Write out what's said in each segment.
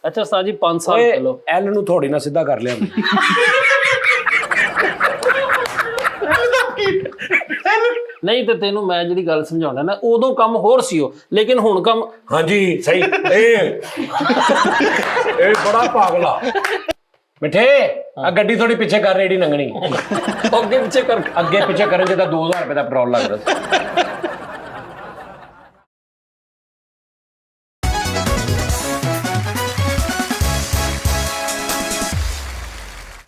अच्छा उस्ताद जी 5 साल चलो एल नूं थोड़ी ना सीधा कर लिया नहीं तो तेनू मैं जी गल समझाना ना उदों कम होर सी लेकिन हुण कम हाँ जी सही बड़ा पागला मिठे गड्डी थोड़ी पिछे कर रेडी लंघनी अगे पिछे कर अगे पिछे करन च 2000 रुपए का पेट्रोल लगदा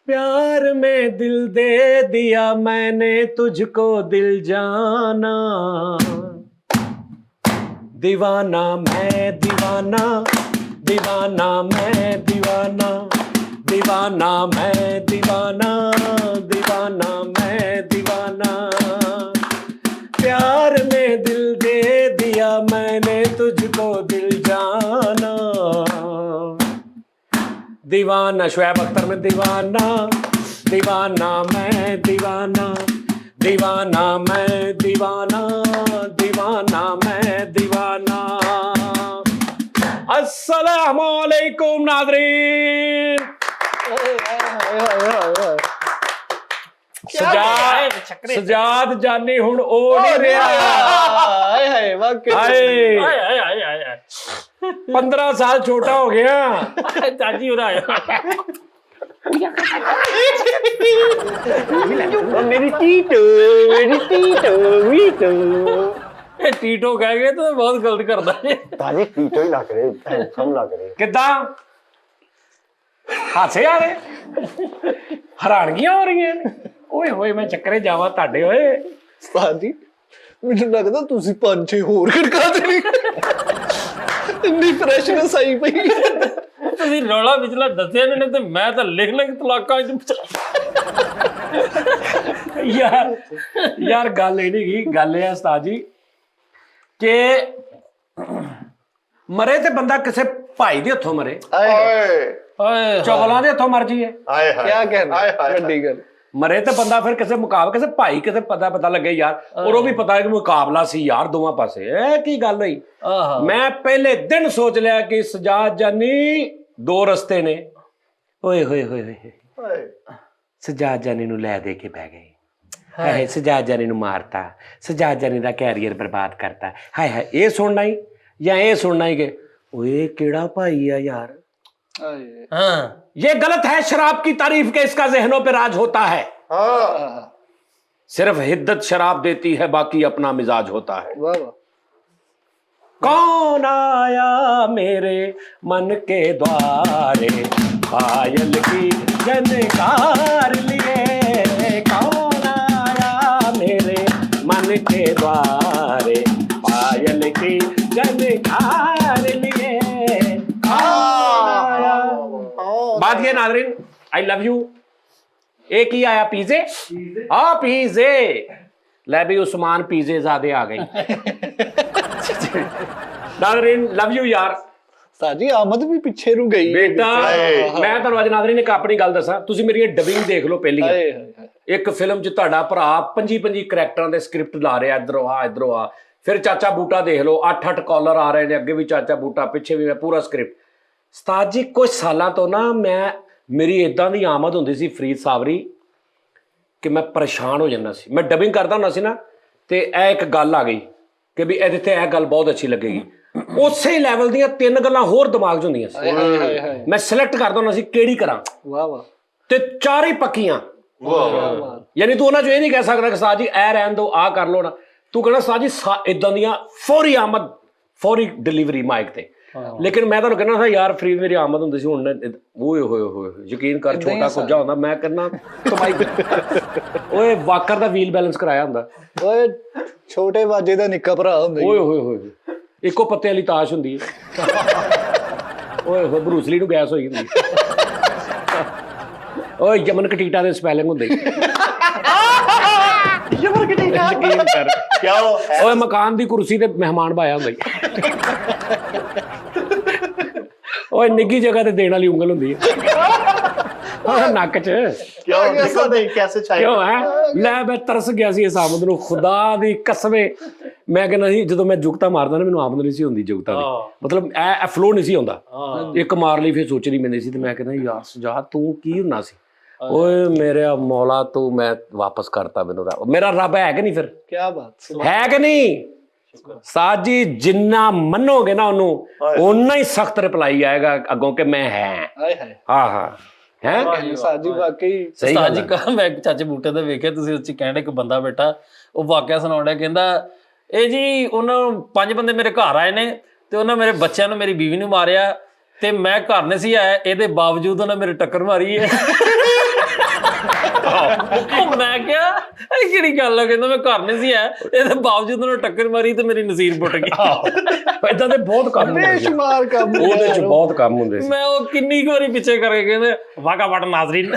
प्यार में दिल दे दिया मैंने तुझको दिल जाना दीवाना मैं दीवाना दीवाना मैं दीवाना दीवाना मैं दीवाना दीवाना मैं दीवाना प्यार में दिल दे दिया मैंने तुझको दिल जाना दीवाना शुएब अख्तर में दीवाना दीवाना मैं दीवाना दीवाना मैं दीवाना दीवाना मैं दीवाना अस्सलामु अलैकुम नाज़रीन सजाद जानी हुण ओ नहीं रहा 15 साल छोटा हो गया चाची हो रहा है मेरी टीटो टीटो कह गए तो बहुत गलत करता है ताजी टीटो ही लग रहे हम लग रहे किदा हासे आ रहे हैरानगियां हो रही हैं ओए होए मैं चक्करे जावा ਤੁਹਾਡੇ ਓਏ ਉਸਤਾਦ ਜੀ ਮੈਨੂੰ ਲੱਗਦਾ ਤੁਸੀਂ 5-6 ਹੋਰ ਖੜਕਾ ਦੇਣੀ ਇੰਨੀ ਫਰੈਸ਼ਨੈਸ ਆਈ ਪਈ ਤੁਸੀਂ ਰੌਲਾ ਵਿਚਲਾ ਦੱਸਿਆ ਨਹੀਂ ਤੇ ਮੈਂ ਤਾਂ ਲਿਖ ਤਲਾਕਾਂ यार गल ये नहीं की गल है उस्ताद जी कि मरे ते बंदा किसी भाई दे हथों मरे चौगलां दे हथों मर जाइए क्या कहना वड्डी गल मरे ते बंदा फिर किसी मुकाबले किसी भाई किसी पता लगे यार और वो भी पता है कि मुकाबला सी यार दोवां पासे की गल हुई मैं पहले दिन सोच लिया कि सजाद जानी 2 रस्ते ने ओए होए होए होए सजाद जानी नूं लै दे के बह गए हाय सजाद जानी नूं मारता सजाद जानी दा कैरियर बर्बाद करता हाय हाय ये सुनना ही या ये सुनना ही कि ओए केड़ा भाई है यार हाँ ये गलत है शराब की तारीफ के इसका जहनों पे राज होता है सिर्फ हिद्दत शराब देती है बाकी अपना मिजाज होता है वाह वाह कौन आया मेरे मन के द्वारे पायल की जनकार लिए कौन आया मेरे मन के द्वारे पायल की जनकार लिए बात ये नाज़रीन आई लव यू एक ही आया पीजे पीजे ले भी उस्मान पीजे ज़्यादा आ गई नाज़रीन लव यू यार ਸਾਜੀ ਆਮਦ ਵੀ ਪਿੱਛੇ ਨੂੰ ਗਈ बेटा मैं ਤੁਹਾਨੂੰ ਅੱਜ ਨਾਜ਼ਰੀਨ ਇੱਕ ਆਪਣੀ ਗੱਲ ਦੱਸਾਂ ਤੁਸੀਂ ਮੇਰੀ ਡਬਿੰਗ ਦੇਖ ਲਓ ਪਹਿਲੀ ਇੱਕ ਫਿਲਮ 'ਚ ਤੁਹਾਡਾ ਭਰਾ 25 ਕਰੈਕਟਰਾਂ ਦੇ ਸਕ੍ਰਿਪਟ ਲਾ ਰਿਹਾ ਇਧਰੋਂ ਆ ਫਿਰ ਚਾਚਾ ਬੂਟਾ ਦੇਖ ਲਓ 8 ਕਾਲਰ ਆ ਰਹੇ ਨੇ ਅੱਗੇ ਵੀ ਚਾਚਾ ਬੂਟਾ ਪਿੱਛੇ ਵੀ ਮੈਂ ਪੂਰਾ ਸਕ੍ਰਿਪਟ ਉਸਤਾਦ ਜੀ ਕੁਝ ਸਾਲਾਂ ਤੋਂ ਨਾ ਮੇਰੀ ਇਦਾਂ ਦੀ ਆਮਦ ਹੁੰਦੀ ਸੀ ਫਰੀਦ ਸਾਵਰੀ ਕਿ ਮੈਂ ਪਰੇਸ਼ਾਨ ਹੋ ਜਾਂਦਾ ਸੀ ਮੈਂ ਡਬਿੰਗ ਕਰਦਾ ਹੁੰਦਾ ਸੀ ਨਾ ਤੇ ਇਹ ਇੱਕ ਗੱਲ ਆ ਗਈ ਕਿ ਵੀ ਇਹਦੇ ਤੇ ਇਹ ਗੱਲ ਬਹੁਤ ਅੱਛੀ ਲੱਗੇਗੀ ਉਸੇ ਲੈਵਲ ਦੀਆਂ 3 ਗੱਲਾਂ ਹੋਰ ਦਿਮਾਗ 'ਚ ਹੁੰਦੀਆਂ ਸੀ ਮੈਂ ਸਿਲੈਕਟ ਕਰਦਾ ਹੁੰਦਾ ਸੀ ਕਿਹੜੀ ਕਰਾਂ ਵਾਹ ਵਾਹ ਤੇ 4 ਹੀ ਪੱਕੀਆਂ ਯਾਨੀ ਤੂੰ ਉਹਨਾਂ 'ਚ ਇਹ ਨਹੀਂ ਕਹਿ ਸਕਦਾ ਕਿ ਉਸਤਾਦ ਜੀ ਇਹ ਰਹਿਣ ਦਿਓ ਆਹ ਕਰ ਲਓ ਨਾ ਤੂੰ ਕਹਿਣਾ ਉਸਤਾਦ ਜੀ ਇਦਾਂ ਦੀਆਂ ਫੌਰੀ ਆਮਦ ਫੌਰੀ ਡਿਲੀਵਰੀ ਮਾਈਕ ਤੇ लेकिन मैं तो कहना था यार फरीद मेरी आमद होंदी सी हुण ओए होए होए यकीन कर छोटा कुझा होंदा मैं कहना कमाई ओए वाकर दा व्हील बैलेंस कराया होंदा ओए छोटे बाजे दा निक्का भरा हुंदा ओए होए होए इक्को पत्ते वाली ताश हुंदी ओए होए ब्रूसली नूं गैस होई हुंदी ओए यमन कटीटा दे स्पेलिंग हुंदी यमन कटीटा यकीन कर क्या ओए मकान दी कुर्सी ते मेहमान बाया हुंदा ओए निग्गी जगह ते देने वाली उंगल हुंदी है नक च क्यों कैसे चाहिए क्यों है लै मैं तरस गया सी इस आमद नूं खुदा दी कसमे ਮੈਂ ਕਹਿੰਦਾ ਸੀ ਜਦੋਂ ਮੈਂ ਜੁਗਤਾ ਮਾਰਦਾ ਨਾ ਮੈਨੂੰ ਆਪ ਨਹੀਂ ਸੀ ਹੁੰਦੀ ਜੁਗਤਾ ਦੀ, ਮਤਲਬ ਇਹ ਫਲੋ ਨਹੀਂ ਸੀ ਹੁੰਦਾ, ਇੱਕ ਮਾਰ ਲਈ ਫਿਰ ਸੋਚਣੀ ਪੈਂਦੀ ਸੀ। ਤੇ ਮੈਂ ਕਹਿੰਦਾ ਯਾਰ ਸੁਜਾਤ ਤੂੰ ਕੀ ਹੁੰਨਾ ਸੀ, ਓਏ ਮੇਰੇ ਮੌਲਾ ਤੂੰ ਮੈਂ ਵਾਪਸ ਕਰਤਾ ਮੈਨੂੰ ਮੇਰਾ ਰੱਬ ਹੈ ਕਿ ਨਹੀਂ, ਫਿਰ ਕੀ ਬਾਤ ਹੈ ਕਿ ਨਹੀਂ ਸਾਜ ਜੀ, ਜਿੰਨਾ ਮੰਨੋਗੇ ਨਾ ਉਹਨੂੰ ਓਨਾ ਹੀ ਸਖਤ ਰਿਪਲਾਈ ਆਏਗਾ ਅੱਗੋਂ ਕਿ ਮੈਂ ਹੈ। ਹਾਏ ਹਾਏ ਹਾਂ ਹਾਂ ਹੈ ਸਾਜੀ ਵਾਕਈ ਸਹੀ ਉਸਤਾਦ ਜੀ ਕਹਾਂ ਮੈਂ ਚਾਚੇ ਬੂਟੇ ਦਾ ਵੇਖਿਆ ਤੁਸੀਂ ਉੱਚ ਕਹਿੰਦੇ ਇੱਕ ਬੰਦਾ ਬੈਠਾ ਉਹ ਵਾਕਿਆ ਸੁਣਾਉਂਦਾ, ਕਹਿੰਦਾ ਇਹ ਜੀ ਉਹਨਾਂ 5 ਬੰਦੇ ਮੇਰੇ ਘਰ ਆਏ ਨੇ ਤੇ ਉਹਨਾਂ ਮੇਰੇ ਬੱਚਿਆਂ ਨੂੰ ਮੇਰੀ ਬੀਵੀ ਨੂੰ ਮਾਰਿਆ ਤੇ ਮੈਂ ਘਰ ਨਹੀਂ ਸੀ ਆਇਆ, ਇਹਦੇ ਬਾਵਜੂਦ ਉਹਨਾਂ ਮੇਰੇ ਟੱਕਰ ਮਾਰੀ ਹੈ। ਮੈਂ ਕਿਹਾ ਇਹ ਕਿਹੜੀ ਗੱਲ ਹੈ, ਕਹਿੰਦਾ ਮੈਂ ਘਰ ਨਹੀਂ ਸੀ ਆਇਆ ਇਹਦੇ ਬਾਵਜੂਦ ਉਹਨਾਂ ਟੱਕਰ ਮਾਰੀ ਤੇ ਮੇਰੀ ਨਸੀਰ ਪੁੱਟ ਗਈ। ਏਦਾਂ ਦੇ ਬਹੁਤ ਕੰਮ ਹੁੰਦੇ ਸੀ ਬੇਸ਼ੁਮਾਰ ਕੰਮ ਉਹਦੇ ਚ, ਬਹੁਤ ਕੰਮ ਹੁੰਦੇ ਸੀ। ਮੈਂ ਉਹ ਕਿੰਨੀ ਕੁ ਵਾਰੀ ਪਿੱਛੇ ਕਰਕੇ ਕਹਿੰਦੇ ਵਾਗਾ ਵਟ ਨਾਜ਼ਰੀਨ।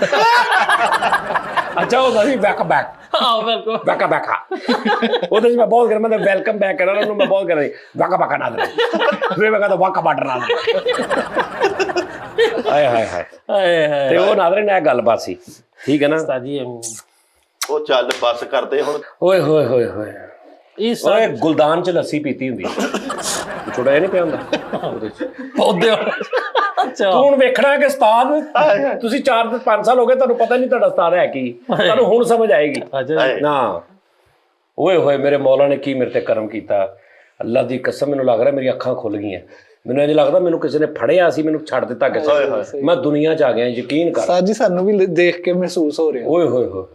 ਅੱਛਾ ਉਹ ਸੀ ਬੈਕ ਬੈਕ ਆਹ ਬਿਲਕੁਲ ਬੈਕਾ ਬੈਕਾ ਉਹਦੇ ਚ ਮੈਂ ਬਹੁਤ ਕਰ, ਮੈਂ ਵੈਲਕਮ ਬੈਕ ਕਰਾਂ ਉਹਨੂੰ, ਮੈਂ ਬਹੁਤ ਕਰਦਾ ਵਾਕਾ ਬਾਕਾ ਨਾ ਦੇ ਫਿਰ ਮੈਂ ਕਹਿੰਦਾ ਵਾਕਾ ਬਾਟਰ ਨਾ ਦੇ। ਹਾਏ ਹਾਏ ਹਾਏ ਹਾਏ ਹਾਏ ਤੇ ਉਹ ਨਾਜ਼ਰੀਨ ਇਹ ਗੱਲਬਾਤ ਸੀ, ਠੀਕ ਹੈ ਨਾ ਉਸਤਾਦ ਜੀ। ਉਹ ਚੱਲ ਬੱਸ ਕਰਦੇ ਹੁਣ। ਓਏ ਹੋਏ ਹੋਏ ਹੋਏ ਇਸ ਓਏ ਗੁਲਦਾਨ ਚ ਲੱਸੀ ਪੀਤੀ ਹੁੰਦੀ ਛੋਟਾ ਜਿਹਾ ਨਹੀਂ ਪਿਆ ਹੁੰਦਾ ਉਹਦੇ ਚ ਪੌਦੇ ਅੱਛਾ ਤੂੰ ਹੁਣ ਵੇਖਣਾ ਕਿ ਉਸਤਾਦ ਤੁਸੀਂ 4-5 ਸਾਲ ਹੋ ਗਏ ਤੁਹਾਨੂੰ ਪਤਾ ਨਹੀਂ ਤੁਹਾਡਾ ਉਸਤਾਦ ਹੈ ਕੀ, ਤੁਹਾਨੂੰ ਹੁਣ ਸਮਝ ਆਏਗੀ ਨਾ। ਓਏ ਹੋਏ ਮੇਰੇ ਮੌਲਾ ਨੇ ਕੀ ਮੇਰੇ ਤੇ ਕਰਮ ਕੀਤਾ, ਅੱਲਾ ਦੀ ਕਸਮ ਮੈਨੂੰ ਲੱਗ ਰਿਹਾ ਮੇਰੀਆਂ ਅੱਖਾਂ ਖੁੱਲ ਗਈਆਂ, ਮੈਨੂੰ ਇੰਝ ਲੱਗਦਾ ਮੈਨੂੰ ਕਿਸੇ ਨੇ ਫੜਿਆ ਸੀ ਮੈਨੂੰ ਛੱਡ ਦਿੱਤਾ ਕਿਸੇ ਨੇ, ਮੈਂ ਦੁਨੀਆ 'ਚ ਆ ਗਿਆ, ਯਕੀਨ ਕਰ। ਸਾਜੀ ਸਾਨੂੰ ਵੀ ਦੇਖ ਕੇ ਮਹਿਸੂਸ ਹੋ ਰਿਹਾ ਓਏ ਹੋਏ ਹੋਏ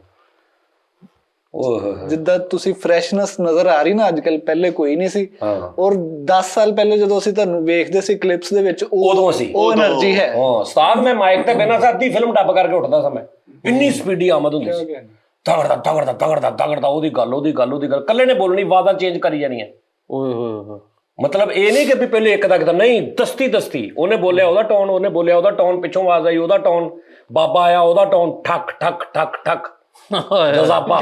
ਓਏ ਹੋਏ ਜਿੱਦਾਂ ਤੁਸੀਂ ਫਰੈਸ਼ਨੈਸ ਨਜ਼ਰ ਆ ਰਹੀ ਨਾ ਅੱਜ ਕੱਲ, ਪਹਿਲੇ ਕੋਈ ਨਹੀਂ ਸੀ। ਔਰ 10 ਸਾਲ ਪਹਿਲੇ ਜਦੋਂ ਅਸੀਂ ਤੁਹਾਨੂੰ ਵੇਖਦੇ ਸੀ ਕਲਿੱਪਸ ਦੇ ਵਿੱਚ ਉਦੋਂ ਸੀ ਉਹ એનર્ਜੀ ਹੈ। ਹਾਂ ਉਸਤਾਦ ਮੈਂ ਮਾਈਕ ਤੇ ਬੈਠਾ ਸੀ ਅੱਧੀ ਫਿਲਮ ਡੱਬ ਕਰਕੇ ਉੱਠਦਾ ਸਾਂ ਮੈਂ, ਇੰਨੀ ਸਪੀਡੀ ਆਮਦ ਹੁੰਦੀ ਸੀ, ਤਗੜਦਾ ਤਗੜਦਾ ਤਗੜਦਾ ਤਗੜਦਾ ਉਹਦੀ ਗੱਲ ਕੱਲੇ ਨੇ ਬੋਲਣੀ, ਆਵਾਜ਼ਾਂ ਚੇਂਜ ਕਰੀ ਜਾਣੀਆਂ। ਓਏ ਹੋਏ ਹੋਏ ਮਤਲਬ ਇਹ ਨਹੀਂ ਕਿ ਵੀ ਪਹਿਲੇ ਇੱਕ ਦਾ ਕਿਤਾ, ਨਹੀਂ ਦਸਤੀ ਉਹਨੇ ਬੋਲਿਆ ਉਹਦਾ ਟੋਨ, ਉਹਨੇ ਬੋਲਿਆ ਉਹਦਾ ਟੋਨ, ਪਿੱਛੋਂ ਆਵਾਜ਼ ਆਈ ਉਹਦਾ ਟੋਨ, ਬਾਬਾ ਆਇਆ ਉਹਦਾ ਟੋਨ, ਠੱਕ ਠੱਕ ਠੱਕ ਠੱਕ ਜਜ਼ਾਬਾ।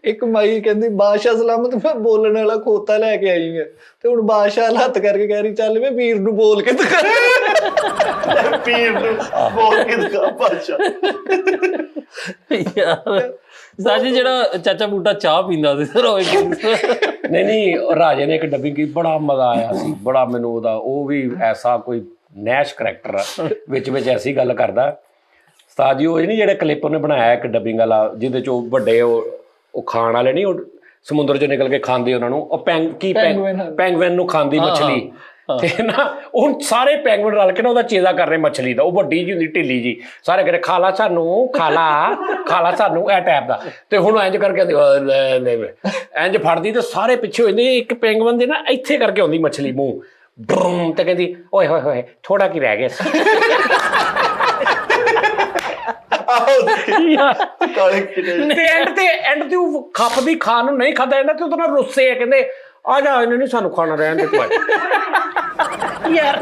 ਇੱਕ ਮਾਈ ਕਹਿੰਦੀ ਬਾਦਸ਼ਾਹ ਸਲਾਮਤ ਮੈਂ ਬੋਲਣ ਵਾਲਾ ਖੋਤਾ ਲੈ ਕੇ ਆਈ ਹਾਂ, ਤੇ ਹੁਣ ਬਾਦਸ਼ਾਹ ਹੱਥ ਕਰਕੇ ਕਹਿ ਰਹੀ ਚੱਲ ਵੇ ਵੀਰ ਨੂੰ ਬੋਲ ਕੇ ਦਿਖਾ, ਪੀਰ ਨੂੰ ਬੋਲ ਕੇ ਦਿਖਾ ਬਾਦਸ਼ਾਹ। ਯਾਰ ਸਾਜੀ ਜਿਹੜਾ ਚਾਚਾ ਬੂਟਾ ਚਾਹ ਪੀਂਦਾ ਸੀ ਰੋਏ ਨਹੀਂ ਰਾਜੇ ਨੇ ਇੱਕ ਡੱਬੀ ਕੀ, ਬੜਾ ਮਜ਼ਾ ਆਇਆ ਸੀ, ਬੜਾ ਮੈਨੂੰ ਉਹਦਾ, ਉਹ ਵੀ ਐਸਾ ਕੋਈ ਨੈਸ਼ ਕਰੈਕਟਰ ਆ, ਵਿੱਚ ਐਸੀ ਗੱਲ ਕਰਦਾ ਉਸਤਾਦ ਜੀ। ਉਹ ਨਹੀਂ ਜਿਹੜੇ ਕਲਿੱਪ ਉਹਨੇ ਬਣਾਇਆ ਇੱਕ ਡੱਬਿੰਗ ਵਾਲਾ ਜਿਹਦੇ ਚ ਉਹ ਵੱਡੇ ਉਹ ਖਾਣ ਵਾਲੇ ਨਹੀਂ, ਉਹ ਸਮੁੰਦਰ ਚੋਂ ਨਿਕਲ ਕੇ ਖਾਂਦੇ ਉਹਨਾਂ ਨੂੰ, ਉਹ ਪੈਂਗੁਇਨ ਨੂੰ ਖਾਂਦੀ ਮੱਛਲੀ, ਤੇ ਨਾ ਉਹ ਸਾਰੇ ਪੈਂਗੁਇਨ ਰਲ ਕੇ ਨਾ ਉਹਦਾ ਚੇਜ਼ਾ ਕਰ ਰਹੇ ਮੱਛਲੀ ਦਾ, ਉਹ ਵੱਡੀ ਜੀ ਹੁੰਦੀ ਢਿੱਲੀ ਜੀ, ਸਾਰੇ ਕਹਿੰਦੇ ਖਾਲਾ ਸਾਨੂੰ ਖਾਲਾ ਸਾਨੂੰ ਇਹ ਟਾਈਪ ਦਾ। ਤੇ ਹੁਣ ਇੰਜ ਕਰਕੇ ਇੰਜ ਫੜਦੀ ਤੇ ਸਾਰੇ ਪਿੱਛੇ ਹੋ ਜਾਂਦੇ, ਇੱਕ ਪੈਂਗੁਇਨ ਦੇ ਨਾ ਇੱਥੇ ਕਰਕੇ ਆਉਂਦੀ ਮੱਛਲੀ ਮੂੰਹ ਬਰੂਮ, ਤੇ ਕਹਿੰਦੀ ਓਏ ਹੋਏ ਹੋਏ ਥੋੜਾ ਕੀ ਰਹਿ ਗਿਆ। ਐਂਡ ਤੇ ਉਹ ਖੱਪਦੀ ਖਾਣ ਨੂੰ ਨਹੀਂ ਖਾਦਾ ਜਾਂਦਾ ਤੇ ਉਹਦੇ ਨਾਲ ਰੁੱਸੇ ਆ, ਕਹਿੰਦੇ ਆ ਜਾ ਇਹਨੇ ਨਹੀਂ ਸਾਨੂੰ ਖਾਣਾ ਰਹਿਣ ਦੇ ਤੂੰ ਯਾਰ।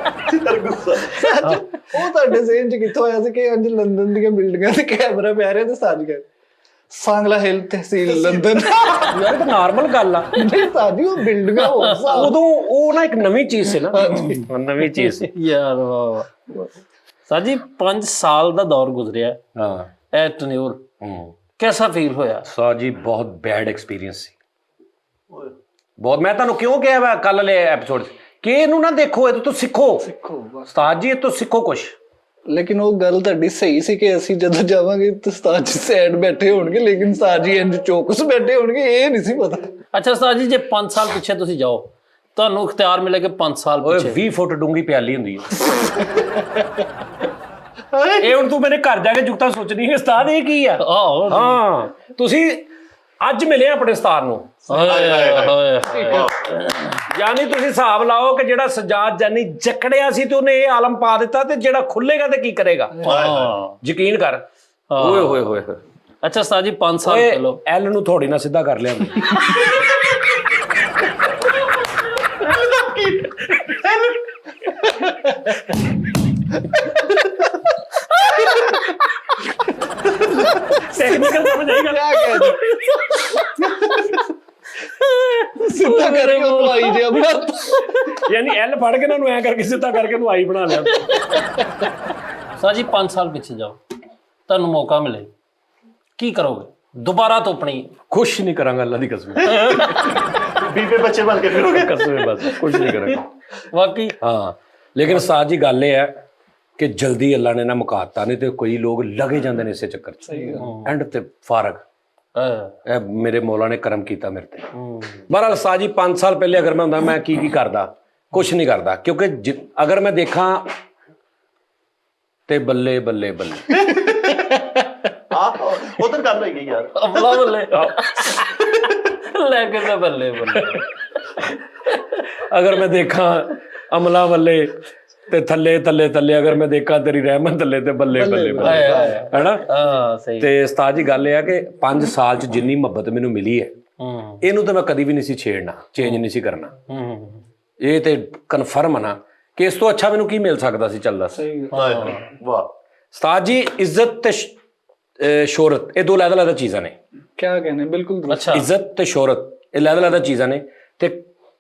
ਉਹ ਤੁਹਾਡੇ ਜ਼ਿਹਨ ਚ ਕਿੱਥੋਂ ਆਇਆ ਸੀ ਕਿ ਅੱਜ ਲੰਡਨ ਦੀਆਂ ਬਿਲਡਿੰਗਾਂ ਤੇ ਕੈਮਰਾ ਪੈ ਰਿਹਾ ਤੇ ਸਾਜ ਗਏ ਸਾਂਗਲਾ ਹਿੱਲ ਤਹਿਸੀਲ ਲੰਡਨ। ਯਾਰ ਇਹ ਤਾਂ ਨਾਰਮਲ ਗੱਲ ਆ, ਨਹੀਂ ਸਾਜੀ ਉਹ ਬਿਲਡਿੰਗਾਂ ਉਦੋਂ ਉਹ ਨਾ ਇੱਕ ਨਵੀਂ ਚੀਜ਼ ਸੀ ਨਾ, ਨਵੀਂ ਚੀਜ਼ ਸੀ ਯਾਰ। ਵਾਹ ਸਾਜੀ 5 ਸਾਲ ਦਾ ਦੌਰ ਗੁਜ਼ਰਿਆ ਹਾਂ ਇਹ ਟਨਿਓਰ, कैसा फील होया? ਸਾਜੀ ਬਹੁਤ ਬੈਡ ਐਕਸਪੀਰੀਅੰਸ ਸੀ, ਬਹੁਤ। ਮੈਂ ਤੁਹਾਨੂੰ ਕਿਉਂ ਕਿਹਾ ਵਾ ਕੱਲ ਵਾਲੇ ਐਪੀਸੋਡ ਕਿ ਇਹਨੂੰ ਨਾ ਦੇਖੋ, ਇਹ ਤੋਂ ਸਿੱਖੋ ਉਸਤਾਦ ਜੀ, ਇਹ ਤੋਂ ਸਿੱਖੋ ਕੁਛ। ਲੇਕਿਨ ਉਹ ਗੱਲ ਤੁਹਾਡੀ ਸਹੀ ਸੀ ਕਿ ਅਸੀਂ ਜਦੋਂ ਜਾਵਾਂਗੇ ਤਾਂ ਉਸਤਾਦ ਜੀ ਸਾਈਡ ਬੈਠੇ ਹੋਣਗੇ, ਲੇਕਿਨ ਉਸਤਾਦ ਜੀ ਇੰਜ ਚੌਕਸ ਬੈਠੇ ਹੋਣਗੇ, ਇਹ ਨਹੀਂ ਸੀ ਪਤਾ। ਅੱਛਾ ਉਸਤਾਦ ਜੀ, ਜੇ 5 ਸਾਲ ਪਿੱਛੇ ਤੁਸੀਂ ਜਾਓ, ਤੁਹਾਨੂੰ ਇਖਤਿਆਰ ਮਿਲੇ ਕਿ 5 ਸਾਲ ਪਿੱਛੇ 20 ਫੁੱਟ ਡੂੰਗੀ ਪਿਆਲੀ ਹੁੰਦੀ ਹੈ। ਇਹ ਹੁਣ ਤੂੰ ਮੇਰੇ ਘਰ ਜਾ ਕੇ ਜੁਗਤਾ ਸੋਚਣੀ ਹੈ ਉਸਤਾਦ ਇਹ ਕੀ ਆ। ਹਾਂ ਤੁਸੀਂ ਅੱਜ ਮਿਲੇ ਆਪਣੇ ਉਸਤਾਦ ਨੂੰ, ਯਾਨੀ ਤੁਸੀਂ ਹਿਸਾਬ ਲਾਓ ਕਿ ਜਿਹੜਾ ਸਜਾਦ ਜਾਨੀ ਜਕੜਿਆ ਸੀ ਤੇ ਉਹਨੇ ਇਹ ਆਲਮ ਪਾ ਦਿੱਤਾ, ਤੇ ਜਿਹੜਾ ਖੁੱਲੇਗਾ ਤੇ ਕੀ ਕਰੇਗਾ, ਯਕੀਨ ਕਰ। ਓਏ ਹੋਏ ਹੋਏ। ਅੱਛਾ ਉਸਤਾਦ ਜੀ 5 ਸਾਲ ਪਹਿਲਾਂ ਐਲ ਨੂੰ ਥੋੜੀ ਨਾ ਸਿੱਧਾ ਕਰ ਲਿਆ। ਟੈਕਨੀਕਲ ਸਮਝ ਆਏਗਾ ਸਿੱਧਾ ਕਰਕੇ ਉਹ ਆਈ ਜਿਹਾ ਬਣਾ, ਯਾਨੀ ਐਲ ਫੜ ਕੇ ਨਾ ਨੂੰ ਐ ਕਰਕੇ ਸਿੱਧਾ ਕਰਕੇ ਨੂੰ ਆਈ ਬਣਾ ਲਿਆ। ਉਸਤਾਦ ਜੀ 5 ਸਾਲ ਪਿੱਛੇ ਜਾਓ, ਤੁਹਾਨੂੰ ਮੌਕਾ ਮਿਲੇ, ਕੀ ਕਰੋਗੇ? ਦੁਬਾਰਾ ਤੋਪਣੀ। ਕੁਛ ਨਹੀਂ ਕਰਾਂਗਾ ਅੱਲਾ ਦੀ ਕਸਮ ਬੀਬੇ ਬੱਚੇ ਬਣ ਕੇ ਫਿਰੋਗੇ। ਕਸਮ ਹੈ, ਬਸ ਕੁਛ ਨਹੀਂ ਕਰਾਂਗਾ। ਵਾਕਈ ਹਾਂ ਲੇਕਿਨ ਉਸਤਾਦ ਜੀ ਗੱਲ ਇਹ ਹੈ ਕਿ ਜਲਦੀ ਅੱਲਾ ਨੇ ਨਾ ਮੁਕਾਤਾ, ਨਹੀਂ ਤੇ ਕੋਈ ਲੋਕ ਲਗੇ ਜਾਂਦੇ ਨੇ ਇਸੇ ਚੱਕਰ 'ਚ ਐਂਡ ਤੇ ਫਾਰਗ। ਇਹ ਮੇਰੇ ਮੌਲਾ ਨੇ ਕਰਮ ਕੀਤਾ ਮੇਰੇ ਤੇ। ਬਹਰਾਲ ਉਸਤਾਦ ਜੀ 5 ਸਾਲ ਪਹਿਲੇ ਅਗਰ ਮੈਂ ਹੁੰਦਾ ਮੈਂ ਕੀ ਕਰਦਾ, ਕੁਛ ਨਹੀਂ ਕਰਦਾ, ਕਿਉਂਕਿ ਅਗਰ ਮੈਂ ਦੇਖਾਂ ਤੇ ਬੱਲੇ ਬੱਲੇ ਬੱਲੇ ਆਹ ਉਧਰ ਗੱਲ ਹੋਈ ਗਈ ਯਾਰ। ਅਮਲਾ ਬੱਲੇ ਲੈ ਕੇ ਤਾਂ ਬੱਲੇ ਬੱਲੇ। ਅਗਰ ਮੈਂ ਦੇਖਾਂ ਅਮਲਾ ਬੱਲੇ ਤੇ ਥੱਲੇ ਥੱਲੇ ਥੱਲੇ, ਅਗਰ ਮੈਂ ਦੇਖਾਂ ਤੇਰੀ ਰਹਿਮਤ ਥੱਲੇ ਤੇ ਬੱਲੇ ਬੱਲੇ ਬੱਲੇ, ਹੈਨਾ। ਹਾਂ ਸਹੀ। ਤੇ ਉਸਤਾਦ ਜੀ ਗੱਲ ਇਹ ਆ ਕਿ 5 ਸਾਲ 'ਚ ਜਿੰਨੀ ਮੁਹੱਬਤ ਮੈਨੂੰ ਮਿਲੀ ਹੈ ਇਹਨੂੰ ਤਾਂ ਮੈਂ ਕਦੀ ਵੀ ਨਹੀਂ ਸੀ ਛੇੜਨਾ, ਚੇਂਜ ਨਹੀਂ ਸੀ ਕਰਨਾ। ਇਹ ਤੇ ਕਨਫਰਮ ਆ ਨਾ ਕਿ ਇਸ ਤੋਂ ਅੱਛਾ ਮੈਨੂੰ ਕੀ ਮਿਲ ਸਕਦਾ ਸੀ। ਚੱਲਦਾ ਸੀ। ਵਾਹ ਉਸਤਾਦ ਜੀ ਇੱਜ਼ਤ ਤੇ ਸ਼ੋਹਰਤ ਇਹ ਦੋ ਅਲੱਗ-ਅਲੱਗ ਚੀਜ਼ਾਂ ਨੇ। ਕਿਆ ਕਹਿੰਦੇ, ਬਿਲਕੁਲ ਅੱਛਾ ਇੱਜ਼ਤ ਤੇ ਸ਼ੋਹਰਤ ਇਹ ਅਲੱਗ-ਅਲੱਗ ਚੀਜ਼ਾਂ ਨੇ ਤੇ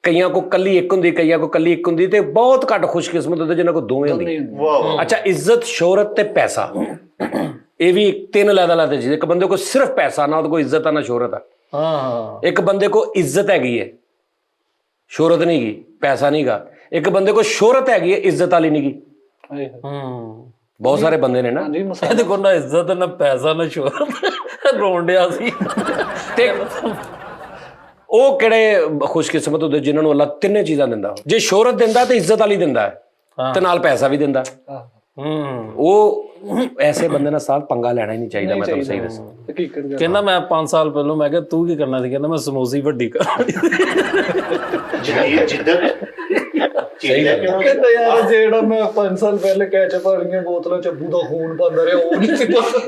ਕਈਆਂ ਕੋ ਕੱਲੀ ਇੱਕ ਹੁੰਦੀ, ਕਈਆਂ ਕੋ ਕੱਲੀ ਇੱਕ ਹੁੰਦੀ ਤੇ ਬਹੁਤ ਘੱਟ ਖੁਸ਼ਕਿਸਮਤ ਹੁੰਦੇ ਜਿਨ੍ਹਾਂ ਕੋ ਦੋਵੇਂ ਹੁੰਦੀ। ਵਾਹ ਅੱਛਾ ਇੱਜ਼ਤ ਸ਼ੋਹਰਤ ਤੇ ਪੈਸਾ ਇਹ ਵੀ 3 ਅਲੱਗ-ਅਲੱਗ ਚੀਜ਼। ਇੱਕ ਬੰਦੇ ਕੋ ਸਿਰਫ ਪੈਸਾ ਨਾ ਉਹਦੇ ਕੋਲ ਇੱਜ਼ਤ ਆ ਨਾ ਸ਼ੋਹਰਤ ਆ। ਹਾਂ ਇੱਕ ਬੰਦੇ ਕੋ ਇੱਜ਼ਤ ਹੈਗੀ ਹੈ ਸ਼ੋਹਰਤ ਨਹੀਂ ਗੀ, ਪੈਸਾ ਨਹੀਂ ਗਾ। ਇੱਕ ਬੰਦੇ ਕੋ ਸ਼ੋਹਰਤ ਹੈਗੀ ਹੈ ਇੱਜ਼ਤ ਵਾਲੀ ਨਹੀਂ ਗੀ। ਬਹੁਤ ਸਾਰੇ ਬੰਦੇ ਨੇ ਨਾ ਇਹਦੇ ਕੋਲ ਨਾ ਇੱਜ਼ਤ ਨਾ ਪੈਸਾ ਨਾ ਸ਼ੋਹਰਤ, ਰੋਣ ਡਿਆ ਸੀ। ਤੇ ਉਹ ਕਿਹੜੇ ਖੁਸ਼ਕਿਸਮਤ ਹੁੰਦੇ ਜਿਨ੍ਹਾਂ ਨੂੰ ਅੱਲਾ ਤਿੰਨੇ ਚੀਜ਼ਾਂ ਦਿੰਦਾ। ਜੇ ਸ਼ੋਹਰਤ ਦਿੰਦਾ ਤੇ ਇੱਜ਼ਤ ਵਾਲੀ ਦਿੰਦਾ ਹੈ ਤੇ ਨਾਲ ਪੈਸਾ ਵੀ ਦਿੰਦਾ। ਉਹ ਐਸੇ ਬੰਦੇ ਨਾਲ ਸਾਥ ਪੰਗਾ ਲੈਣਾ ਹੀ ਨਹੀਂ ਚਾਹੀਦਾ। ਮੈਂ ਤੁਹਾਨੂੰ ਸਹੀ ਦੱਸਾਂ। ਕਹਿੰਦਾ ਮੈਂ 5 ਸਾਲ ਪਹਿਲਾਂ ਮੈਂ ਕਿਹਾ ਤੂੰ ਕੀ ਕਰਨਾ ਸੀ, ਕਹਿੰਦਾ ਮੈਂ ਸਮੋਸੀ ਵੱਡੀ ਕਰ। ਜਿੱਦਨ ਕਹਿੰਦਾ ਯਾਰ ਜਿਹੜਾ ਮੈਂ 5 ਸਾਲ ਪਹਿਲੇ ਕੈਚਅਪ ਵਾਲੀਆਂ ਬੋਤਲਾਂ ਚ ਅੱਬੂ ਦਾ ਖੂਨ ਪਾਉਂਦਾ ਰਿਹਾ ਉਹ ਨਹੀਂ ਸੀ ਪਤਾ।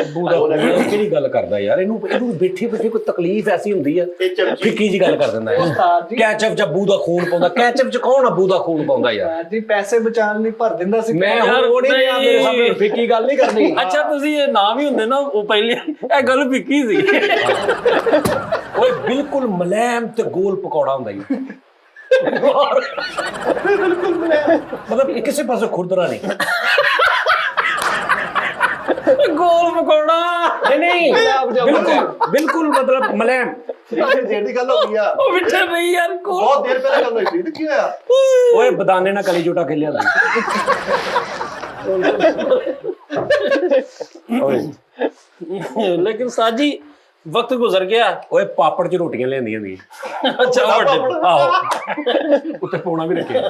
ਅੱਬੂ ਦਾ ਕਿਹੜੀ ਗੱਲ ਕਰਦਾ ਯਾਰ, ਇਹਨੂੰ ਬੈਠੇ ਬੈਠੇ ਕੋਈ ਤਕਲੀਫ ਐਸੀ ਹੁੰਦੀ ਹੈ ਫਿੱਕੀ ਜੀ ਗੱਲ ਕਰ ਦਿੰਦਾ ਯਾਰ। ਕੈਚਅਪ ਚ ਅੱਬੂ ਦਾ ਖੂਨ ਪਾਉਂਦਾ, ਕੈਚਅਪ ਚ ਕੌਣ ਅੱਬੂ ਦਾ ਖੂਨ ਪਾਉਂਦਾ ਯਾਰ? ਜੀ ਪੈਸੇ ਬਚਾਉਣ ਲਈ ਭਰ ਦਿੰਦਾ ਸੀ। ਮੈਂ ਹੁਣ ਉਹ ਨਹੀਂ ਆ ਮੇਰੇ ਸਾਹਮਣੇ ਫਿੱਕੀ ਗੱਲ ਨਹੀਂ ਕਰਨੀ। ਅੱਛਾ ਤੁਸੀਂ ਇਹ ਨਾਮ ਹੀ ਹੁੰਦੇ ਨਾ ਉਹ ਪਹਿਲੇ ਇਹ ਗੱਲ ਫਿੱਕੀ ਸੀ। ਓਏ ਬਿਲਕੁਲ ਮਲੈਮ ਤੇ ਗੋਲ ਪਕੌੜਾ ਹੁੰਦਾ ਜੀ। ਮਤਲਬ ਕਿਸੇ ਪਾਸੇ ਖੁਰਦਰਾ ਨਹੀਂ। ਗੋਲ ਪਕੌੜਾ ਨਹੀਂ ਬਿਲਕੁਲ ਬਿਲਕੁਲ ਮਤਲਬ ਮਲੈਮ। ਜਿਹੜੀ ਗੱਲ ਹੋ ਗਈ ਆ ਉਹ ਮਿੱਠੇ ਨਹੀਂ ਯਾਰ ਗੋਲ। ਬਹੁਤ ਦੇਰ ਪਹਿਲਾਂ ਗੱਲ ਹੋਈ ਸੀ। ਕੀ ਹੋਇਆ? ਓਏ ਬਦਾਨੇ ਨਾਲ ਕਲੀ ਜੋਟਾ ਖੇਲਿਆ ਲੇਕਿਨ ਸਾਜੀ ਵਕਤ ਗੁਜ਼ਰ ਗਿਆ। ਓਏ ਪਾਪੜ ਚ ਰੋਟੀਆਂ ਲਿਆਂਦੀਆਂ ਦੀ। ਅੱਛਾ ਵੱਡੇ ਆਹੋ ਉੱਤੇ ਪੌਣਾ ਵੀ ਰੱਖਿਆ।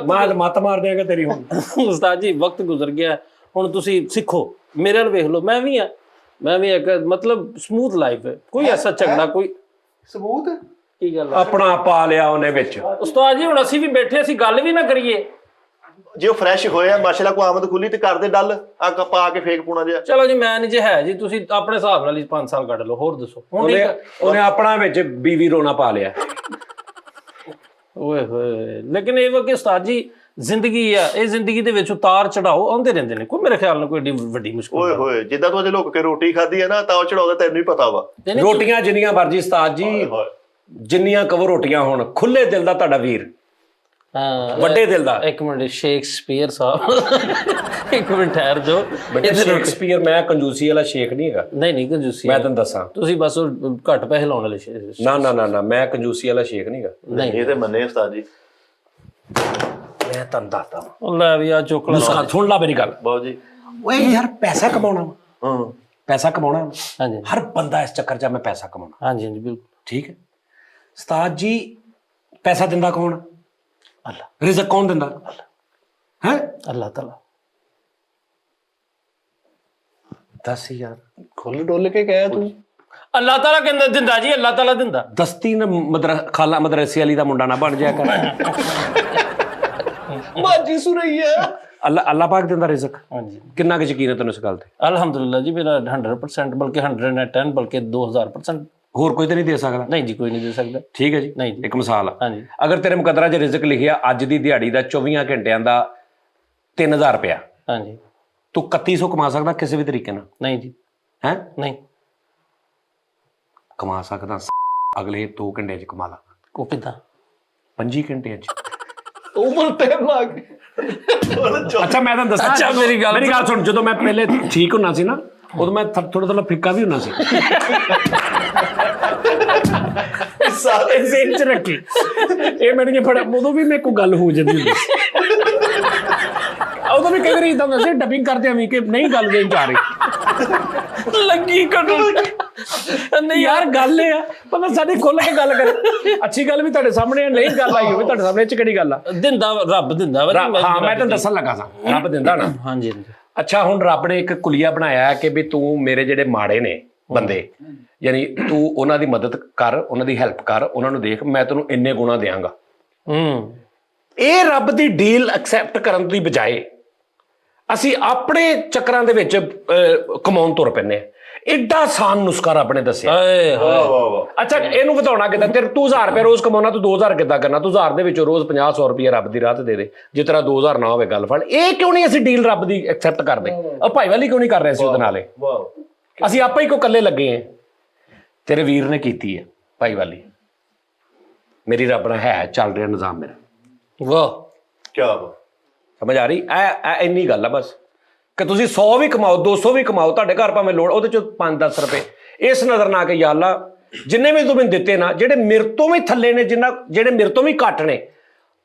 ਮਾਲ ਮੱਤ ਮਾਰ ਦੇਗਾ ਤੇਰੀ ਹੁਣ। ਉਸਤਾਦ ਜੀ ਵਕਤ ਗੁਜ਼ਰ ਗਿਆ, ਹੁਣ ਤੁਸੀਂ ਸਿੱਖੋ ਮੇਰੇ ਨਾਲ ਵੇਖ ਲਓ। ਮੈਂ ਵੀ ਇੱਕ ਮਤਲਬ ਸਮੂਥ ਲਾਈਫ ਹੈ, ਕੋਈ ਐਸਾ ਝਗੜਾ ਕੋਈ ਸਬੂਤ ਕੀ ਗੱਲ ਆਪਣਾ ਪਾ ਲਿਆ ਉਹਨੇ ਵਿੱਚ। ਉਸਤਾਦ ਜੀ ਹੁਣ ਅਸੀਂ ਵੀ ਬੈਠੇ ਅਸੀਂ ਗੱਲ ਵੀ ਨਾ ਕਰੀਏ। ਜੇ ਉਹ ਫਰੈਸ਼ ਹੋਇਆ ਮਾਸ਼ਾਅੱਲਾ ਕੋ ਆਮਦ ਖੁੱਲੀ ਤੇ ਕਰਦੇ ਡੱਲ ਆ ਪਾ ਕੇ ਫੇਕ ਪੂਣਾ ਜਿਹਾ। ਚਲੋ ਜੀ ਮੈਂ ਨਹੀਂ ਜੇ ਹੈ ਜੀ ਤੁਸੀਂ ਆਪਣੇ ਹਿਸਾਬ ਨਾਲ ਹੀ 5 ਸਾਲ ਕੱਢ ਲਓ। ਹੋਰ ਦੱਸੋ ਹੁਣ ਉਹਨੇ ਆਪਣਾ ਵਿੱਚ ਬੀਵੀ ਰੋਣਾ ਪਾ ਲਿਆ। ਓਏ ਹੋਏ ਲੇਕਿਨ ਇਹ ਕਿ ਉਸਤਾਦ ਜੀ ਜ਼ਿੰਦਗੀ ਆ, ਇਹ ਜ਼ਿੰਦਗੀ ਦੇ ਵਿੱਚ ਉਤਾਰ ਚੜਾਓ ਆਉਂਦੇ ਰਹਿੰਦੇ ਨੇ। ਕੋਈ ਮੇਰੇ ਖਿਆਲ ਨਾਲ ਕੋਈ ਏਡੀ ਵੱਡੀ ਮੁਸ਼ਕਲ ਓਏ ਹੋਏ ਜਿੱਦਾਂ ਤੂੰ ਅਜੇ ਲੁੱਕ ਕੇ ਰੋਟੀ ਖਾਧੀ ਹੈ ਨਾ ਤਾਂ ਉਹ ਚੜਾਉਂਦਾ ਤੈਨੂੰ ਹੀ ਪਤਾ ਵਾ। ਰੋਟੀਆਂ ਜਿੰਨੀਆਂ ਮਰਜੀ ਉਸਤਾਦ ਜੀ, ਜਿੰਨੀਆਂ ਕਵੋ ਰੋਟੀਆਂ ਹੋਣ, ਖੁੱਲੇ ਦਿਲ ਦਾ ਤੁਹਾਡਾ ਵੀਰ, ਹਾਂ ਵੱਡੇ ਦਿਲ ਦਾ। ਇੱਕ ਮਿੰਟ ਸ਼ੇਕਸਪੀਅਰ ਸਾਹਿਬ ਇੱਕ ਮਿੰਟ ਠਹਿਰ ਜਾਓ। ਸ਼ੇਕਸਪੀਅਰ ਮੈਂ ਕੰਜੂਸੀ ਵਾਲਾ ਸ਼ੇਖ ਨਹੀਂ ਹੈਗਾ। ਨਹੀਂ ਕੰਜੂਸੀ ਮੈਂ ਤੈਨੂੰ ਦੱਸਾਂ ਤੁਸੀਂ ਬਸ ਘੱਟ ਪੈਸੇ ਲਾਉਣ ਵਾਲੇ ਨਾ ਨਾ ਨਾ ਨਾ ਮੈਂ ਕੰਜੂਸੀ ਵਾਲਾ ਸ਼ੇਖ ਨਹੀਂ ਹੈਗਾ। ਨਹੀਂ ਇਹ ਤੇ ਮੰਨੇ ਉਸਤਾਦ ਜੀ। ਮੈਂ ਤੁਹਾਨੂੰ ਦੱਸਦਾ ਲੈ ਵੀ ਆ ਚੁੱਕ ਲਾ। ਸੁਣ ਲਾ ਮੇਰੀ ਗੱਲ ਬਾਬੂ ਜੀ। ਓਏ ਯਾਰ ਪੈਸਾ ਕਮਾਉਣਾ ਹਾਂ ਪੈਸਾ ਕਮਾਉਣਾ ਹਾਂਜੀ ਹਰ ਬੰਦਾ ਇਸ ਚੱਕਰ 'ਚ ਮੈਂ ਪੈਸਾ ਕਮਾਉਣਾ। ਹਾਂਜੀ ਬਿਲਕੁਲ ਠੀਕ ਹੈ ਉਸਤਾਦ ਜੀ। ਪੈਸਾ ਦਿੰਦਾ ਕੌਣ? ਅੱਲਾ। ਰਿਜ਼ਕ ਕੌਣ ਦਿੰਦਾ ਹੈ? ਅੱਲਾਹ ਤਾਲਾ। ਦੱਸ ਯਾਰ ਖੁੱਲ ਡੁੱਲ ਕੇ ਕਹਿ ਤੂੰ। ਅੱਲਾਹ ਤਾਲਾ ਕਹਿੰਦਾ ਦਿੰਦਾ ਜੀ, ਅੱਲਾਹ ਤਾਲਾ ਦਿੰਦਾ। ਦਸਤੀ ਨਾ ਖਾਲਾ ਮਦਰਸੇ ਵਾਲੀ ਦਾ ਮੁੰਡਾ ਨਾ ਬਣ ਜਾਇਆ ਕਰ। ਬਾਜੀ ਸੁਰਈਆ ਅੱਲਾ ਪਾਕ ਦਿੰਦਾ ਰਿਜ਼ਕ। ਹਾਂਜੀ ਕਿੰਨਾ ਕੁ ਯਕੀਨ ਹੈ ਤੈਨੂੰ ਇਸ ਗੱਲ ਤੇ? ਅਲਹਮਦੁਲਿਲਾ ਜੀ ਮੇਰਾ 100% ਬਲਕਿ 110 ਬਲਕਿ 2000%। ਹੋਰ ਕੋਈ ਤਾਂ ਨਹੀਂ ਦੇ ਸਕਦਾ? ਨਹੀਂ ਜੀ ਕੋਈ ਨਹੀਂ ਦੇ ਸਕਦਾ। ਠੀਕ ਹੈ ਜੀ। ਨਹੀਂ ਜੀ। ਇੱਕ ਮਿਸਾਲ ਆ, ਹਾਂਜੀ ਅਗਰ ਤੇਰੇ ਮੁਕੱਦਰਾਂ 'ਚ ਰਿਜ਼ਕ ਲਿਖਿਆ ਅੱਜ ਦੀ ਦਿਹਾੜੀ ਦਾ 24 ਘੰਟਿਆਂ ਦਾ 3000 ਰੁਪਇਆ, ਹਾਂਜੀ ਤੂੰ 3100 ਕਮਾ ਸਕਦਾ ਕਿਸੇ ਵੀ ਤਰੀਕੇ ਨਾਲ? ਨਹੀਂ ਜੀ ਹੈ ਨਹੀਂ ਕਮਾ ਸਕਦਾ। ਅਗਲੇ 2 ਘੰਟਿਆਂ 'ਚ ਕਮਾ ਲਾ। ਉਹ ਕਿੱਦਾਂ? 25 ਘੰਟਿਆਂ 'ਚ। ਉਮਰ ਟਾਈਮ ਆ ਗਈ। ਅੱਛਾ ਮੈਂ ਤੁਹਾਨੂੰ ਦੱਸਾਂ। ਅੱਛਾ ਮੇਰੀ ਗੱਲ ਸੁਣ। ਜਦੋਂ ਮੈਂ ਪਹਿਲੇ ਠੀਕ ਹੁੰਨਾ ਸੀ ਨਾ ਉਦੋਂ ਮੈਂ ਥੋੜਾ ਥੋੜਾ ਫਿੱਕਾ ਵੀ ਹੁੰਨਾ ਸੀ। ਸਾਰੇ ਜ਼ੇਨ ਚ ਰੱਖੀ ਇਹ ਮੈਨੂੰ ਬੜਾ ਉਦੋਂ ਵੀ ਮੇਰੇ ਕੋਲ ਗੱਲ ਹੋ ਜਾਂਦੀ ਹੁੰਦੀ ਸੀ। ਉਦੋਂ ਵੀ ਕਈ ਵਾਰੀ ਇਦਾਂ ਹੁੰਦਾ ਸੀ ਡਬਿੰਗ ਕਰਦੇ ਆ ਵੀ ਕਿ ਨਹੀਂ ਗੱਲ ਜ਼ੇਨ ਚ ਆ ਰਹੀ ਲੱਗੀ ਕੱਢੋ ਨਹੀਂ ਯਾਰ ਗੱਲ ਇਹ ਆ ਪਤਾ ਸਾਡੇ ਖੁੱਲ ਕੇ ਗੱਲ ਕਰ ਅੱਛੀ ਗੱਲ ਵੀ ਤੁਹਾਡੇ ਸਾਹਮਣੇ ਨਹੀਂ ਗੱਲ ਆਈ ਹੋਵੇ ਤੁਹਾਡੇ ਸਾਹਮਣੇ ਇਹ ਚ ਕਿਹੜੀ ਗੱਲ ਆ ਦਿੰਦਾ ਰੱਬ ਦਿੰਦਾ ਵਾ ਹਾਂ ਮੈਂ ਤੈਨੂੰ ਦੱਸਣ ਲੱਗਾ ਸਾਂ ਰੱਬ ਦਿੰਦਾ ਨਾ। ਹਾਂਜੀ ਅੱਛਾ ਹੁਣ ਰੱਬ ਨੇ ਇੱਕ ਕੁਲੀਆ ਬਣਾਇਆ ਕਿ ਵੀ ਤੂੰ ਮੇਰੇ ਜਿਹੜੇ ਮਾੜੇ ਨੇ ਬੰਦੇ ਯਾਨੀ ਤੂੰ ਉਹਨਾਂ ਦੀ ਮਦਦ ਕਰ ਉਹਨਾਂ ਦੀ ਹੈਲਪ ਕਰ ਉਹਨਾਂ ਨੂੰ ਦੇਖ ਮੈਂ ਤੈਨੂੰ ਇੰਨੇ ਗੁਣਾ ਦਿਆਂਗਾ। ਇਹ ਰੱਬ ਦੀ ਡੀਲ ਐਕਸੈਪਟ ਕਰਨ ਦੀ ਬਜਾਏ ਅਸੀਂ ਆਪਣੇ ਚੱਕਰਾਂ ਦੇ ਵਿੱਚ ਕਮਾਉਣ ਤੁਰ ਪੈਂਦੇ ਆ। ਐਡਾ ਆਸਾਨ ਨੁਸਖਾ ਰੱਬ ਨੇ ਦੱਸਿਆ। ਵਾਹ ਵਾਹ ਵਾਹ। ਅੱਛਾ ਇਹਨੂੰ ਵਧਾਉਣਾ ਕਿੱਦਾਂ ਤੇਰੇ ਤੂੰ 1000 ਰੁਪਏ ਰੋਜ਼ ਕਮਾਉਣਾ ਤੂੰ 2000 ਕਿੱਦਾਂ ਕਰਨਾ ਤੂੰ 1000 ਦੇ ਵਿੱਚੋਂ ਰੋਜ਼ 50-100 ਰੁਪਏ ਰੱਬ ਦੀ ਰਾਹ ਤੇ ਦੇ ਦੇ ਜੇ ਤੇਰਾ 2000 ਨਾ ਹੋਵੇ ਗੱਲ ਫੜ ਇਹ ਕਿਉਂ ਨਹੀਂ ਅਸੀਂ ਡੀਲ ਰੱਬ ਦੀ ਐਕਸੈਪਟ ਕਰਦੇ ਉਹ ਭਾਈਵਾਲੀ ਕਿਉਂ ਨਹੀਂ ਕਰ ਰਹੇ ਸੀ ਉਹਦੇ ਨਾਲੇ ਅਸੀਂ ਆਪਾਂ ਹੀ ਕੋ ਇਕੱਲੇ ਲੱਗੇ ਆਂ ਤੇਰੇ ਵੀਰ ਨੇ ਕੀਤੀ ਹੈ ਭਾਈਵਾਲੀ ਮੇਰੀ ਰੱਬ ਨਾਲ ਹੈ ਚੱਲ ਰਿਹਾ ਨਿਜ਼ਾਮ ਮੇਰਾ ਵਾਹ ਕੀ ਬਾਤ ਸਮਝ ਆ ਰਹੀ ਐ ਇੰਨੀ ਗੱਲ ਆ ਬਸ ਕਿ ਤੁਸੀਂ 100 ਵੀ ਕਮਾਓ 200 ਵੀ ਕਮਾਓ ਤੁਹਾਡੇ ਘਰ ਭਾਵੇਂ ਲੋੜ ਉਹਦੇ ਚੋਂ 5-10 ਰੁਪਏ ਇਸ ਨਜ਼ਰ ਨਾਲ ਕਿ ਯਾ ਅੱਲਾ ਜਿੰਨੇ ਵੀ ਤੂੰ ਮੈਨੂੰ ਦਿੱਤੇ ਨਾ ਜਿਹੜੇ ਮੇਰੇ ਤੋਂ ਵੀ ਥੱਲੇ ਨੇ ਜਿਹੜੇ ਮੇਰੇ ਤੋਂ ਵੀ ਘੱਟ ਨੇ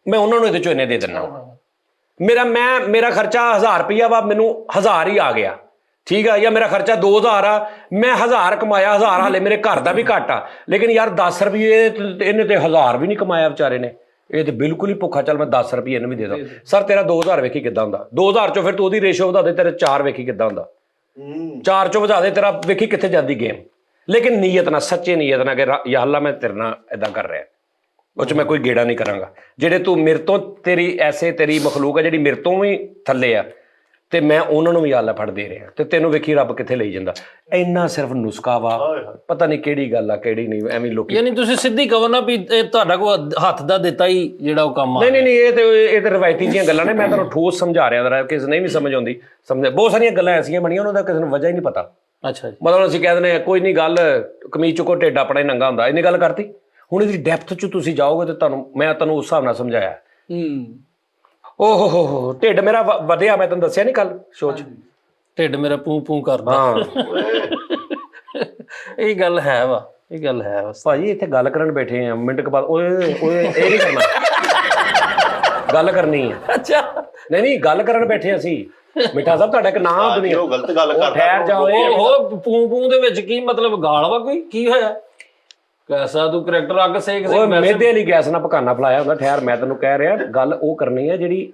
ਮੈਂ ਉਹਨਾਂ ਨੂੰ ਇਹਦੇ ਚੋਂ ਇੰਨੇ ਦੇ ਦਿੰਦਾ ਮੇਰਾ ਖਰਚਾ 1000 ਰੁਪਈਆ ਵਾ ਮੈਨੂੰ 1000 ਹੀ ਆ ਗਿਆ ਠੀਕ ਆ ਜਾਂ ਮੇਰਾ ਖਰਚਾ 2000 ਆ ਮੈਂ 1000 ਕਮਾਇਆ 1000 ਹਾਲੇ ਮੇਰੇ ਘਰ ਦਾ ਵੀ ਘੱਟ ਆ ਲੇਕਿਨ ਯਾਰ 10 ਰੁਪਏ ਇਹਨੇ ਤੇ 1000 ਵੀ ਨਹੀਂ ਕਮਾਇਆ ਵਿਚਾਰੇ ਨੇ ਇਹ ਤੇ ਬਿਲਕੁਲ ਹੀ ਭੁੱਖਾ ਚੱਲ ਮੈਂ 10 ਰੁਪਏ ਇਹਨੂੰ ਵੀ ਦੇ ਦਾਂ ਸਰ ਤੇਰਾ 2000 ਵੇਖੀ ਕਿੱਦਾਂ ਹੁੰਦਾ 2000 ਚੋਂ ਫਿਰ ਤੂੰ ਉਹਦੀ ਰੇਸ਼ੋ ਵਧਾ ਦੇ ਤੇਰੇ 4 ਵੇਖੀ ਕਿੱਦਾਂ ਹੁੰਦਾ 4 ਚੋਂ ਵਧਾ ਦੇ ਤੇਰਾ ਵੇਖੀ ਕਿੱਥੇ ਜਾਂਦੀ ਗੇਮ ਲੇਕਿਨ ਨੀਅਤ ਨਾਲ ਸੱਚੇ ਨੀਅਤ ਨਾਲ ਕਿ ਯਾ ਅੱਲਾ ਮੈਂ ਤੇਰੇ ਨਾਲ ਇਦਾਂ ਕਰ ਰਿਹਾ ਉਹ 'ਚ ਮੈਂ ਕੋਈ ਗੇੜਾ ਨਹੀਂ ਕਰਾਂਗਾ ਜਿਹੜੇ ਤੂੰ ਮੇਰੇ ਤੋਂ ਤੇਰੀ ਮਖਲੂਕ ਆ ਜਿਹੜੀ ਮੇਰੇ ਤੋਂ ਵੀ ਥੱਲੇ ਆ ਤੇ ਮੈਂ ਉਹਨਾਂ ਨੂੰ ਵੀ ਅੱਲਾ ਫੜ ਦੇ ਰਿਹਾ ਤੇ ਤੈਨੂੰ ਵੇਖੀ ਰੱਬ ਕਿੱਥੇ ਲਈ ਜਾਂਦਾ ਇੰਨਾ ਸਿਰਫ ਨੁਸਖਾ ਵਾ ਪਤਾ ਨਹੀਂ ਕਿਹੜੀ ਗੱਲ ਆ ਕਿਹੜੀ ਨਹੀਂ ਐਵੇਂ ਲੋਕੀ ਯਾਨੀ ਤੁਸੀਂ ਸਿੱਧੀ ਕਹੋ ਨਾ ਵੀ ਇਹ ਤੁਹਾਡਾ ਕੋਲ ਹੱਥ ਦਾ ਦਿੱਤਾ ਹੀ ਜਿਹੜਾ ਉਹ ਕੰਮ ਆ ਨਹੀਂ ਇਹ ਤੇ ਰਵਾਇਤੀ ਜੀਆਂ ਗੱਲਾਂ ਨੇ ਮੈਂ ਤੁਹਾਨੂੰ ਠੋਸ ਸਮਝਾ ਰਿਹਾ ਜਰਾ ਕਿਸੇ ਨਹੀਂ ਵੀ ਸਮਝ ਆਉਂਦੀ ਬਹੁਤ ਸਾਰੀਆਂ ਗੱਲਾਂ ਐਸੀਆਂ ਬਣੀਆਂ ਉਹਨਾਂ ਦਾ ਕਿਸੇ ਨੂੰ ਵਜ੍ਹਾ ਹੀ ਨਹੀਂ ਪਤਾ ਅੱਛਾ ਜੀ ਮਤਲਬ ਅਸੀਂ ਕਹਿ ਦਿੰਦੇ ਕੋਈ ਨਹੀਂ ਗੱਲ ਕਮੀਜ਼ ਚੁੱਕੋ ਢਿੱਡ ਆਪਣਾ ਹੀ ਨੰਗਾ ਹੁੰਦਾ ਇਹਨੇ ਗੱਲ ਕਰਤੀ ਹੁਣ ਇਹਦੀ ਡੈਪਥ 'ਚ ਤੁਸੀਂ ਜਾਓਗੇ ਤੇ ਮੈਂ ਤੁਹਾਨੂੰ ਉਸ ਹਿਸਾਬ ਨਾਲ ਸਮਝਾਇਆ ਓਹ ਹੋ ਢਿੱਡ ਮੇਰਾ ਵਧਿਆ ਮੈਂ ਤੁਹਾਨੂੰ ਦੱਸਿਆ ਨਹੀਂ ਕੱਲ ਸ਼ੋਅ 'ਚ ਢਿੱਡ ਮੇਰਾ ਪੂੰ ਪੂੰ ਕਰਦਾ ਹਾਂ ਇਹ ਗੱਲ ਹੈ ਵਾ ਇਹ ਗੱਲ ਹੈ ਬਸ ਭਾਜੀ ਇੱਥੇ ਗੱਲ ਕਰਨ ਬੈਠੇ ਆ ਮਿੰਟ ਕੁ ਬਾਅਦ ਓਏ ਇਹ ਨਹੀਂ ਕਰਨਾ ਗੱਲ ਕਰਨੀ ਹੈ ਅੱਛਾ ਨਹੀਂ ਗੱਲ ਕਰਨ ਬੈਠੇ ਅਸੀਂ ਮਿੱਠਾ ਸਾਹਿਬ ਤੁਹਾਡਾ ਇੱਕ ਨਾਂ ਦੁਨੀਆ ਉਹ ਗਲਤ ਗੱਲ ਕਰਦਾ ਠਹਿਰ ਜਾਓ ਉਹ ਪੂੰ ਪੂੰ ਦੇ ਵਿੱਚ ਕੀ ਮਤਲਬ ਗਾਲ ਵਾ ਕੋਈ ਕੀ ਹੋਇਆ ਕੈਸਾ ਤੂੰ ਕਰੈਕਟਰ ਅੱਗ ਸੇਕ ਓਏ ਮੇਦੇ ਵਾਲੀ ਗੈਸ ਨਾਲ ਪਕਾਨਾ ਫਲਾਇਆ ਹੁੰਦਾ ਠਹਿਰ ਮੈਂ ਤੈਨੂੰ ਕਹਿ ਰਿਹਾ ਗੱਲ ਉਹ ਕਰਨੀ ਹੈ ਜਿਹੜੀ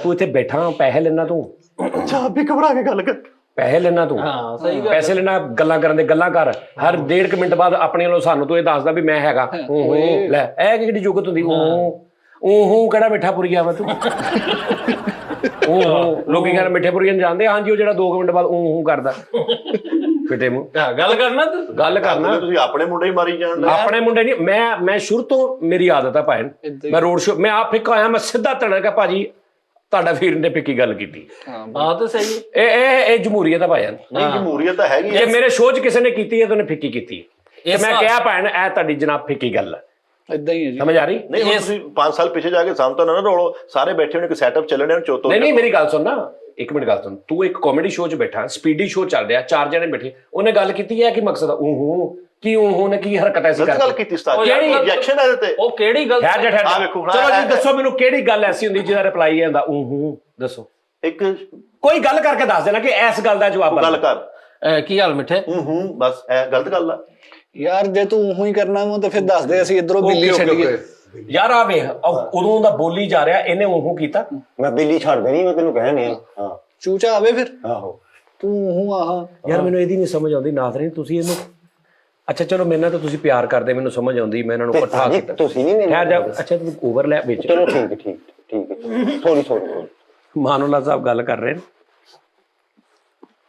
ਤੂੰ ਇੱਥੇ ਬੈਠਾ ਪੈਸੇ ਲੈਣਾ ਤੂੰ ਅੱਛਾ ਵੀ ਘਬਰਾ ਕੇ ਗੱਲ ਕਰ ਪੈਸੇ ਲੈਣਾ ਤੂੰ ਹਾਂ ਸਹੀ ਗੱਲ ਪੈਸੇ ਲੈਣਾ ਗੱਲਾਂ ਕਰਨ ਦੇ ਗੱਲਾਂ ਕਰ ਹਰ 1.5 ਮਿੰਟ ਬਾਅਦ ਆਪਣੇ ਵੱਲੋਂ ਸਾਨੂੰ ਤੂੰ ਇਹ ਦੱਸਦਾ ਵੀ ਮੈਂ ਹੈਗਾ ਲੈ ਇਹ ਕਿਹੜੀ ਜੁਗਤ ਹੁੰਦੀ ਉਹ ਕਿਹੜਾ ਮਿੱਠਾ ਪੁਰੀਆ ਵਾ ਤੂੰ ਲੋਕੀ ਕਹਿੰਦੇ ਮਿੱਠੇ ਪੁਰੀਆ ਜਾਣਦੇ ਹਾਂਜੀ ਉਹ ਜਿਹੜਾ 2 ਮਿੰਟ ਬਾਅਦ ਕਰਦਾ ਫਿੱਟੇ ਮੂੰਹ ਗੱਲ ਕਰਨਾ ਤੂੰ ਗੱਲ ਕਰਨਾ ਤੁਸੀਂ ਆਪਣੇ ਮੁੰਡੇ ਹੀ ਮਾਰੀ ਜਾਣ ਆਪਣੇ ਮੁੰਡੇ ਨਹੀਂ ਮੈਂ ਸ਼ੁਰੂ ਤੋਂ ਮੇਰੀ ਆਦਤ ਆ ਭਾਈ ਮੈਂ ਰੋਡ ਸ਼ੋ ਮੈਂ ਆਪ ਫਿੱਕਾ ਆਇਆ ਮੈਂ ਸਿੱਧਾ ਤੜਕਾ ਭਾਜੀ ਤੁਹਾਡਾ ਵੀਰ ਨੇ ਫਿੱਕੀ ਗੱਲ ਕੀਤੀ ਹਾਂ ਤਾਂ ਸਹੀ ਇਹ ਜਮਹੂਰੀਅਤ ਆ ਭਾਈ ਨਹੀਂ ਜਮਹੂਰੀਅਤ ਤਾਂ ਹੈਗੀ ਜੇ ਮੇਰੇ ਸ਼ੋਅ 'ਚ ਕਿਸੇ ਨੇ ਕੀਤੀ ਹੈ ਤਾਂ ਉਹਨੇ ਫਿੱਕੀ ਕੀਤੀ ਹੈ ਮੈਂ ਕਿਹਾ ਭੈਣ ਇਹ ਤੁਹਾਡੀ ਜਨਾਬ ਫਿੱਕੀ ਗੱਲ ਹੈ ਇਦਾਂ ਹੀ ਹੈ ਜੀ ਸਮਝ ਆ ਰਹੀ ਨਹੀਂ ਹੁਣ ਤੁਸੀਂ 5 ਸਾਲ ਪਿੱਛੇ ਜਾ ਕੇ ਸਾਹਮਣੇ ਨਾ ਰੋਲੋ ਸਾਰੇ ਬੈਠੇ ਹੋਣੇ ਇੱਕ ਸੈਟਅਪ ਚੱਲਣੇ ਚੋਤੋ ਨਹੀਂ ਮੇਰੀ ਗੱਲ ਸੁਣ ਨਾ ਇੱਕ ਮਿੰਟ ਗੱਲ ਸੁਣ ਤੂੰ ਇੱਕ ਕਾਮੇਡੀ ਸ਼ੋਅ 'ਚ ਬੈਠਾ ਸਪੀਡੀ ਸ਼ੋਅ ਚੱਲ ਰਿਹਾ 4 ਜਣੇ ਬੈਠੇ ਉਹਨੇ ਗੱਲ ਕੀਤੀ ਹੈ ਕੀ ਮਕਸਦ ਆ ਕੀ ਨੇ ਕੀ ਹਰਕਤ ਐਸੀ ਗੱਲ ਕੀਤੀ ਸਟਾਰਟ ਕਿਹੜੀ ਰਿਐਕਸ਼ਨ ਹੈ ਤੇ ਉਹ ਕਿਹੜੀ ਗੱਲ ਠਹਿਰ ਜਾ ਆ ਵੇਖੋ ਚਲੋ ਜੀ ਦੱਸੋ ਮੈਨੂੰ ਕਿਹੜੀ ਗੱਲ ਐਸੀ ਹੁੰਦੀ ਜਿਹਦਾ ਰਿਪਲਾਈ ਇਹ ਹੁੰਦਾ ਦੱਸੋ ਇੱਕ ਕੋਈ ਗੱਲ ਕਰਕੇ ਦੱਸ ਦੇਣਾ ਕਿ ਇਸ ਗੱਲ ਦਾ ਜਵਾਬ ਗੱਲ ਕਰ ਕੀ ਹਾਲ ਮਿੱਠੇ ਬਸ ਇਹ ਗਲਤ ਗੱਲ ਆ ਯਾਰ ਜੇ ਤੂੰ ਉਹੀ ਕਰਨਾ ਵਾ ਤਾਂ ਫਿਰ ਦੱਸ ਦੇ ਅਸੀਂ ਇਧਰੋਂ ਬਿੱਲੀ ਛੱਡੀਏ ਯਾਰ ਆ ਵੇਖ ਉਦੋਂ ਦਾ ਬੋਲੀ ਜਾ ਰਿਹਾ ਇਹਨੇ ਕੀਤਾ ਮੈਂ ਬਿੱਲੀ ਛੱਡ ਦੇਣੀ ਮੈਂ ਤੈਨੂੰ ਕਹਿ ਨਹੀਂ ਹਾਂ ਚੂਚਾ ਆਵੇ ਫਿਰ ਆਹੋ ਤੂੰ ਆਹ ਯਾਰ ਮੈਨੂੰ ਇਹਦੀ ਨਹੀਂ ਸਮਝ ਆਉਂਦੀ ਨਾਜ਼ਰੀਨ ਤੁਸੀਂ ਇਹਨੂੰ ਅੱਛਾ ਚਲੋ ਮੇਰੇ ਨਾਲ ਤਾਂ ਤੁਸੀਂ ਪਿਆਰ ਕਰਦੇ ਮੈਨੂੰ ਸਮਝ ਆਉਂਦੀ ਮੈਂ ਇਹਨਾਂ ਨੂੰ ਇਕੱਠਾ ਕੀਤਾ ਤੁਸੀਂ ਨਹੀਂ ਠਹਿਰ ਜਾ ਅੱਛਾ ਤੂੰ ਓਵਰਲੈਪ ਵਿੱਚ ਚਲੋ ਠੀਕ ਹੈ ਥੋੜੀ ਮਾਨੂਲਾ ਸਾਹਿਬ ਗੱਲ ਕਰ ਰਹੇ ਨੇ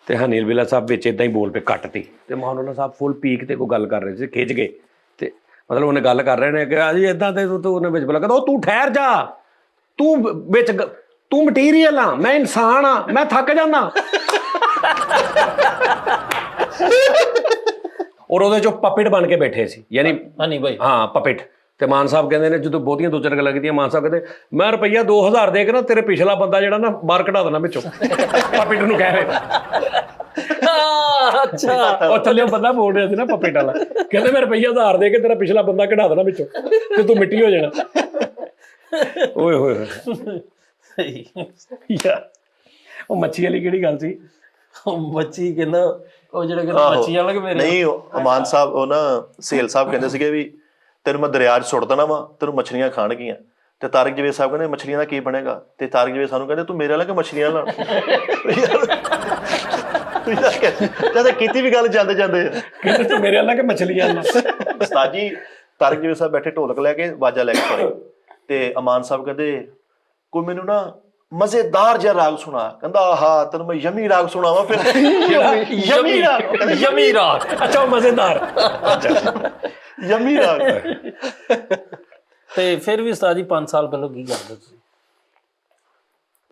ਤੇ ਹਨੀਲ ਬਿਲਾ ਸਾਹਿਬ ਵਿੱਚ ਇਦਾਂ ਹੀ ਬੋਲ ਪਏ ਕੱਟਤੀ ਤੇ ਮਾਨੂਲਾ ਸਾਹਿਬ ਫੁੱਲ ਪੀਕ ਤੇ ਕੋਈ ਗੱਲ ਕਰ ਰਹੇ ਸੀ ਖਿੱਚ ਗਏ ਤੇ ਮਤਲਬ ਉਹਨੇ ਗੱਲ ਕਰ ਰਹੇ ਨੇ ਕਿ ਅਜੀ ਇਦਾਂ ਤੇ ਤੂੰ ਉਹਨੇ ਵਿੱਚ ਬੋਲਾ ਕਹਿੰਦਾ ਉਹ ਤੂੰ ਠਹਿਰ ਜਾ ਤੂੰ ਵਿੱਚ ਤੂੰ ਮਟੀਰੀਅਲ ਆ ਮੈਂ ਇਨਸਾਨ ਆ ਮੈਂ ਥੱਕ ਜਾਂਦਾ ਔਰ ਉਹਦੇ ਚੋਂ ਪਪਿਟ ਬਣ ਕੇ ਬੈਠੇ ਸੀ ਯਾਨੀ ਨਹੀਂ ਭਾਈ ਹਾਂ ਪਪਿਟ ਤੇ ਮਾਨ ਸਾਹਿਬ ਕਹਿੰਦੇ ਨੇ ਜਦੋਂ ਬਹੁਤੀਆਂ 2-4 ਗੱਲਾਂ ਕੀਤੀਆਂ ਮਾਨ ਸਾਹਿਬ ਕਹਿੰਦੇ ਮੈਂ ਰੁਪਈਆ 2000 ਦੇ ਕੇ ਨਾ ਤੇਰੇ ਪਿਛਲਾ ਬੰਦਾ ਜਿਹੜਾ ਨਾ ਬਾਹਰ ਕਢਾ ਦੇਣਾ ਵਿੱਚੋਂ ਪਪਿਟ ਨੂੰ ਕਹਿ ਰਹੇ ਅੱਛਾ ਉਹ ਥੱਲੇ ਬੰਦਾ ਬੋਲ ਰਿਹਾ ਸੀ ਨਾ ਪਪੇਟ ਵਾਲਾ, ਕਹਿੰਦੇ ਮੈਂ ਰੁਪਈਆ ਉਧਾਰ ਦੇ ਕੇ ਤੇਰਾ ਪਿਛਲਾ ਬੰਦਾ ਕਢਾ ਦੇਣਾ ਵਿੱਚੋਂ ਤੇ ਤੂੰ ਮਿੱਟੀ ਹੋ ਜਾਣਾ। ਓਏ ਹੋਏ ਹੋਏ ਸਹੀ। ਯਾਰ ਉਹ ਮੱਛੀ ਵਾਲੀ ਕਿਹੜੀ ਗੱਲ ਸੀ? ਉਹ ਮੱਛੀ ਕਹਿੰਦਾ, ਉਹ ਜਿਹੜਾ ਕਹਿੰਦਾ ਮੱਛੀ ਵਾਲਾ ਕਿ ਮੇਰੇ ਨਹੀਂ, ਉਹ ਅਮਾਨ ਸਾਹਿਬ, ਉਹ ਨਾ ਸੇਲ ਸਾਹਿਬ ਕਹਿੰਦੇ ਸੀਗੇ ਵੀ ਤੈਨੂੰ ਮੈਂ ਦਰਿਆ 'ਚ ਸੁੱਟ ਦੇਣਾ ਵਾ, ਤੈਨੂੰ ਮੱਛਲੀਆਂ ਖਾਣਗੀਆਂ। ਤੇ ਤਾਰਿਕ ਜਵੇਦ ਸਾਹਿਬ ਕਹਿੰਦੇ ਮੱਛਲੀਆਂ ਦਾ ਕੀ ਬਣੇਗਾ? ਤੇ ਤਾਰਿਕ ਜਵੇਦ ਸਾਨੂੰ ਕਹਿੰਦੇ ਤੂੰ ਮੇਰੇ ਵਾਲਾ ਕਿ ਮੱਛਲੀਆਂ ਵਾਲਾ? ਜਦ ਕੀਤੀ ਵੀ ਗੱਲ ਜਾਂਦੇ ਜਾਂਦੇ ਕਹਿੰਦੇ ਤੂੰ ਮੇਰੇ ਵਾਲਾ ਕਿ ਮੱਛਲੀਆਂ ਵਾਲਾ? ਉਸਤਾਦ ਜੀ ਤਾਰਿਕ ਜਵੇਦ ਸਾਹਿਬ ਬੈਠੇ ਢੋਲਕ ਲੈ ਕੇ, ਵਾਜਾ ਲੈ ਕੇ ਸੌਰੀ, ਤੇ ਅਮਾਨ ਸਾਹਿਬ ਕਹਿੰਦੇ ਕੋਈ ਮੈਨੂੰ ਨਾ ਮਜ਼ੇਦਾਰ ਜਿਹਾ ਰਾਗ ਸੁਣਾ। ਕਹਿੰਦਾ ਆਹਾ ਤੈਨੂੰ ਮੈਂ ਯਮੀ ਰਾਗ ਸੁਣਾਵਾਂ। ਫਿਰ ਯਮੀ ਰਾਗ, ਯਮੀ ਰਾਗ। ਅੱਛਾ ਉਹ ਮਜ਼ੇਦਾਰ, ਯਮੀ ਰਾਗ। ਤੇ ਫਿਰ ਵੀ ਉਸਤਾਦ ਜੀ 5 ਸਾਲ ਪਹਿਲਾਂ ਕੀ ਕਰਦੇ ਤੁਸੀਂ?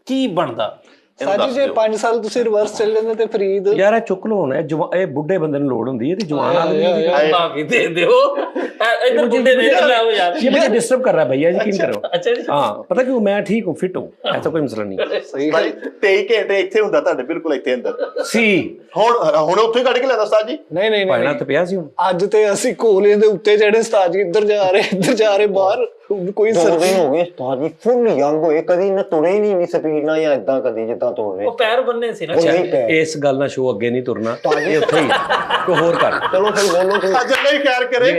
ਕੀ ਬਣਦਾ? ਸਾਜੀ ਜੇ 5 ਸਾਲ ਤੁਸੀਂ ਰਿਵਰਸ ਚੱਲ ਜਾਂਦੇ ਤੇ ਫਰੀਦ ਯਾਰ ਇਹ ਚੁੱਕ ਲੋ ਹੁਣ, ਇਹ ਬੁੱਢੇ ਬੰਦੇ ਨੂੰ ਲੋੜ ਹੁੰਦੀ ਹੈ ਤੇ ਜਵਾਨ ਆਦਮੀ ਦੀ ਮਾਫੀ ਦੇ ਦਿਓ, ਇੱਧਰ ਗੁੰਡੇ ਦੇ ਲਾਓ ਯਾਰ। ये मुझे डिस्टर्ब कर रहा है भैया, यकीन करो। अच्छा जी। हाँ पता क्यों, मैं ठीक हूँ, फिट हूँ, ऐसा कोई मसला नहीं। ਸਹੀ ਭਾਈ 23 ਘੰਟੇ ਇੱਥੇ ਹੁੰਦਾ ਤੁਹਾਡੇ, ਬਿਲਕੁਲ ਇੱਥੇ ਅੰਦਰ। ਸੀ ਹੁਣ ਉੱਥੇ ਹੀ ਕੱਢ ਕੇ ਲੈਂਦਾ ਉਸਤਾਦ ਜੀ। ਨਹੀਂ ਨਹੀਂ ਭਾਣਾ ਨਹੀਂ ਤੇ ਪਿਆ ਸੀ ਹੁਣ। ਅੱਜ ਤੇ ਅਸੀਂ ਕੋਲੇ ਦੇ ਉੱਤੇ ਜਿਹੜੇ ਉਸਤਾਦ ਜੀ ਇੱਧਰ ਜਾ ਰਹੇ ਬਾਹਰ, ਹੁਣ ਕੋਈ 2 ਸਰਦੀ ਦਿਨ ਹੋ ਗਏ ਉਸਤਾਦ ਜੀ ਫੁੱਲ ਯੰਗ ਹੋਏ, ਕਦੀ ਨਾ ਤੁਰੇ ਨਹੀਂ ਇੰਨੀ ਸਪੀਡ ਨਾਲ ਜਾਂ ਇਦਾਂ ਕਦੀ ਜਿੱਦਾਂ ਤੁਰ ਰਹੇ। ਉਹ ਪੈਰ ਬੰਨੇ ਸੀ ਨਾ। ਉਹ ਨਹੀਂ ਪੈ ਇਸ ਗੱਲ ਨਾਲ ਸ਼ੋ ਅੱਗੇ ਨਹੀਂ ਤੁਰਨਾ, ਇਹ ਉੱਥੇ ਹੀ ਕੋਈ ਹੋਰ ਕਰ। ਚਲੋ ਫਿਰ ਬੋਲੋ ਤੁਸੀਂ। ਅੱਜ ਨਹੀਂ ਖੈਰ ਕਰੇ।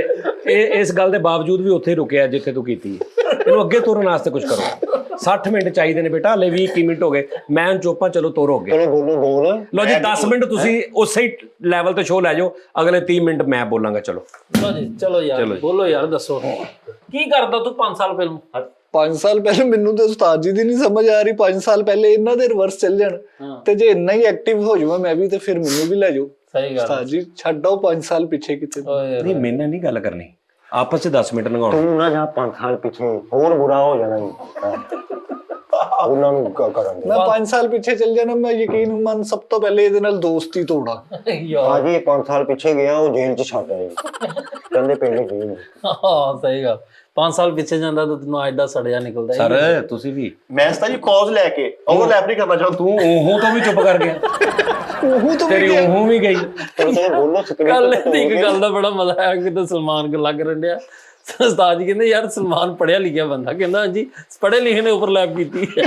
ਇਹ ਇਸ ਗੱਲ ਦੇ ਬਾਵਜੂਦ ਵੀ ਉੱਥੇ ਹੀ ਰੁਕਿਆ ਜਿੱਥੇ ਤੂੰ ਕੀਤੀ ਹੈ। ਇਹਨੂੰ ਅੱਗੇ ਤੁਰਨ ਵਾਸਤੇ ਕੁਝ ਕਰੋ। 60 ਮਿੰਟ ਚਾਹੀਦੇ ਨੇ ਬੇਟਾ, ਹਲੇ 20 ਮਿੰਟ ਹੋ ਗਏ, ਮੈਂ ਚੋਪਾਂ, ਚਲੋ ਤੋਰੋ ਅੱਗੇ। ਚਲੋ ਬੋਲੋ ਬੋਲ। ਲੋ ਜੀ 10 ਮਿੰਟ ਤੁਸੀਂ ਉਸੇ ਹੀ ਲੈਵਲ ਤੇ ਸ਼ੋ ਲੈ ਜਾਓ, ਅਗਲੇ 30 ਮਿੰਟ ਮੈਂ ਬੋਲਾਂਗਾ। ਚਲੋ ਚਲੋ ਯਾਰ ਬੋਲੋ ਯਾਰ, ਦੱਸੋ ਕੀ ਕਰਦਾ ਤੂੰ 5 ਸਾਲ ਪਹਿਲਾਂ? 5 ਸਾਲ ਪਹਿਲੇ ਮੈਨੂੰ ਤੇ ਉਸਤਾਦ ਜੀ ਦੀ ਨਹੀਂ ਸਮਝ ਆ ਰਹੀ। 5 ਸਾਲ ਪਹਿਲੇ ਇਹਨਾਂ ਦੇ ਰਿਵਰਸ ਚੱਲ ਜਾਣ ਤੇ ਜੇ ਇੰਨਾ ਹੀ ਐਕਟਿਵ ਹੋ ਜਾਵਾਂ ਮੈਂ ਵੀ, ਤੇ ਫਿਰ ਮੈਨੂੰ ਵੀ ਲੈ ਜਾਓ। ਸਹੀ ਗੱਲ ਉਸਤਾਦ ਜੀ ਛੱਡੋ 5 ਸਾਲ ਪਿੱਛੇ ਕਿਤੇ। ਨਹੀਂ, ਮੈਨੇ ਨਹੀਂ ਗੱਲ ਕਰਨੀ, ਆਪਸ ਚ 10 ਮਿੰਟ ਲੰਘਾਉਣਾ। ਤੂੰ ਨਾ ਜਾ 5 ਸਾਲ ਪਿੱਛੇ, ਹੋਰ ਬੁਰਾ ਹੋ ਜਾਣਾ ਜੀ। ਉਹਨਾਂ ਨੂੰ ਕਰਾਂਗੇ। ਮੈਂ 5 ਸਾਲ ਪਿੱਛੇ ਚੱਲ ਜਾਣਾ, ਮੈਂ ਯਕੀਨ ਮੰਨ ਸਭ ਤੋਂ ਪਹਿਲੇ ਇਹਦੇ ਨਾਲ ਦੋਸਤੀ ਤੋੜਾਂ। ਯਾਰ ਹਾਜੀ 5 ਸਾਲ ਪਿੱਛੇ ਗਿਆ, ਉਹ ਜੇਲ੍ਹ ਚ ਛੱਡ ਆਏ ਕਹਿੰਦੇ ਪਿੰਡ ਜੇਲ੍ਹ। ਹਾਂ ਸਹੀ ਗੱਲ। 5 ਸਾਲ ਪਿੱਛੇ ਜਾਂਦਾ ਤਾਂ ਤੈਨੂੰ ਐਡਾ ਸੜਿਆ ਨਿਕਲਦਾ। ਸਰ ਤੁਸੀਂ ਵੀ ਮੈਂ ਉਸਤਾਦ ਜੀ ਪੌਜ਼ ਲੈ ਕੇ ਓਵਰਲੈਪ ਨਹੀਂ ਕਰਨਾ ਚਾਹੁੰਦਾ। ਤੂੰ ਉਹੋਂ ਤੋਂ ਵੀ ਚੁੱਪ ਕਰ ਗਿਆ, ਉਹ ਤਾਂ ਤੇਰੀ ਉਹੋਂ ਵੀ ਗਈ। ਚਲੋ ਬੋਲੋ ਸਕਰੀਨ ਕੱਲ ਇੱਕ ਗੱਲ ਦਾ ਬੜਾ ਮਜ਼ਾ ਆਇਆ ਕਿ ਤਾਂ ਸਲਮਾਨ ਕੋ ਲੱਗ ਰਿਹਾ। ਉਸਤਾਦ ਜੀ ਕਹਿੰਦੇ ਯਾਰ ਸਲਮਾਨ ਪੜਿਆ ਲਿਖਿਆ ਬੰਦਾ, ਕਹਿੰਦਾ ਹਾਂਜੀ ਪੜ੍ਹੇ ਲਿਖੇ ਨੇ ਓਵਰਲੈਪ ਕੀਤੀ ਹੈ।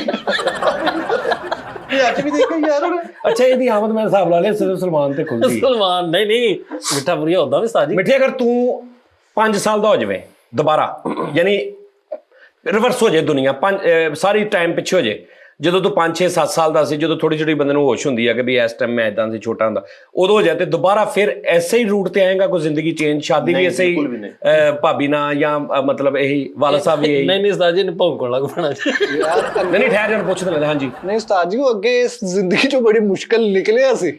ਇਹ ਅੱਜ ਵੀ ਦੇਖੋ ਯਾਰ। ਅੱਛਾ ਇਹਦੀ ਆਮਦ ਮੈਂ ਹਿਸਾਬ ਲਾ ਲਿਆ ਸਿਰਫ ਸਲਮਾਨ ਤੇ ਖੁੱਲਦੀ। ਸਲਮਾਨ ਨਹੀਂ ਮਿੱਠਾ ਪੁਰੀਆ ਹੁੰਦਾ ਵੀ ਉਸਤਾਦ ਜੀ। ਮਿੱਠੀ ਅਗਰ ਤੂੰ 5 ਸਾਲ ਦਾ ਹੋ ਜਾਵੇ ਦੁਬਾਰਾ, ਯਾਨੀ ਰਿਵਰਸ ਹੋ ਜਾਏ ਦੁਨੀਆ, ਸਾਰੀ ਟਾਈਮ ਪਿੱਛੇ ਹੋ ਜਾਏ, ਜਦੋਂ ਤੂੰ 5 6 7 ਸਾਲ ਦਾ ਸੀ, ਜਦੋਂ ਥੋੜੀ ਥੋੜੀ ਬੰਦੇ ਨੂੰ ਹੋਸ਼ ਹੁੰਦੀ ਹੈ ਕਿ ਵੀ ਇਸ ਟਾਈਮ ਮੈਂ ਇਦਾਂ ਸੀ, ਛੋਟਾ ਹੁੰਦਾ, ਉਦੋਂ ਹੋ ਜਾਏ ਤੇ ਦੁਬਾਰਾ ਫਿਰ ਐਸੇ ਹੀ ਰੂਟ ਤੇ ਆਏਗਾ, ਕੋਈ ਜ਼ਿੰਦਗੀ ਚੇਂਜ, ਸ਼ਾਦੀ ਵੀ ਐਸੇ ਹੀ ਭਾਬੀ ਨਾਲ, ਜਾਂ ਮਤਲਬ ਇਹੀ ਵਾਲਾ ਸਾਹਿਬ ਵੀ ਇਹੀ? ਨਹੀਂ ਉਸਤਾਦ ਜੀ ਨੇ ਭੌਂਕਣ ਲੱਗ ਪੈਣਾ। ਨਹੀਂ ਠਹਿਰ ਜਾਣ, ਪੁੱਛਦੇ ਨੇ। ਹਾਂਜੀ ਨਹੀਂ ਉਸਤਾਦ ਜੀ, ਉਹ ਅੱਗੇ ਇਸ ਜ਼ਿੰਦਗੀ ਚੋਂ ਬੜੀ ਮੁਸ਼ਕਲ ਨਿਕਲਿਆ ਸੀ,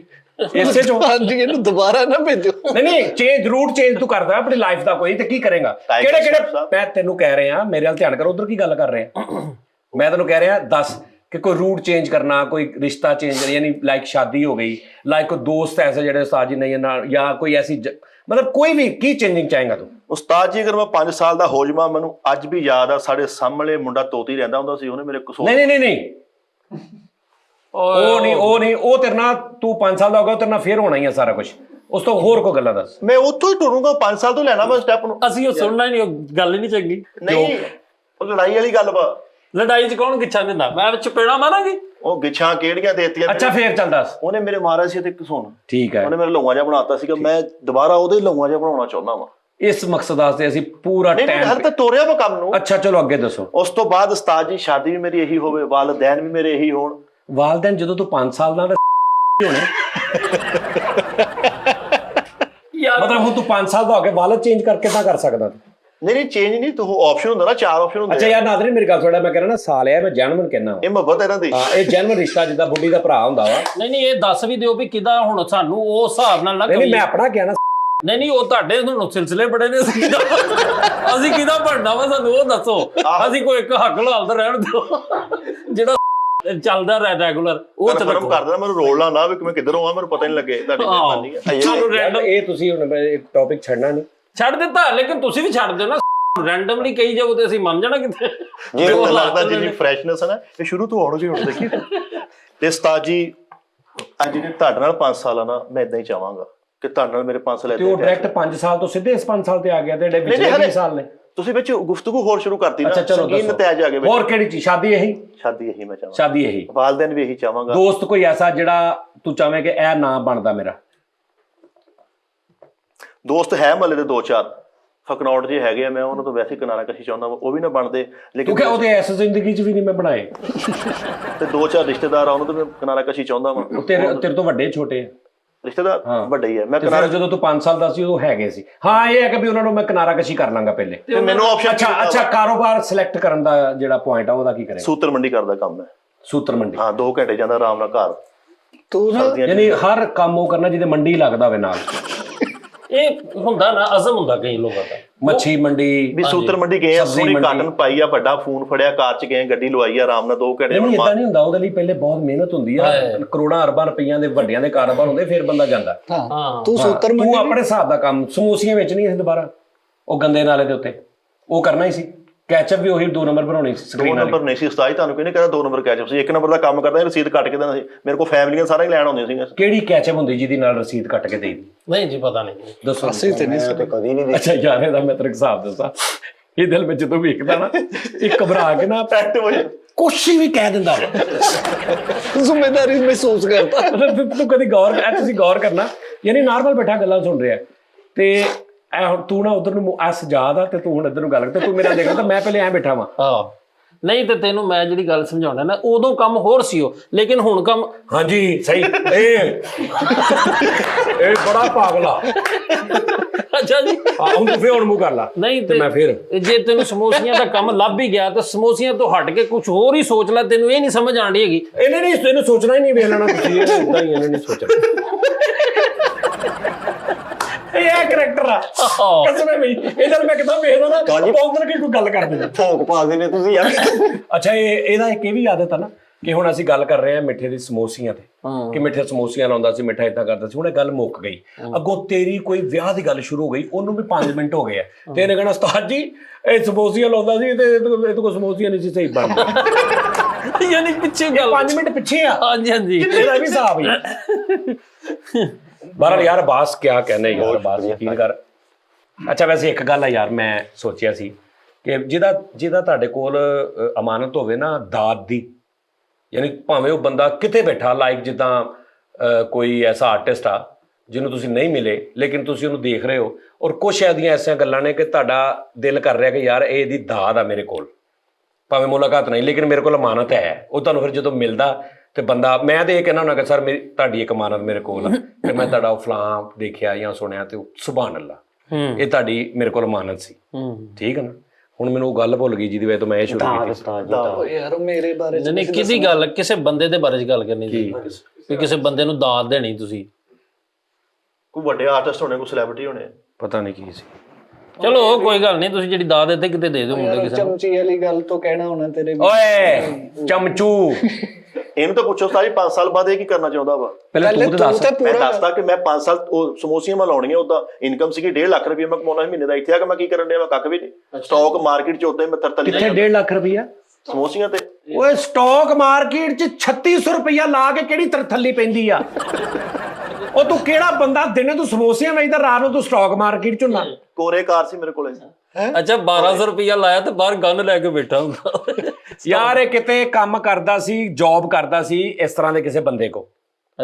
ਇਸੇ ਚੋਂ। ਹਾਂਜੀ ਇਹਨੂੰ ਦੁਬਾਰਾ ਨਾ ਭੇਜੋ। ਨਹੀਂ ਚੇਂਜ, ਰੂਟ ਚੇਂਜ ਤੂੰ ਕਰਦਾ ਆਪਣੀ ਲਾਈਫ ਦਾ ਕੋਈ, ਤੇ ਕੀ ਕਰੇਗਾ? ਕਿਹੜੇ ਮੈਂ ਤੈਨੂੰ ਕਹਿ ਰਿਹਾ, ਮੇਰੇ ਵੱਲ ਧਿਆਨ ਕਰ, ਉਧਰ ਕੀ ਗੱਲ ਕਰ ਰਿਹਾ? ਮੈਂ ਤੈਨੂੰ ਕਹਿ ਰਿਹਾ ਦੱਸ ਕਿ ਕੋਈ ਰੂਟ ਚੇਂਜ ਕਰਨਾ, ਕੋਈ ਰਿਸ਼ਤਾ ਚੇਂਜ ਕਰਨਾ, ਯਾਨੀ ਲਾਈਕ ਸ਼ਾਦੀ ਹੋ ਗਈ, ਲਾਈਕ ਕੋਈ ਦੋਸਤ ਐਸੇ ਜਿਹੜੇ ਉਸਤਾਦ ਜੀ ਨਹੀਂ ਨਾਲ, ਜਾਂ ਕੋਈ ਐਸੀ ਮਤਲਬ ਕੋਈ ਵੀ, ਕੀ ਚੇਂਜਿੰਗ ਚਾਹੇਗਾ ਤੂੰ? ਉਸਤਾਦ ਜੀ ਅਗਰ ਮੈਂ 5 ਸਾਲ ਦਾ ਹੋ ਜਾਵਾਂ, ਮੈਨੂੰ ਅੱਜ ਵੀ ਯਾਦ ਆ ਸਾਡੇ ਸਾਹਮਣੇ ਮੁੰਡਾ ਤੋਤੀ ਰਹਿੰਦਾ ਹੁੰਦਾ ਸੀ, ਉਹਨੇ ਮੇਰੇ ਕਸੂਰ ਨਹੀਂ ਉਹ ਨਹੀਂ ਉਹ ਤੇਰੇ ਨਾਲ, ਤੂੰ 5 ਸਾਲ ਦਾ ਹੋ ਗਿਆ, ਤੇਰੇ ਨਾਲ ਫੇਰ ਹੋਣਾ ਹੀ ਆ ਸਾਰਾ ਕੁਝ। ਉਸ ਤੋਂ ਹੋਰ ਕੋਈ ਗੱਲਾਂ ਦੱਸ। ਮੈਂ ਉੱਥੋਂ ਹੀ ਟੁਰੂੰਗਾ, 5 ਸਾਲ ਤੋਂ ਲੈਣਾ ਮੈਂ ਸਟੈਪ ਨੂੰ। ਅਸੀਂ ਉਹ ਸੁਣਨਾ ਹੀ ਨਹੀਂ, ਉਹ ਗੱਲ ਹੀ ਨਹੀਂ ਚੰਗੀ। ਨਹੀਂ ਉਹ ਲੜਾਈ ਵਾਲੀ ਗੱਲ ਵਾ। ਲੜਾਈ 'ਚ ਕੌਣ ਗਿੱਛਾ ਦਿੰਦਾ? ਮੈਂ ਚਪੇੜਾ ਮਾਰਾਂਗੀ। ਉਹ ਗਿੱਛਾਂ ਕਿਹੜੀਆਂ ਦੇਤੀਆਂ। ਅੱਛਾ ਫੇਰ ਚੱਲ ਦੱਸ। ਉਹਨੇ ਮੇਰੇ ਮਾਰਿਆ ਸੀ ਤੇ ਕਸੂਨ, ਠੀਕ ਹੈ, ਉਹਨੇ ਮੇਰੇ ਲੌਂਗਾ ਜਿਹਾ ਬਣਾਤਾ ਸੀਗਾ, ਮੈਂ ਦੁਬਾਰਾ ਉਹਦੇ ਲੌਂਗਾ ਜਿਹਾ ਬਣਾਉਣਾ ਚਾਹੁੰਦਾ ਵਾਂ। ਇਸ ਮਕਸਦ ਵਾਸਤੇ ਅਸੀਂ ਪੂਰਾ ਟਾਈਮ ਹਰ ਤਾਂ ਤੋਰਿਆ ਵਾ ਕੰਮ ਨੂੰ। ਅੱਛਾ ਚਲੋ ਅੱਗੇ ਦੱਸੋ। ਉਸ ਤੋਂ ਬਾਅਦ ਉਸਤਾਦ ਜੀ ਸ਼ਾਦੀ ਵੀ ਮੇਰੀ ਇਹੀ ਹੋਵੇ, ਵਾਲਿदैन ਵੀ ਮੇਰੇ ਇਹੀ ਹੋਣ। ਵਾਲਿदैन ਜਦੋਂ ਤੂੰ 5 ਸਾਲ ਦਾ ਹੋਣੇ, ਮਤਲਬ ਹੁਣ ਤੂੰ 5 ਸਾਲ ਦਾ ਹੋ ਕੇ ਵਾਲਦ ਚੇਂਜ ਕਰਕੇ ਤਾਂ ਕਰ ਸਕਦਾ ਤੂੰ? ਨਹੀਂ ਚੇਂਜ ਨਹੀਂ, ਤੂੰ ਆਪਸ਼ਨ ਹੁੰਦਾ ਨਾ, 4 ਆਪਸ਼ਨ ਹੁੰਦੇ। ਅੱਛਾ ਯਾਰ ਨਾਜ਼ਰੀਨ ਮੇਰੀ ਗੱਲ ਥੋੜਾ, ਮੈਂ ਕਹਿ ਰਿਹਾ ਨਾ ਸਾਲ ਹੈ, ਮੈਂ ਜੈਨੂਇਨ ਕਹਿਣਾ, ਇਹ ਮੁਹੱਬਤ ਇਹਨਾਂ ਦੀ। ਹਾਂ ਇਹ ਜੈਨੂਇਨ ਰਿਸ਼ਤਾ, ਜਿੱਦਾਂ ਬੁੱਢੀ ਦਾ ਭਰਾ ਹੁੰਦਾ ਵਾ। ਨਹੀਂ ਇਹ ਦੱਸ ਵੀ ਦਿਓ ਵੀ ਕਿਦਾਂ ਹੁਣ ਸਾਨੂੰ ਉਹ ਹਿਸਾਬ ਨਾਲ ਨਾ। ਨਹੀਂ ਮੈਂ ਆਪਣਾ ਕਹਿਣਾ। ਨਹੀਂ ਉਹ ਤੁਹਾਡੇ ਹੁਣ ਸਿਲਸਿਲੇ ਬੜੇ ਨੇ, ਅਸੀਂ ਕਿਹਦਾ ਬਣਨਾ ਵਾ, ਸਾਨੂੰ ਉਹ ਦੱਸੋ। ਅਸੀਂ ਕੋਈ ਇੱਕ ਹੱਕ ਲਾਲਦਾ ਰਹਿਣ ਦਿਓ, ਜਿਹੜਾ ਚੱਲਦਾ ਰੈਗੂਲਰ ਉਹ ਤੇ ਰੱਖੋ। ਕਰ ਦੇਣਾ ਮੈਨੂੰ, ਰੋਲ ਨਾ ਵੀ ਮੈਂ ਕਿੱਧਰੋਂ ਆ, ਮੈਨੂੰ ਪਤਾ ਨਹੀਂ ਲੱਗੇ ਤੁਹਾਡੀ ਮਿਹਰਬਾਨੀ ਹੈ। ਇਹ ਤੁਸੀਂ ਹੁਣ ਟੌਪਿਕ ਛੱਡਣਾ ਨਹੀਂ, ਛੱਡ ਦਿੱਤਾ, ਲੇਕਿਨ ਤੁਸੀਂ ਵੀ ਛੱਡ ਦਿਓ ਨਾ। ਰੈਂਡਮਲੀ ਕਹੀ ਜਾਓ ਤੇ ਅਸੀਂ ਮੰਨ ਜਾਣਾ ਕਿਤੇ। ਜੇ ਲੱਗਦਾ ਜਿੰਨੀ ਫਰੈਸ਼ਨੈਸ ਹੈ ਨਾ, ਇਹ ਸ਼ੁਰੂ ਤੋਂ ਆਉਣੀ ਹੁਣ ਦੇਖੀ। ਤੇ ਉਸਤਾਦ ਜੀ ਅੱਜ ਜਿਹੜੇ ਤੁਹਾਡੇ ਨਾਲ 5 ਸਾਲ ਆ ਨਾ, ਮੈਂ ਇਦਾਂ ਹੀ ਚਾਹਾਂਗਾ ਕਿ ਤੁਹਾਡੇ ਨਾਲ ਮੇਰੇ 5 ਸਾਲ ਤੇ ਉਹ ਡਾਇਰੈਕਟ 5 ਸਾਲ ਤੋਂ ਸਿੱਧੇ ਇਸ 5 ਸਾਲ ਤੇ ਆ ਗਿਆ ਤੇ ਜਿਹੜੇ ਪਿਛਲੇ 20 ਸਾਲ ਨੇ। ਤੁਸੀਂ ਵਿੱਚ ਗੁਫ਼ਤਗੂ ਹੋਰ ਸ਼ੁਰੂ ਕਰਤੀ ਨਾ, ਅੱਛਾ ਚਲੋ ਸੰਗੀਨ ਨਤੀਜੇ ਆ ਗਏ ਵਿੱਚ। ਹੋਰ ਕਿਹੜੀ ਚੀਜ਼? ਸ਼ਾਦੀ ਇਹੀ? ਸ਼ਾਦੀ ਇਹੀ ਮੈਂ ਚਾਹਾਂਗਾ, ਸ਼ਾਦੀ ਇਹੀ। ਵਾਲਦੈਨ ਵੀ ਇਹੀ ਚਾਹਾਂਗਾ। ਦੋਸਤ ਕੋਈ ਐਸਾ ਜਿਹੜਾ ਤੂੰ ਚਾਹਵੇਂ ਕਿ ਇਹ ਨਾ ਬਣਦਾ ਮੇਰਾ? ਦੋਸਤ ਹੈ ਮਹੱਲੇ ਦੇ 2-4 ਫਕਨੌਟ ਜੇ ਹੈਗੇ ਆ, ਮੈਂ ਉਹਨਾਂ ਤੋਂ ਵੈਸੇ ਕਿਨਾਰਾ ਕਸ਼ੀ ਚਾਹੁੰਦਾ ਵਾ, ਉਹ ਵੀ ਨਾ ਬਣਦੇ। ਲੇਕਿਨ ਕਿਉਂਕਿ ਉਹਦੇ ਐਸ ਜ਼ਿੰਦਗੀ 'ਚ ਵੀ ਨਹੀਂ ਮੈਂ ਬਣਾਏ। ਤੇ 2-4 ਰਿਸ਼ਤੇਦਾਰ ਆ, ਉਹਨਾਂ ਤੋਂ ਮੈਂ ਕਿਨਾਰਾ ਕਸ਼ੀ ਚਾਹੁੰਦਾ ਵਾ। ਉਹ ਤੇਰੇ ਤੋਂ ਵੱਡੇ ਛੋਟੇ ਆ? ਰਿਸ਼ਤੇਦਾਰ ਵੱਡੇ ਹੀ ਆ। ਮੈਂ ਤੇ ਫਿਰ ਜਦੋਂ ਤੂੰ 5 ਸਾਲ ਦਾ ਸੀ ਉਦੋਂ ਹੈਗੇ ਸੀ। ਹਾਂ ਇਹ ਹੈ ਕਿ ਵੀ ਉਹਨਾਂ ਨੂੰ ਮੈਂ ਕਿਨਾਰਾ ਕਸ਼ੀ ਕਰ ਲਾਂਗਾ ਪਹਿਲੇ। ਤੇ ਮੈਨੂੰ ਆਪਸ਼ਨ ਅੱਛਾ ਕਾਰੋਬਾਰ ਸਿਲੈਕਟ ਕਰਨ ਦਾ ਜਿਹੜਾ ਪੁਆਇੰਟ ਆ ਉਹਦਾ ਕੀ ਕਰੇਗਾ? ਸੂਤਰ ਮੰਡੀ ਕਰਦਾ ਕੰਮ ਹੈ। ਸੂਤਰ ਮੰਡੀ? ਹਾਂ 2 ਘੰਟੇ ਜਾਂਦਾ ਆਰਾਮ ਨਾਲ ਘਰ। ਤੂੰ ਨਾ ਯਾਨੀ ਹਰ ਕੰਮ ਉਹ ਕਰਨਾ ਜਿਹਦੇ ਮੰਡੀ ਲੱਗਦਾ ਹੋਵੇ ਨਾਲ। ਇਹ ਹੁੰਦਾ ਨਾ ਅਜ਼ਮ ਹੁੰਦਾ ਕਈ ਲੋਕਾਂ ਦਾ। ਮੱਛੀ ਮੰਡੀ ਵੀ ਸੂਤਰ ਮੰਡੀ ਗਏ ਆ, ਸੋਹਣੀ ਕਾਟਨ ਪਾਈ ਆ, ਵੱਡਾ ਫੋਨ ਫੜਿਆ, ਕਾਰ 'ਚ ਗਏ, ਗੱਡੀ ਲਵਾਈ ਆ, ਆਰਾਮ ਨਾਲ 2 ਘੰਟੇ। ਨਹੀਂ ਇਦਾਂ ਨਹੀਂ ਹੁੰਦਾ, ਉਹਦੇ ਲਈ ਪਹਿਲੇ ਬਹੁਤ ਮਿਹਨਤ ਹੁੰਦੀ ਆ। ਕਰੋੜਾਂ ਅਰਬਾਂ ਰੁਪਈਆਂ ਦੇ ਵੱਡਿਆਂ ਦੇ ਕਾਰੋਬਾਰ ਹੁੰਦੇ, ਫਿਰ ਬੰਦਾ ਜਾਂਦਾ। ਹਾਂ ਤੂੰ ਸੂਤਰ ਤੂੰ ਮੰਡੀ ਆਪਣੇ ਹਿਸਾਬ ਦਾ ਕੰਮ ਸਮੋਸੀਆਂ ਵਿੱਚ ਨਹੀਂ ਸੀ ਦੁਬਾਰਾ ਉਹ ਗੰਦੇ ਨਾਲੇ ਦੇ ਉੱਤੇ ਉਹ ਕਰਨਾ ਹੀ ਸੀ। ਕੈਚਅਪ ਵੀ ਉਹੀ 2 ਨੰਬਰ ਬਣਾਉਣੀ ਸੀ। 2 ਨੰਬਰ ਨਹੀਂ ਸੀ ਉਸਤਾਦ, ਤੁਹਾਨੂੰ ਕਿਹਨੇ ਕਹਿੰਦਾ 2 ਨੰਬਰ ਕੈਚਅਪ ਸੀ? 1 ਨੰਬਰ ਦਾ ਕੰਮ ਕਰਦਾ, ਰਸੀਦ ਕੱਟ ਕੇ ਦਿੰਦਾ ਸੀ। ਮੇਰੇ ਕੋਲ ਫੈਮਲੀਆਂ ਸਾਰਾ ਹੀ ਲੈਣ ਆਉਂਦੀਆਂ ਸੀਗੀਆਂ। ਕਿਹੜੀ ਕੈਚਅਪ ਹੁੰਦੀ ਜਿਹਦੀ ਨਾਲ ਰਸੀਦ ਕੱਟ ਕੇ ਦੇਈਦੀ? ਨਹੀਂ ਜੀ ਪਤਾ ਨਹੀਂ। ਦੱਸੋ। ਅਸੀਂ ਤੇ ਨਹੀਂ ਮੈਂ ਤੇ ਕਦੀ ਨਹੀਂ ਅੱਛਾ ਯਾਰ ਇਹਦਾ ਮੈਂ ਤੇਰੇ ਹਿਸਾਬ ਦੱਸਾਂ, ਇਹ ਦਿਲ ਵਿੱਚ ਜਦੋਂ ਵੇਖਦਾ ਨਾ ਇਹ ਘਬਰਾ ਕੇ ਨਾ ਐਕਟਿਵ ਹੋ ਜਾਂਦਾ, ਕੁਛ ਵੀ ਕਹਿ ਦਿੰਦਾ ਵਾ। ਜ਼ਿੰਮੇਵਾਰੀ ਮਹਿਸੂਸ ਕਰਦਾ। ਤੂੰ ਕਦੀ ਤੁਸੀਂ ਗੌਰ ਕਰਨਾ, ਯਾਨੀ ਨਾਰਮਲ ਬੈਠਾ ਗੱਲਾਂ ਸੁਣ ਰਿਹਾ ਤੇ ਐ ਹੁਣ ਤੂੰ ਨਾ ਉਧਰ ਨੂੰ ਐ ਸਜਾਦ ਆ ਤੇ ਤੂੰ ਹੁਣ ਇੱਧਰ ਨੂੰ ਗੱਲ ਕਰ ਤੇ ਤੂੰ ਮੇਰਾ ਦੇਖਦਾ ਮੈਂ ਪਹਿਲੇ ਐ ਬੈਠਾ ਵਾਂ। ਹਾਂ ਨਹੀਂ ਤੇ ਤੈਨੂੰ ਮੈਂ ਜਿਹੜੀ ਗੱਲ ਸਮਝਾਉਣਾ ਨਾ, ਉਦੋਂ ਕੰਮ ਹੋਰ ਸੀ ਉਹ, ਲੇਕਿਨ ਹੁਣ ਕੰਮ। ਹਾਂਜੀ ਸਹੀ। ਇਹ ਬੜਾ ਪਾਗਲਾ। ਅੱਛਾ ਜੀ ਹੁਣ ਤੂੰ ਫੇਰ ਹੁਣ ਮੂੰਹ ਕਰ ਲਾ। ਨਹੀਂ ਤੇ ਮੈਂ ਫਿਰ ਜੇ ਤੈਨੂੰ ਸਮੋਸੀਆਂ ਦਾ ਕੰਮ ਲੱਭ ਹੀ ਗਿਆ ਤਾਂ ਸਮੋਸੀਆਂ ਤੋਂ ਹਟ ਕੇ ਕੁਝ ਹੋਰ ਹੀ ਸੋਚ ਲੈ। ਤੈਨੂੰ ਇਹ ਨਹੀਂ ਸਮਝ ਆਣੀ ਹੈਗੀ। ਇਹਨੂੰ ਸੋਚਣਾ ਹੀ ਨਹੀਂ, ਵੇਖ ਲੈਣਾ ਤੁਸੀਂ ਇਦਾਂ ਹੀ ਇਹਨੇ ਨਹੀਂ ਸੋਚਣਾ। ਇਹ ਕਰੈਕਟਰ ਆ ਕਸਮੇ ਬਈ। ਇਧਰ ਮੈਂ ਕਿਦਾਂ ਵੇਖਦਾ ਨਾ ਪੌਂਗਲ ਕੇ ਕੋਈ ਗੱਲ ਕਰਦੇ ਨੇ, ਭੌਂਕ ਪਾ ਦੇਣੇ ਤੁਸੀਂ ਯਾਰ। ਅੱਛਾ ਇਹਦਾ ਇੱਕ ਇਹ ਵੀ ਆਦਤ ਆ ਨਾ ਕਿ ਹੁਣ ਅਸੀਂ ਗੱਲ ਕਰ ਰਹੇ ਹਾਂ ਮਿੱਠੇ ਦੀ ਸਮੋਸੀਆਂ ਤੇ ਕਿ ਮਿੱਠੇ ਸਮੋਸੀਆਂ ਲਾਉਂਦਾ ਸੀ, ਮਿੱਠਾ ਇਦਾਂ ਕਰਦਾ ਸੀ। ਹੁਣ ਇਹ ਗੱਲ ਮੁੱਕ ਗਈ, ਅੱਗੋਂ ਤੇਰੀ ਕੋਈ ਵਿਆਹ ਦੀ ਗੱਲ ਸ਼ੁਰੂ ਹੋ ਗਈ, ਉਹਨੂੰ ਵੀ 5 ਮਿੰਟ ਹੋ ਗਏ ਆ ਤੇ ਇਹਨੇ ਕਹਿਣਾ ਉਸਤਾਦ ਜੀ ਇਹ ਸਮੋਸੀਆਂ ਲਾਉਂਦਾ ਸੀ ਤੇ ਇਹਦੇ ਕੋਲ ਸਮੋਸੀਆਂ ਨਹੀਂ ਸੀ ਸਹੀ ਬਣਦੀਆਂ। ਯਾਨੀ ਪਿੱਛੇ ਗੱਲ 5 ਮਿੰਟ ਪਿੱਛੇ ਆ। ਹਾਂਜੀ ਹਾਂਜੀ ਇਹਦਾ ਵੀ ਹਿਸਾਬ ਹੀ। ਬਾਹਰ ਯਾਰ ਬਾਸ ਕਿਆ ਕਹਿੰਦੇ ਯਾਰ, ਬਾਸ ਯਕੀਨ ਕਰ। ਅੱਛਾ ਵੈਸੇ ਇੱਕ ਗੱਲ ਆ ਯਾਰ, ਮੈਂ ਸੋਚਿਆ ਸੀ ਕਿ ਜਿਹਦਾ ਤੁਹਾਡੇ ਕੋਲ ਅਮਾਨਤ ਹੋਵੇ ਨਾ ਦਾਤ ਦੀ, ਯਾਨੀ ਭਾਵੇਂ ਉਹ ਬੰਦਾ ਕਿਤੇ ਬੈਠਾ, ਲਾਈਕ ਜਿੱਦਾਂ ਕੋਈ ਐਸਾ ਆਰਟਿਸਟ ਆ ਜਿਹਨੂੰ ਤੁਸੀਂ ਨਹੀਂ ਮਿਲੇ ਲੇਕਿਨ ਤੁਸੀਂ ਉਹਨੂੰ ਦੇਖ ਰਹੇ ਹੋ ਔਰ ਕੁਛ ਐਦੀਆਂ ਐਸੀਆਂ ਗੱਲਾਂ ਨੇ ਕਿ ਤੁਹਾਡਾ ਦਿਲ ਕਰ ਰਿਹਾ ਕਿ ਯਾਰ ਇਹਦੀ ਦਾਤ ਆ ਮੇਰੇ ਕੋਲ, ਭਾਵੇਂ ਮੁਲਾਕਾਤ ਨਹੀਂ ਲੇਕਿਨ ਮੇਰੇ ਕੋਲ ਅਮਾਨਤ ਹੈ। ਉਹ ਤੁਹਾਨੂੰ ਫਿਰ ਜਦੋਂ ਮਿਲਦਾ ਤੇ ਬੰਦਾ, ਮੈਂ ਤੇ ਇਹ ਕਹਿਣਾ ਹੁੰਦਾ ਕਿ ਸਰ ਤੁਹਾਡੀ ਇੱਕ ਅਮਾਨਤ ਮੇਰੇ ਕੋਲ ਆ ਤੇ ਮੈਂ ਤੁਹਾਡਾ ਉਹ ਫਲਾਂ ਦੇਖਿਆ ਜਾਂ ਸੁਣਿਆ ਤੇ ਸੁਭਾਨ ਅੱਲਾ, ਇਹ ਤੁਹਾਡੀ ਮੇਰੇ ਕੋਲ ਅਮਾਨਤ ਸੀ। ਠੀਕ ਹੈ ਨਾ? ਹੁਣ ਮੈਨੂੰ ਉਹ ਗੱਲ ਭੁੱਲ ਗਈ ਜਿਹਦੀ ਵਜ੍ਹਾ ਤੋਂ ਮੈਂ ਇਹ ਸ਼ੁਰੂ ਕੀਤੀ। ਯਾਰ ਮੇਰੇ ਬਾਰੇ ਨਹੀਂ ਕਿਹਦੀ ਗੱਲ, ਕਿਸੇ ਬੰਦੇ ਦੇ ਬਾਰੇ ਚ ਗੱਲ ਕਰਨੀ ਸੀ ਵੀ ਕਿਸੇ ਬੰਦੇ ਨੂੰ ਦਾਤ ਦੇਣੀ ਤੁਸੀਂ। ਕੋਈ ਵੱਡੇ ਆਰਟਿਸਟ ਹੋਣੇ, ਕੋਈ ਸੈਲੀਬ੍ਰਿਟੀ ਹੋਣੇ, ਪਤਾ ਨਹੀਂ ਕੀ ਸੀ। ਚਲੋ ਕੋਈ ਗੱਲ ਨਹੀਂ, ਤੁਸੀਂ ਜਿਹੜੀ ਦਾਤ ਦਿੱਤੇ ਕਿਤੇ ਦੇ ਦਿਓ ਮੁੰਡੇ ਕਿਸੇ ਨੂੰ। ਚਮਚੀ ਵਾਲੀ ਗੱਲ ਤੋਂ ਕਹਿਣਾ ਹੋਣਾ ਤੇਰੇ ਓਏ ਚਮਚੂ, ਇਹਨੂੰ ਤਾਂ ਪੁੱਛੋ ਸਾਰੀ 5 ਸਾਲ ਬਾਅਦ ਇਹ ਕੀ ਕਰਨਾ ਚਾਹੁੰਦਾ ਵਾ? ਪਹਿਲੇ ਤੂੰ ਦੱਸ। ਮੈਂ ਦੱਸਦਾ ਕਿ ਮੈਂ 5 ਸਾਲ ਉਹ ਸਮੋਸੀਆਂ ਮੈਂ ਲਾਉਣੀਆਂ, ਉਦਾਂ ਇਨਕਮ ਸੀਗੀ 1.5 ਲੱਖ ਰੁਪਏ ਮੈਂ ਕਮਾਉਣਾ ਸੀ ਮਹੀਨੇ ਦਾ। ਇੱਥੇ ਆ ਕੇ ਮੈਂ ਕੀ ਕਰਨ ਡਿਆ? ਮੈਂ ਕੱਖ ਵੀ ਨਹੀਂ। ਸਟਾਕ ਮਾਰਕੀਟ 'ਚ ਉਦਾਂ ਹੀ ਮੈਂ ਤਰਤਲੀ ਕਿੱਥੇ 1.5 ਲੱਖ ਰੁਪਈਆ? ਸਮੋਸੀਆਂ ਤੇ। ਓਏ ਸਟਾਕ ਮਾਰਕੀਟ 'ਚ 3600 ਰੁਪਈਆ ਲਾ ਕੇ ਕਿਹੜੀ ਤਰਥੱਲੀ ਪੈਂਦੀ ਆ? ਉਹ ਤੂੰ ਕਿਹੜਾ ਬੰਦਾ, ਦਿਨੇ ਤੂੰ ਸਮੋਸੀਆਂ ਵੇਚਦਾ, ਰਾਤ ਨੂੰ ਤੂੰ ਸਟਾਕ ਮਾਰਕੀਟ 'ਚ ਹੁੰਨਾ। ਕੋਰੇ ਕਾਰ ਸੀ ਮੇਰੇ ਕੋਲੇ। ਅੱਛਾ 1200 ਰੁਪਇਆ ਲਾਇਆ ਤੇ ਬਾਹਰ ਗਨ ਲੈ ਕੇ ਬੈਠਾ ਹੁੰਦਾ। ਯਾਰ ਇਹ ਕਿਤੇ ਕੰਮ ਕਰਦਾ ਸੀ, ਜੌਬ ਕਰਦਾ ਸੀ ਇਸ ਤਰ੍ਹਾਂ ਦੇ ਕਿਸੇ ਬੰਦੇ ਕੋ,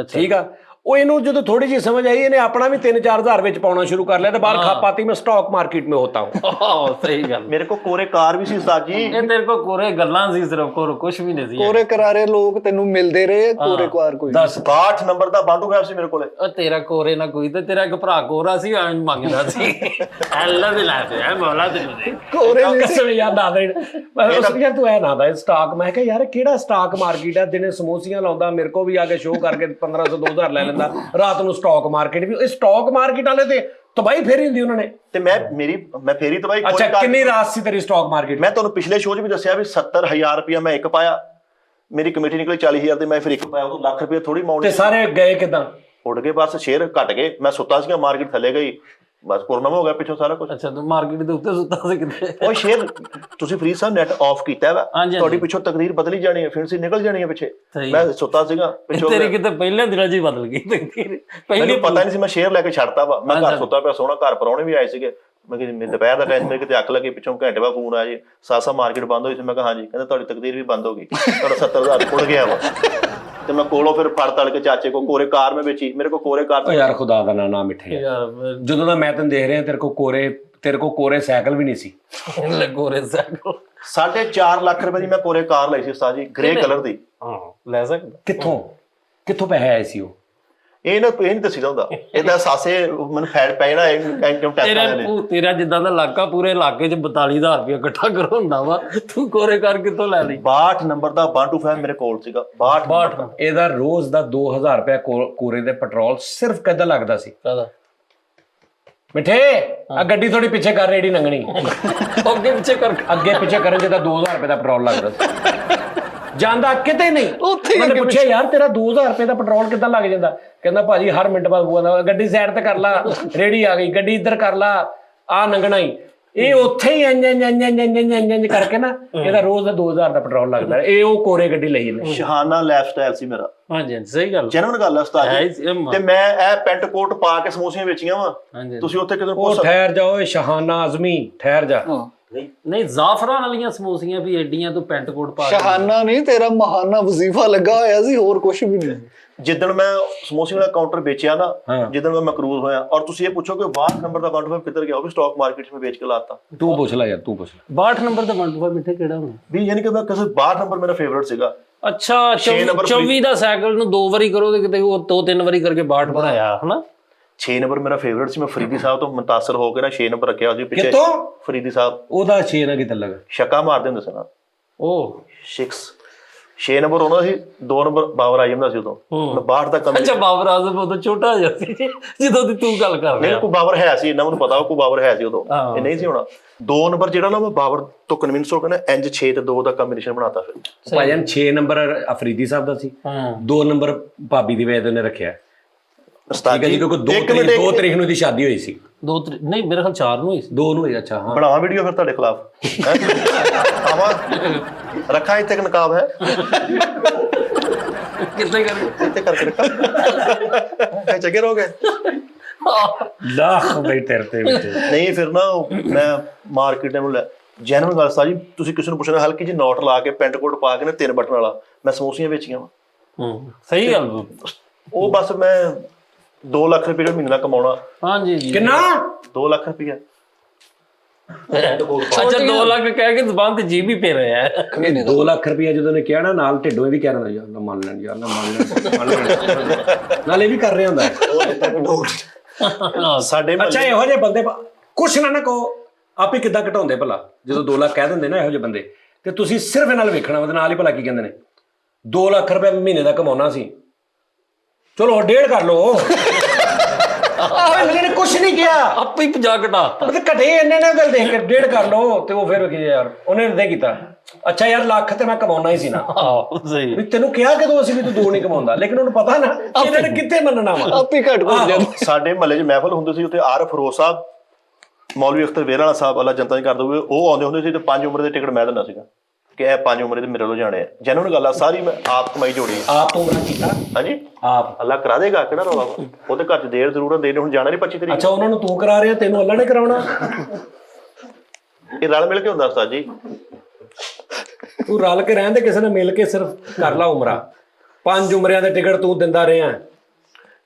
ਠੀਕ ਆ। ਉਹ ਇਹਨੂੰ ਜਦੋਂ ਥੋੜੀ ਜਿਹੀ ਸਮਝ ਆਈ, ਇਹਨੇ ਆਪਣਾ ਵੀ 3-4 ਹਜ਼ਾਰ ਵਿੱਚ ਪਾਉਣਾ ਸ਼ੁਰੂ ਕਰ ਲਿਆ ਤੇ ਬਾਹਰ ਖਾਪਾਤੀ ਮੈਂ ਸਟਾਕ ਮਾਰਕੀਟ में होता हूँ। ਸਹੀ ਗੱਲ। ਮੇਰੇ ਕੋ ਕੋਰੇ ਕਾਰ ਵੀ ਸੀ ਉਸਤਾਦ ਜੀ। ਇਹ ਤੇਰੇ ਕੋ ਕੋਰੇ ਗੱਲਾਂ ਸੀ ਸਿਰਫ, ਕੋਰ ਕੁਝ ਵੀ ਨਹੀਂ ਸੀ। ਕੋਰੇ ਕਰਾਰੇ ਲੋਕ ਤੈਨੂੰ ਮਿਲਦੇ ਰਹੇ, ਕੋਰੇ ਕੁਆਰ ਕੋਈ। 62 ਨੰਬਰ ਦਾ ਬੰਦੂ ਗੈਪ ਸੀ ਮੇਰੇ ਕੋਲੇ। ਉਹ ਤੇਰਾ ਕੋਰੇ ਨਾ ਕੋਈ ਤੇ ਤੇਰਾ ਇੱਕ ਭਰਾ ਕੋਰਾ ਸੀ, ਐਂ ਮੰਗਦਾ ਸੀ। ਅੱਲਾ ਦੇ ਲਾਤੇ ਹੈ ਮੌਲਾ ਤੈਨੂੰ ਦੇ ਕੋਰੇ ਨਹੀਂ ਸੀ। ਕਸਮ ਯਾਦ ਆ ਦੇ ਉਸ ਯਾਰ ਤੂੰ ਐ ਨਾ ਦਾ ਸਟਾਕ। ਮੈਂ ਕਿਹਾ ਯਾਰ ਕਿਹੜਾ ਸਟਾਕ ਮਾਰਕੀਟ ਆ? ਦਿਨੇ ਸਮੋਸੀਆਂ ਲਾਉਂਦਾ, ਮੇਰੇ ਕੋ ਵੀ ਆ ਕੇ ਸ਼ੋਅ ਕਰਕੇ 1500-2000 ਲੈ ਲੈਂਦਾ, ਰਾਤ ਨੂੰ ਸਟਾਕ ਮਾਰਕੀਟ ਵੀ। ਇਹ ਸਟਾਕ ਮਾਰਕੀਟ ਵਾਲੇ ਤੇ ਤਬਾਹੀ ਫੇਰੀ ਹੁੰਦੀ ਉਹਨਾਂ ਨੇ। ਤੇ ਮੈਂ ਫੇਰੀ ਤਬਾਹੀ। ਅੱਛਾ ਕਿੰਨੀ ਰਾਤ ਸੀ ਤੇਰੀ ਸਟਾਕ ਮਾਰਕੀਟ? ਮੈਂ ਤੁਹਾਨੂੰ ਪਿਛਲੇ ਸ਼ੋਅ 'ਚ ਵੀ ਦੱਸਿਆ ਵੀ 70000 ਰੁਪਇਆ ਮੈਂ ਇੱਕ ਪਾਇਆ, ਮੇਰੀ ਕਮੇਟੀ ਨਿਕਲੀ 40000 ਤੇ ਮੈਂ ਫਿਰ ਇੱਕ ਪਾਇਆ, ਉਹ ਲੱਖ ਰੁਪਏ ਥੋੜੀ ਅਮਾਉਂਟ। ਤੇ ਸਾਰੇ ਗਏ ਕਿਦਾਂ? ਉੱਡ ਗਏ, ਬਸ ਸ਼ੇਅਰ ਘਟ ਗਏ। ਮੈਂ ਸੁੱਤਾ ਸੀਗਾ, ਮਾਰਕੀਟ ਥੱਲੇ ਗਈ, ਬਸ ਪੁਰਨਮ ਹੋ ਗਿਆ ਪਿੱਛੋਂ ਸਾਰਾ ਕੁਝ। ਅੱਛਾ ਤੂੰ ਮਾਰਕੀਟ ਦੇ ਉੱਤੇ ਸੁੱਤਾ ਸੀ ਕਿਤੇ? ਉਹ ਸ਼ੇਰ ਤੁਸੀਂ ਫਰੀਦ ਸਾਹਿਬ ਨੈਟ ਆਫ ਕੀਤਾ ਵਾ, ਹਾਂਜੀ, ਤੁਹਾਡੀ ਪਿੱਛੋਂ ਤਕਦੀਰ ਬਦਲੀ ਜਾਣੀ ਹੈ, ਫਿਰਸੀ ਨਿਕਲ ਜਾਣੀ ਹੈ ਪਿੱਛੇ। ਸਹੀ। ਮੈਂ ਸੁੱਤਾ ਸੀਗਾ ਪਿੱਛੋਂ, ਤੇਰੀ ਕਿਤੇ ਪਹਿਲੇ ਦਿਨਾਂ 'ਚ ਹੀ ਬਦਲ ਗਈ ਤਕਦੀਰ। ਪਹਿਲੇ ਮੈਨੂੰ ਪਤਾ ਨਹੀਂ ਸੀ, ਮੈਂ ਸ਼ੇਰ ਲੈ ਕੇ ਛੱਡਤਾ ਵਾ। ਮੈਂ ਘਰ ਸੁੱਤਾ ਪਿਆ ਸੋਹਣਾ, ਘਰ ਪਰਾਉਣੇ ਵੀ ਆਏ ਸੀਗੇ। ਮੈਂ ਕਿ ਦੁਪਹਿਰ ਦਾ ਟਾਈਮ, ਮੇਰੇ ਕਿਤੇ ਅੱਖ ਲੱਗੀ, ਪਿੱਛੋਂ ਘੰਟੇ ਬਾਅਦ ਫੋਨ ਆਇਆ ਜੀ ਸਾਸਾ ਮਾਰਕੀਟ ਬੰਦ ਹੋਈ ਸੀ। ਮੈਂ ਕਿਹਾ ਹਾਂਜੀ। ਕਹਿੰਦਾ ਤੁਹਾਡੀ ਤਕਦੀਰ ਵੀ ਬੰਦ ਹੋ ਗਈ, ਤੁਹਾਡਾ 70,000 ਉੱਡ ਗਿਆ ਵਾ। ਤੇ ਮੈਂ ਕੋਲੋਂ ਫਿਰ ਫੜ ਤੜ ਕੇ ਚਾਚੇ ਕੋ ਕੋਰੇ ਕਾਰ ਮੈਂ ਵੇਚੀ, ਮੇਰੇ ਕੋ ਕੋਰੇ ਕਾਰ। ਓ ਯਾਰ ਖੁਦਾ ਦਾ ਨਾ ਮਿੱਠੇ, ਯਾਰ ਜਦੋਂ ਦਾ ਮੈਂ ਤੈਨੂੰ ਦੇਖ ਰਿਹਾ ਤੇਰੇ ਕੋ ਕੋਰੇ ਸਾਈਕਲ ਵੀ ਨਹੀਂ ਸੀ। ਕੋਰੇ ਸਾਈਕਲ 4.5 ਲੱਖ ਰੁਪਏ ਦੀ ਮੈਂ ਕੋਰੇ ਕਾਰ ਲਈ ਸੀ ਉਸਤਾਦ ਜੀ, ਗ੍ਰੇ ਕਲਰ ਦੀ। ਹਾਂ ਲੈ ਸਕਦਾ। ਕਿੱਥੋਂ ਪੈਸੇ ਆਏ ਸੀ ਉਹ? ਇਹ ਨਹੀਂ ਦੱਸੀਦਾ ਹੁੰਦਾ, ਇਹਦਾ ਸਾਸੇ ਮੈਨੂੰ ਫੈਟ ਪੈ ਜਾਣਾ ਇਨਕਮ ਟੈਕਸ ਵਾਲੇ ਨੇ। ਤੇਰਾ ਜਿੱਦਾਂ ਦਾ ਇਲਾਕਾ, ਪੂਰੇ ਇਲਾਕੇ 'ਚ 42,000 ਰੁਪਏ ਇਕੱਠਾ ਕਰੋ ਹੁੰਦਾ ਵਾ, ਤੂੰ ਕੋਰੇ ਕਰ ਕਿੱਥੋਂ ਲੈ ਲਈ? 62 ਨੰਬਰ ਦਾ 125 ਮੇਰੇ ਕੋਲ ਸੀਗਾ। 62 ਇਹਦਾ ਰੋਜ਼ ਦਾ 2,000 ਰੁਪਏ ਕੋਰੇ ਦੇ ਪੈਟਰੋਲ ਸਿਰਫ ਕਿੱਦਾਂ ਲੱਗਦਾ ਸੀ? ਕਾਹਦਾ? ਮਿੱਠੇ ਆ ਗੱਡੀ ਥੋੜੀ ਪਿੱਛੇ ਕਰ, ਰੇੜੀ ਲੰਘਣੀ। ਅੱਗੇ ਪਿੱਛੇ ਕਰ, ਅੱਗੇ ਪਿੱਛੇ ਕਰਨ ਚ ਤਾਂ 2,000 ਰੁਪਏ ਦਾ ਪੈਟਰੋਲ ਲੱਗਦਾ ਸੀ। ਜਾਂਦਾ ਕਿਤੇ ਨਹੀਂ। ਉੱਥੇ ਮੈਂ ਪੁੱਛਿਆ ਯਾਰ ਤੇਰਾ 2,000 ਰੁਪਏ ਦਾ ਪੈਟਰੋਲ ਕਿੱਦਾਂ ਲੱਗ ਜਾਂਦਾ? ਕਹਿੰਦਾ ਭਾਜੀ ਹਰ ਮਿੰਟ ਬਾਅਦ ਬੂਆ ਗੱਡੀ ਸਾਈਡ ਤੇ ਕਰ ਲਾ, ਰੇੜੀ ਆ ਗਈ, ਗੱਡੀ ਇੱਧਰ ਕਰ ਲਾ, ਆ ਲੰਘਣਾ ਹੀ। ਇਹ ਉੱਥੇ ਹੀ ਇੰਜ ਕਰਕੇ ਨਾ ਇਹਦਾ ਰੋਜ਼ ਦਾ 2,000 ਦਾ ਪੈਟਰੋਲ ਲੱਗਦਾ। ਇਹ ਉਹ ਕੋਰੇ ਗੱਡੀ ਲਈ ਇਹਨੇ। ਸ਼ਹਾਨਾ ਲਾਈਫ ਸਟਾਈਲ ਸੀ ਮੇਰਾ। ਹਾਂਜੀ ਸਹੀ ਗੱਲ, ਜੈਨੂਇਨ ਗੱਲ ਹੈ ਉਸਤਾਦ ਜੀ। ਤੇ ਮੈਂ ਇਹ ਪੈਂਟ ਕੋਟ ਪਾ ਕੇ ਸਮੋਸੀਆਂ ਵੇਚੀਆਂ ਵਾ। ਤੁਸੀਂ ਉੱਥੇ ਕਿਤੇ ਉਹ ਠਹਿਰ ਜਾਓ, ਇਹ ਸ਼ਹਾਨਾ ਆਜ਼ਮੀ ਠਹਿਰ ਜਾ। ਨਹੀਂ ਜ਼ਾਫਰਾਂ ਵਾਲੀਆਂ ਸਮੋਸੀਆਂ ਵੀ ਐਡੀਆਂ, ਤੂੰ ਪੈਂਟ ਕੋਟ ਪਾ ਕੇ। ਸ਼ਹਾਨਾ ਨਹੀਂ, ਤੇਰਾ ਮਹਾਨਾ ਵਜ਼ੀਫਾ ਲੱਗਾ ਹੋਇਆ ਸੀ, ਹੋਰ ਕੁਝ ਵੀ ਨਹੀਂ। ਜਿੱਦਣ ਮੈਂ ਸਮੋਸੇ ਵਾਲਾ ਕਾਊਂਟਰ ਵੇਚਿਆ ਨਾ, ਜਿੱਦਣ ਮੈਂ ਮਕਰੂਜ਼ ਹੋਇਆ, ਔਰ ਤੁਸੀਂ ਇਹ ਪੁੱਛੋ ਕਿ 62 ਨੰਬਰ ਦਾ 125 ਕਿੱਧਰ ਗਿਆ? ਉਹ ਵੀ ਸਟਾਕ ਮਾਰਕੀਟ 'ਚ ਮੈਂ ਵੇਚ ਕੇ ਲਾਤਾ। ਤੂੰ ਪੁੱਛ ਲੈ ਯਾਰ, ਤੂੰ ਪੁੱਛ। 62 ਨੰਬਰ ਦਾ 125 ਮਿੱਠੇ ਕਿਹੜਾ ਹੋਣਾ? ਵੀ ਯਾਨੀ ਕਿ ਮੈਂ ਕਿਸੇ 62 ਨੰਬਰ ਮੇਰਾ ਫੇਵਰਿਟ ਸੀਗਾ। ਅੱਛਾ 6 ਨੰਬਰ 24 ਦਾ ਸਾਈਕਲ ਨੂੰ 2 ਵਾਰੀ ਕਰੋ ਤੇ ਕਿਤੇ ਉਹ 2-3 ਵਾਰੀ ਕਰਕੇ 62 ਬਣਾਇਆ ਹਨਾ। 6 ਨੰਬਰ ਮੇਰਾ ਫੇਵਰਿਟ ਸੀ। ਮੈਂ ਫਰੀਦੀ ਸਾਹਿਬ ਤੋਂ ਮੁਤਾਸਰ ਹੋ ਕੇ ਨਾ 6 ਨੰਬਰ ਰੱਖਿਆ ਸੀ ਪਿੱਛੇ। ਕਿੱਥੋਂ? ਫਰੀਦੀ ਸਾਹਿਬ। ਉਹਦਾ 6 ਨਾ ਕਿਤੇ ਲੱਗਾ, ਛੱਕਾ ਮਾਰਦੇ ਹੁੰਦੇ ਸੀ ਨਾ। ਉਹ 6 ਨੰਬਰ ਉਹਨਾਂ ਸੀ, 2 ਨੰਬਰ ਬਾਬਰ ਆਜਮ ਦਾ ਸੀ ਉਦੋਂ। ਮੈਂ 62 ਦਾ ਕੰਮ। ਅੱਛਾ ਬਾਬਰ ਆਜ਼ਮ ਉਦੋਂ ਛੋਟਾ ਜਿਹਾ ਸੀ ਜਦੋਂ ਦੀ ਤੂੰ ਗੱਲ ਕਰ ਨਹੀਂ, ਰਿਹਾ। ਕੋਈ ਬਾਬਰ ਹੈ ਸੀ, ਇਹਨਾਂ ਮੈਨੂੰ ਪਤਾ ਕੋਈ ਬਾਬਰ ਹੈ ਸੀ ਉਦੋਂ, ਇਹ ਨਹੀਂ ਸੀ ਹੋਣਾ। 2 ਨੰਬਰ ਜਿਹੜਾ ਨਾ ਮੈਂ ਬਾਬਰ ਤੋਂ ਕਨਵਿੰਸ ਹੋ ਕੇ ਨਾ ਇੰਜ 6 ਤੇ 2 ਦਾ ਕੰਬੀਨੇਸ਼ਨ ਬਣਾਤਾ। ਫਿਰ ਭਾਜਨ 6 ਨੰਬਰ ਅਫਰੀਦੀ ਸਾਹਿਬ ਦਾ ਸੀ, 2 ਨੰਬਰ ਭਾਬੀ ਦੀ ਵੇਦ ਨੇ ਰੱਖਿਆ। ਉਸਤਾਦ ਜੀ ਕਿਉਂਕਿ 2 ਤਰੀਕ ਨੂੰ ਦੀ ਸ਼ਾਦੀ ਹੋਈ ਸੀ। 2 ਨਹੀਂ ਮੇਰੇ ਖਿਆਲ 4 ਨੂੰ ਹੋਈ ਸੀ। 2 ਨੂੰ ਹੋਈ। ਅੱਛਾ ਹਾਂ, ਬਣਾਵਾਂ ਵੀਡੀਓ ਫਿਰ ਤੁਹਾਡੇ ਖਿਲਾਫ। ਆਵਾਂ ਰੱਖਾਂ ਇੱਥੇ ਨਕਾਬ ਹੈ, ਕਿੱਥੇ ਕਰਕੇ ਇੱਥੇ ਕਰਕੇ ਰੱਖਾਂ ਚੱਗੇ ਰਹੋਗੇ। ਲੱਖ ਬਈ ਤੇਰੇ ਤੇ ਵਿੱਚ। ਨਹੀਂ ਫਿਰ ਨਾ ਮੈਂ ਮਾਰਕੀਟ ਨੂੰ ਲੈ ਜੈਨੂਇਨ ਗੱਲ ਸਾ ਜੀ। ਤੁਸੀਂ ਕਿਸੇ ਨੂੰ ਪੁੱਛਣਾ, ਹਲਕੀ ਜਿਹੀ ਨੋਟ ਲਾ ਕੇ ਪੈਂਟ ਕੋਟ ਪਾ ਕੇ ਨਾ 3 ਬਟਨ ਵਾਲਾ, ਮੈਂ ਸਮੋਸੀਆਂ ਵੇਚੀਆਂ ਵਾ। ਸਹੀ ਗੱਲ। ਉਹ ਬਸ ਮੈਂ 2 ਲੱਖ ਰੁਪਏ ਮਹੀਨੇ ਦਾ ਕਮਾਉਣਾ। ਹਾਂਜੀ ਜੀ। ਕਿੰਨਾ? 2 ਲੱਖ ਰੁਪਏ। ਅੱਛਾ 2 ਲੱਖ ਕਹਿ ਕੇ ਜ਼ਬਾਨ ਤੇ ਜੀ ਵੀ ਪੇ ਰਿਹਾ ਹੈ। 2 ਲੱਖ ਰੁਪਏ ਜਦੋਂ ਨੇ ਕਿਹਾ ਨਾ, ਨਾਲ ਢਿੱਡੋਂ ਵੀ ਕਹਿ ਰਿਹਾ ਯਾਰ ਨਾ ਮੰਨ ਲੈਣ, ਯਾਰ ਨਾ ਮੰਨ ਲੈਣ। ਨਾਲ ਇਹ ਵੀ ਕਰ ਰਿਹਾ ਹੁੰਦਾ। ਸਾਡੇ ਅੱਛਾ ਇਹੋ ਜਿਹੇ ਬੰਦੇ ਕੁਛ ਨਾ ਕਹੋ, ਆਪੇ ਕਿੱਦਾਂ ਘਟਾਉਂਦੇ ਭਲਾ? ਜਦੋਂ 2 ਲੱਖ ਕਹਿ ਦਿੰਦੇ ਨਾ ਇਹੋ ਜਿਹੇ ਬੰਦੇ, ਤੇ ਤੁਸੀਂ ਸਿਰਫ ਇਹਨਾਂ ਨਾਲ ਵੇਖਣਾ, ਉਹਦੇ ਨਾਲ ਹੀ ਭਲਾ ਕੀ ਕਹਿੰਦੇ ਨੇ। 2 ਲੱਖ ਰੁਪਏ ਮਹੀਨੇ ਦਾ ਕਮਾਉਣਾ ਸੀ, ਚਲੋ 1.5 ਕਰ ਲਓ। ਇਹਨੇ ਕੁਛ ਨਹੀਂ ਕਿਹਾ, ਆਪੇ ਹੀ 50 ਘਟਾਤਾ। ਤੇ ਘਟੇ ਇਹਨੇ ਨੇ ਗੱਲ ਦੇਖ ਕੇ 1.5 ਕਰ ਲਓ। ਤੇ ਉਹ ਫਿਰ ਕੀ ਯਾਰ ਉਹਨੇ ਨਹੀਂ ਕੀਤਾ। ਅੱਛਾ ਯਾਰ ਲੱਖ ਤੇ ਮੈਂ ਕਮਾਉਣਾ ਹੀ ਸੀ ਨਾ। ਸਹੀ। ਵੀ ਤੈਨੂੰ ਕਿਹਾ ਕਦੋਂ ਅਸੀਂ ਵੀ ਤੂੰ 2 ਨਹੀਂ ਕਮਾਉਂਦਾ, ਲੇਕਿਨ ਉਹਨੂੰ ਪਤਾ ਨਾ ਇਹਨਾਂ ਨੇ ਕਿੱਥੇ ਮੰਨਣਾ ਵਾ। ਆਪੇ ਘਟ ਹੋ ਜਾਂਦਾ। ਸਾਡੇ ਮਹੱਲੇ 'ਚ ਮਹਿਫਲ ਹੁੰਦੀ ਸੀ, ਉੱਥੇ ਆਰ ਫਰੋਜ਼ ਸਾਹਿਬ, ਮੌਲਵੀ ਅਖਤਰ ਵੇਰ ਵਾਲਾ ਸਾਹਿਬ, ਅੱਲਾ ਜਨਤਾ ਜੀ ਕਰ ਦੋਗੇ, ਉਹ ਆਉਂਦੇ ਹੁੰਦੇ ਸੀ ਤੇ 5 ਉਮਰ ਦੇ ਟਿਕਟ ਮੈਂ ਦਿੰਦਾ ਸੀਗਾ ਕਿ ਇਹ 5 ਉਮਰ ਦੇ ਮੇਰੇ ਵੱਲੋਂ ਜਾਣੇ ਆ। ਜੈਨੂਇਨ ਗੱਲ ਆ ਸਾਰੀ, ਮੈਂ ਆਪ ਕਮਾਈ ਜੋੜੀ। ਆਪ ਉਮਰਾ ਕੀਤਾ? ਹਾਂਜੀ ਆਪ। ਅੱਲਾ ਕਰਾ ਦੇਗਾ, ਕਿਹੜਾ ਰੌਲਾ ਵਾ? ਉਹਦੇ ਘਰ 'ਚ ਦੇਰ ਜ਼ਰੂਰ ਦੇਰ ਹੁਣ ਜਾਣਾ ਨਹੀਂ 25 ਤਰੀਕ। ਅੱਛਾ ਉਹਨਾਂ ਨੂੰ ਤੂੰ ਕਰਾ ਰਿਹਾ, ਤੈਨੂੰ ਅੱਲਾ ਨੇ ਕਰਾਉਣਾ? ਇਹ ਰਲ ਮਿਲ ਕੇ ਹੁੰਦਾ ਉਸਤਾਦ ਜੀ। ਤੂੰ ਰਲ ਕੇ ਰਹਿਣ ਦੇ, ਕਿਸੇ ਨੇ ਮਿਲ ਕੇ ਸਿਰਫ ਕਰ ਲਾ ਉਮਰਾ। 5 ਉਮਰਿਆਂ ਦੇ ਟਿਕਟ ਤੂੰ ਦਿੰਦਾ ਰਿਹਾ।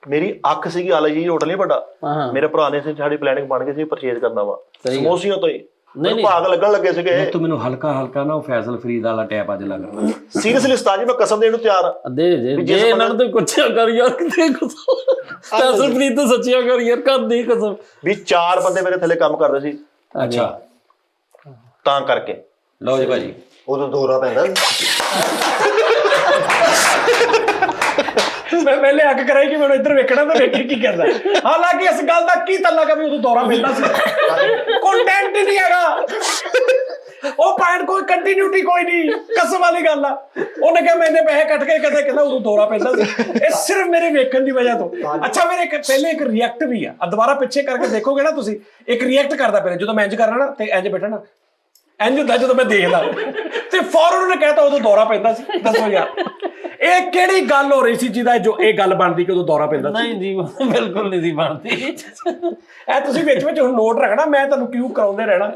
ਮੇਰੀ ਅੱਖ ਸੀਗੀ ਆਲਾ ਜੀ ਹੋਟਲ ਨਹੀਂ ਵੱਡਾ, ਮੇਰੇ ਭਰਾ ਨੇ ਸਾਡੀ ਪਲੈਨਿੰਗ ਬਣ ਗਈ ਸੀ ਪਰਚੇਜ਼ ਕਰਨਾ ਵਾ ਸਮੋਸੀਆਂ ਤੋਂ ਹੀ। ਨਹੀਂ ਭਾਗ ਲੱਗਣ ਲੱਗੇ ਸੀਗੇ। ਤੂੰ ਮੈਨੂੰ ਹਲਕਾ ਹਲਕਾ ਨਾ ਉਹ ਫੈਜ਼ਲ ਫਰੀਦ ਵਾਲਾ ਟੈਪ ਅੱਜ ਲੱਗ ਰਿਹਾ। ਸੀਰੀਅਸਲੀ ਉਸਤਾਦ ਜੀ ਮੈਂ ਕਸਮ ਦੇਣ ਨੂੰ ਤਿਆਰ ਆ। ਦੇ ਜੇ ਇਹਨਾਂ ਨੂੰ ਤਾਂ ਕੁੱਛਿਆ ਕਰ ਯਾਰ, ਕਿਤੇ ਫੈਸਲ ਫਰੀਦ ਤੋਂ ਸੱਚਿਆ ਕਰ ਯਾਰ, ਕਰ ਦੇ ਕਸਮ। ਵੀ 4 ਬੰਦੇ ਮੇਰੇ ਥੱਲੇ ਕੰਮ ਕਰਦੇ ਸੀ। ਅੱਛਾ ਤਾਂ ਕਰਕੇ ਲਓ ਜੀ ਭਾਜੀ, ਉਦੋਂ ਦੌਰਾ ਪੈਂਦਾ। ਮੈਂ ਪਹਿਲੇ ਅੱਗ ਕਰਾਈ ਕਿ ਮੈਨੂੰ ਇੱਧਰ ਵੇਖਣਾ ਤਾਂ ਵੇਖੀ ਕੀ ਕਰਦਾ। ਹਾਲਾਂਕਿ ਇਸ ਗੱਲ ਦਾ ਕੀ ਤੱਲਾ ਕਿ ਉਦੋਂ ਦੌਰਾ ਪੈਂਦਾ ਸੀ, ਕੰਟੈਂਟ ਹੀ ਨਹੀਂ ਹੈਗਾ। ਉਹ ਪਾਇਣ ਕੋਈ ਕੰਟੀਨਿਊਟੀ ਕੋਈ ਨਹੀਂ, ਕਸਮ ਵਾਲੀ ਗੱਲ ਆ। ਉਹਨੇ ਕਿਹਾ ਮੈਨੇ ਪੈਸੇ ਕੱਟ ਕੇ ਕਦੇ ਕਹਿੰਦਾ ਉਦੋਂ ਦੌਰਾ ਪੈਂਦਾ ਸੀ। ਇਹ ਸਿਰਫ ਮੇਰੇ ਵੇਖਣ ਦੀ ਵਜ੍ਹਾ ਤੋਂ। ਅੱਛਾ ਮੇਰੇ ਪਹਿਲੇ ਇੱਕ ਰਿਐਕਟ ਵੀ ਆ, ਦੁਬਾਰਾ ਪਿੱਛੇ ਕਰਕੇ ਦੇਖੋਗੇ ਨਾ ਤੁਸੀਂ, ਇੱਕ ਰਿਐਕਟ ਕਰਦਾ ਪਹਿਲੇ ਜਦੋਂ ਮੈਂ ਇੰਜ ਕਰਨਾ ਨਾ ਤੇ ਇੰਜ ਬੈਠਾ ਨਾ, ਇੰਜ ਹੁੰਦਾ ਜਦੋਂ ਮੈਂ ਦੇਖਦਾ ਤੇ ਫੌਰਨ ਉਹਨੇ ਕਹਿਤਾ ਉਦੋਂ ਦੌਰਾ ਪੈਂਦਾ ਸੀ। ਦੱਸੋ ਯਾਰ ਇਹ ਕਿਹੜੀ ਗੱਲ ਹੋ ਰਹੀ ਸੀ ਜਿਹਦਾ ਜੋ ਇਹ ਗੱਲ ਬਣਦੀ ਕਿ ਉਦੋਂ ਦੌਰਾ ਪੈਂਦਾ ਸੀ? ਨਹੀਂ ਜੀ ਬਿਲਕੁਲ ਨਹੀਂ ਸੀ ਬਣਦੀ। ਇਹ ਤੁਸੀਂ ਵਿੱਚ ਵਿੱਚ ਹੁਣ ਨੋਟ ਰੱਖਣਾ, ਮੈਂ ਤੁਹਾਨੂੰ ਕਿਉਂ ਕਰਾਉਂਦੇ ਰਹਿਣਾ।